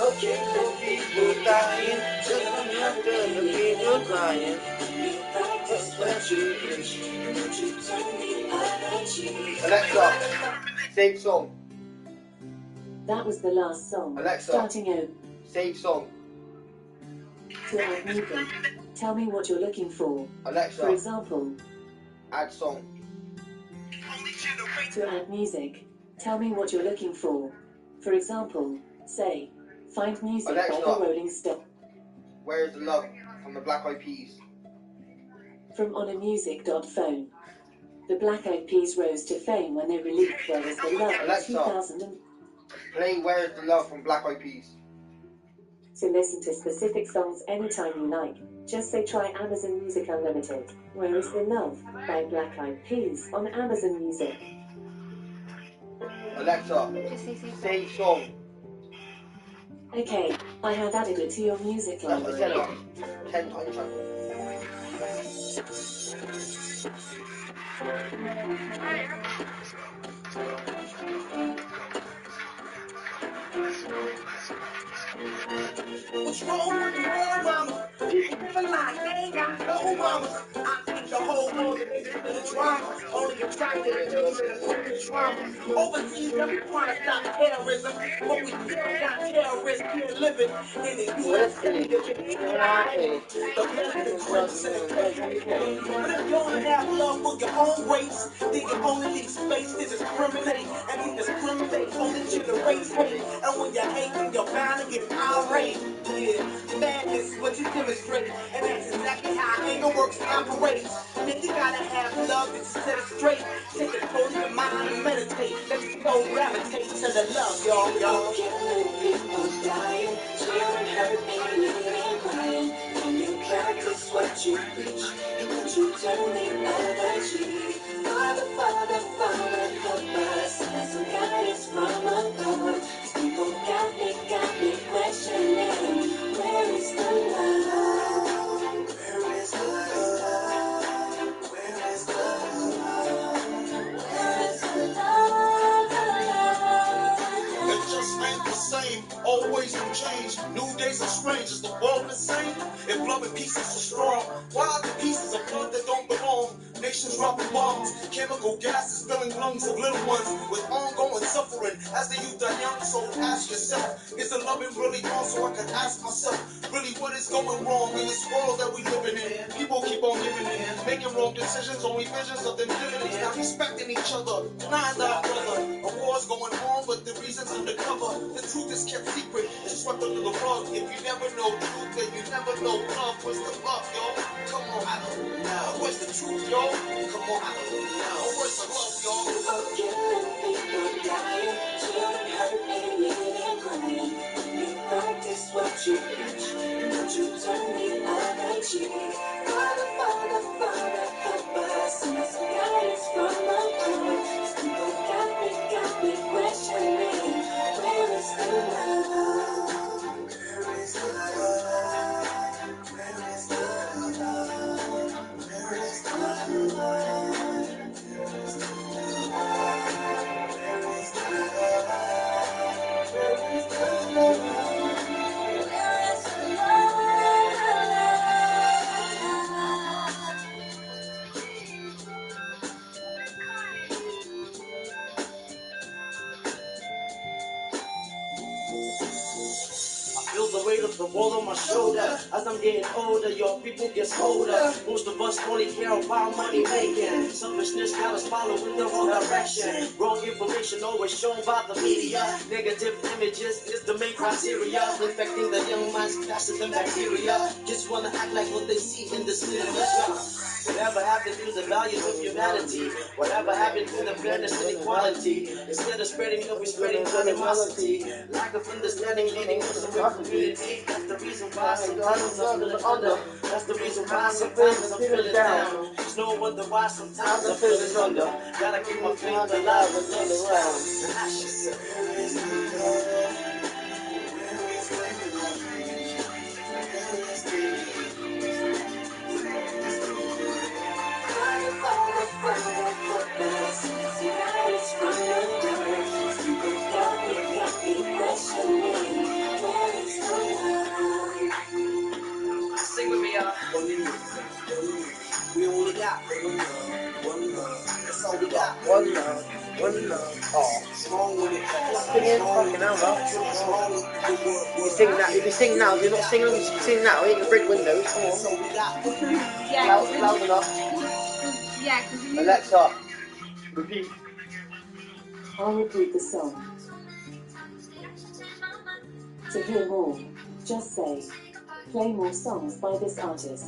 Okay, the people dying. The people crying. Alexa, save song. That was the last song. Alexa, starting over. Save song. To add music, tell me what you're looking for. Alexa, for example, add song. To add music, tell me what you're looking for. For example, say, find music Alexa, by the Rolling Stones. Where is the love from the Black Eyed Peas? From onamusic.phone. The Black Eyed Peas rose to fame when they released Where Is the Love in 2000. Play Where Is the Love from Black Eyed Peas. To listen to specific songs anytime you like, just say try Amazon Music Unlimited. Where Is the Love by Black Eyed Peas on Amazon Music. Alexa, save song. Okay, I have added it to your music library. 10 times. What's wrong with the world, mama? People living like they ain't got no mama. I think the whole world is in drama. Only attracted to those that are in trauma. Overseas, them trying to stop terrorism, but we still got terrorists here living in the U.S. The president's representing KKK. But if you don't have love for your own race, then you only need space to discriminate, and we discriminate only generates hate. And when you hate, then you're bound to get irate. Yeah, madness is what you demonstrate, and that's exactly how anger works and operates. Then you gotta have love to set it straight. Take control of your mind and meditate. Let your soul gravitate to the love, y'all. Killing people dying, children hurt, and crying. And you practice what you preach, and what you turn the other cheek. Father, Father, Father, help us. And some guidance from above. People got me questioning. Where is the love? Where is the love? Where is the love? Where is the love? It just ain't the same, always can change. New days are strange, is the world the same? If love and peace is so strong, why are the pieces of blood that don't belong? Nations dropping bombs, chemical gases filling lungs of little ones with ongoing suffering as the youth are young. So ask yourself, is the loving really on? So I can ask myself, really what is going wrong in this world that we living in? People keep on living in, making wrong decisions, only visions of them living in, not respecting each other, denying our brother. A war's going on, but the reason's undercover. The truth is kept secret, it's swept under the rug. If you never know truth, then you never know love. What's the love, yo? Come on, I don't know. What's the truth, yo? Come on, I don't know. What's the love, yo? Killing people dying, children hurt, and crying. You practice what you preach, and what you turn the other cheek. Father, Father, Father, help us. And some guidance from above. People got me questioning. Where is the love? Where is the love? Where is the love? Where is the love? Where is the love? Where is the love? Where is the love? Where is the love? Feel the weight of the world on my shoulder. As I'm getting older, your people get colder. Most of us only care about money making. Selfishness got us following the wrong direction. Wrong information always shown by the media. Negative images is the main criteria. Infecting the young minds faster than bacteria. Just wanna act like what they see in the cinema. Whatever happened to the values of humanity? Whatever happened to the fairness and equality? Instead of spreading love, we're spreading animosity. Lack of understanding leading to some community see, that's the reason why sometimes I'm feeling under. That's the reason why sometimes I'm feeling down. It's no wonder why sometimes I'm feeling under. Gotta keep my faith alive and turn around. And I should say, sing with me, y'all. We only got one love, one love. That's all we got. One love, one love. Oh, strong with it. Singing, fucking hell, man. You sing that. If you sing now, if you're not singing, you sing now. You can break windows. Come on. Yeah. Loud enough. Yeah, because you. Alexa, repeat. I'll repeat the song. To hear more, just say, play more songs by this artist.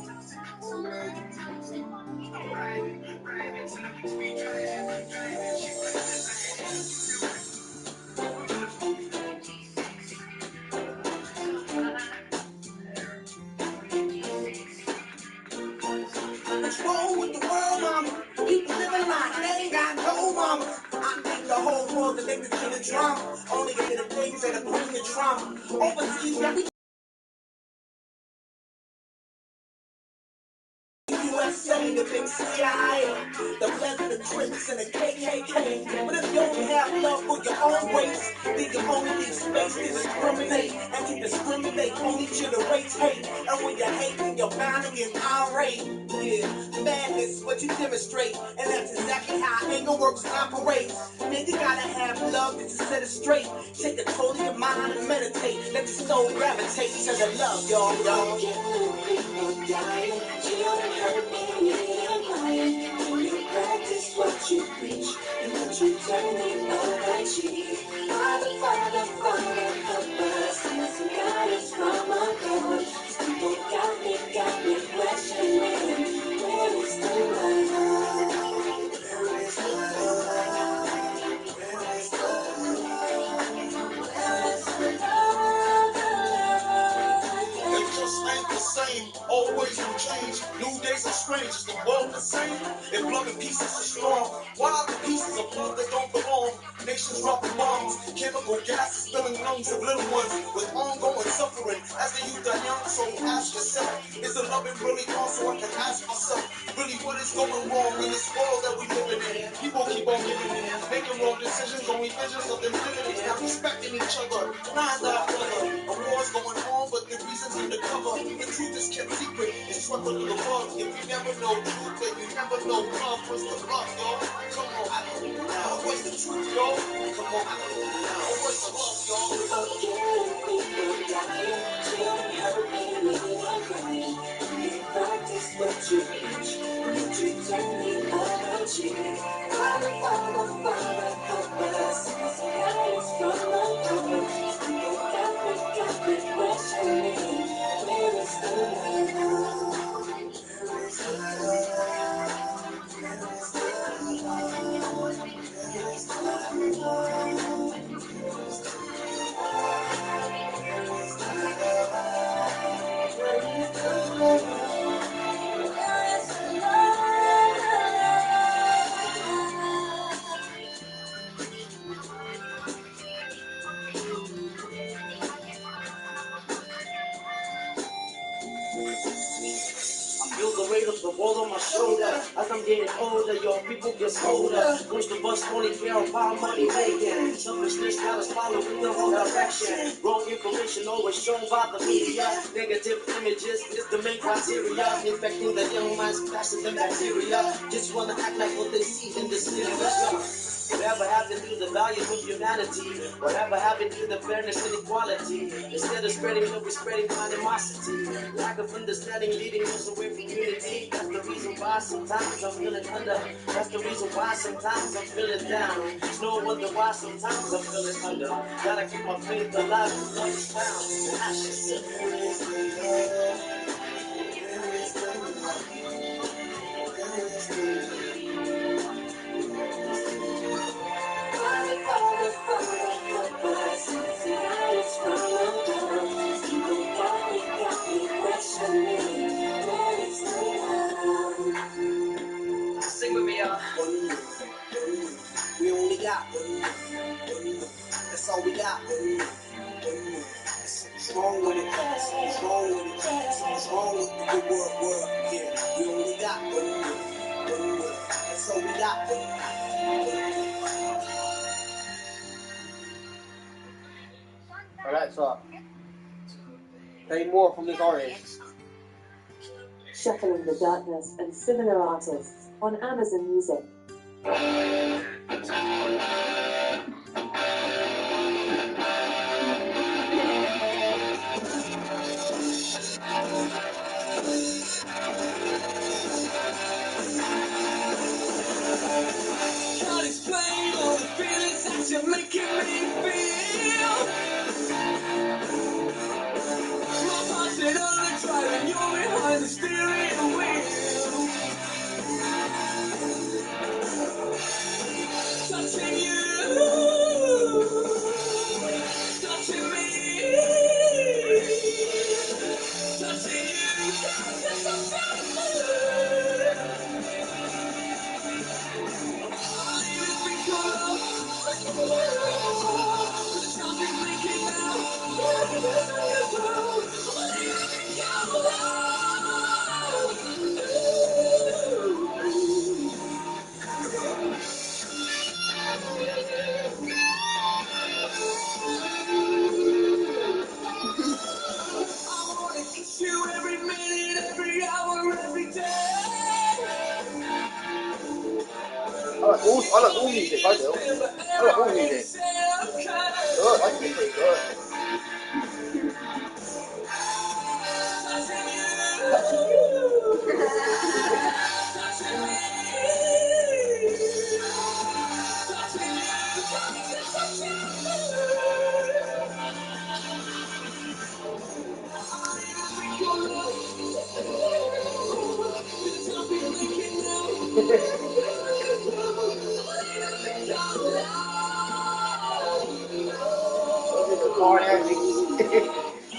What's wrong with the world, mama? People living like they ain't got no mama. I think the whole world addicted to the drama. Only to the things that are bringing the trauma. Overseas, got the USA, the big CIA, the President Crips and the KKK. But if you only have love for your own race, then you only need space to discriminate. And to discriminate only generates hate. And when you hate, then you're bound to get irate. Yeah, madness is what you demonstrate. And that's exactly how anger works and operates. Then you gotta have love just to set it straight. Take control of your mind and meditate. Let your soul gravitate to the love, y'all. People dying, children hurt, and crying. When you practice what you preach, and what you turn the other cheek. Father, help us. Some guidance from above. People got me questioning. Where is the love? Where is the love? Where is the love? Where is the love? It just ain't the same, always will change. New days are strange, is the world the same? If love and peace is so strong, why are the pieces of love that don't belong? Nations dropping bombs, chemical gases filling lungs of little ones with ongoing suffering. As the youth are young, so ask yourself, is the loving really gone? So I can ask myself, really what is going wrong in this world that we living in? People keep on giving in, making wrong decisions, only visions of infinity, not respecting each other, not that other. A war's going on, but the reason's undercover. The truth is kept secret, it's swept under the rug. If you never know truth, then you never know love. What's the love, y'all? Come on, I don't know. What's the truth, y'all? Come on, I don't know. What's the love, y'all? People dying, children hurting, and crying. When you practice what you preach, and you turn the other cheek. Father, help us. Some guidance from above. People got me questioning. Where is the love? Where is the love? Where is the love? Where is the love? Where is the I feel the weight of the world on my shoulder. As I'm getting older, your people get colder. Most of us only care about money making. Selfishness got us following the wrong direction. Wrong information always shown by the media. Negative images is the main criteria. Infecting the young minds faster than bacteria. Just wanna act like what they see in the cinema. Whatever happened to the values of humanity? Whatever happened to the fairness and equality? Instead of spreading love, we're spreading animosity. Lack of understanding leading us away from unity. That's the reason why sometimes I'm feeling under. That's the reason why sometimes I'm feeling down. It's no wonder why sometimes I'm feeling under. Gotta keep my faith alive and love is found. And I should say, where is the love? Where is the love? Where is the love? Father, help us. Some guidance from above. People Yeah. We only got one. That's all we got. Strong with it. Strong with it. Strong with the good work. Yeah. We only got one. That's all we got. Alexa, play more from this artist. Shuffling the Darkness and Similar Artists on Amazon Music. Can't explain all the feelings that you're making me feel. My passing on the drive and you're behind the steering wheel. Touching you, touching me, touching you. You're so you every minute, every hour, every day. I like all music, I do. I like all music. Good, I think it's pretty good.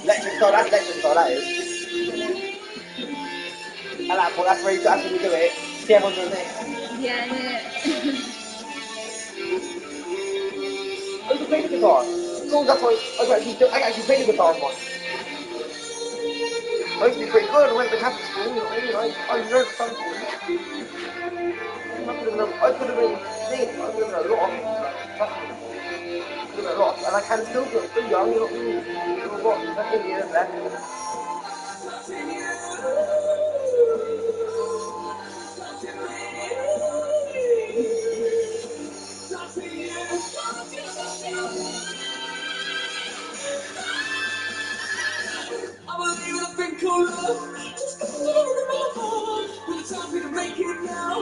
Electric guitar, that's electric guitar, that is. I like that, that's really good, that's when we do it. See everyone doing this. Yeah. I used to play the guitar. Cool, that's why I can actually play the guitar on mine. I used to be pretty good. I went to Catholic school, you know what I mean? I learned something. I could have been singing, I could have been a lot. Trust me. I could have been a lot. And I can still do it. I'm still young, you know what I mean? Still got 13 years left. I believe in a thing called love. Just come on in my heart. When it's time for you to make it now.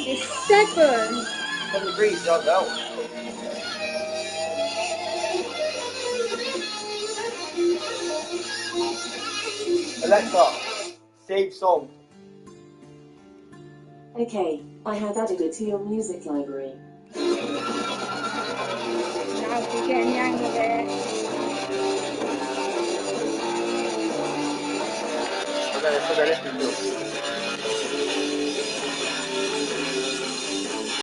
It's 7. 7 degrees, y'all know. Alexa, save song. Okay, I have added it to your music library. Now we're getting the hang of it. Okay, let's listening to it.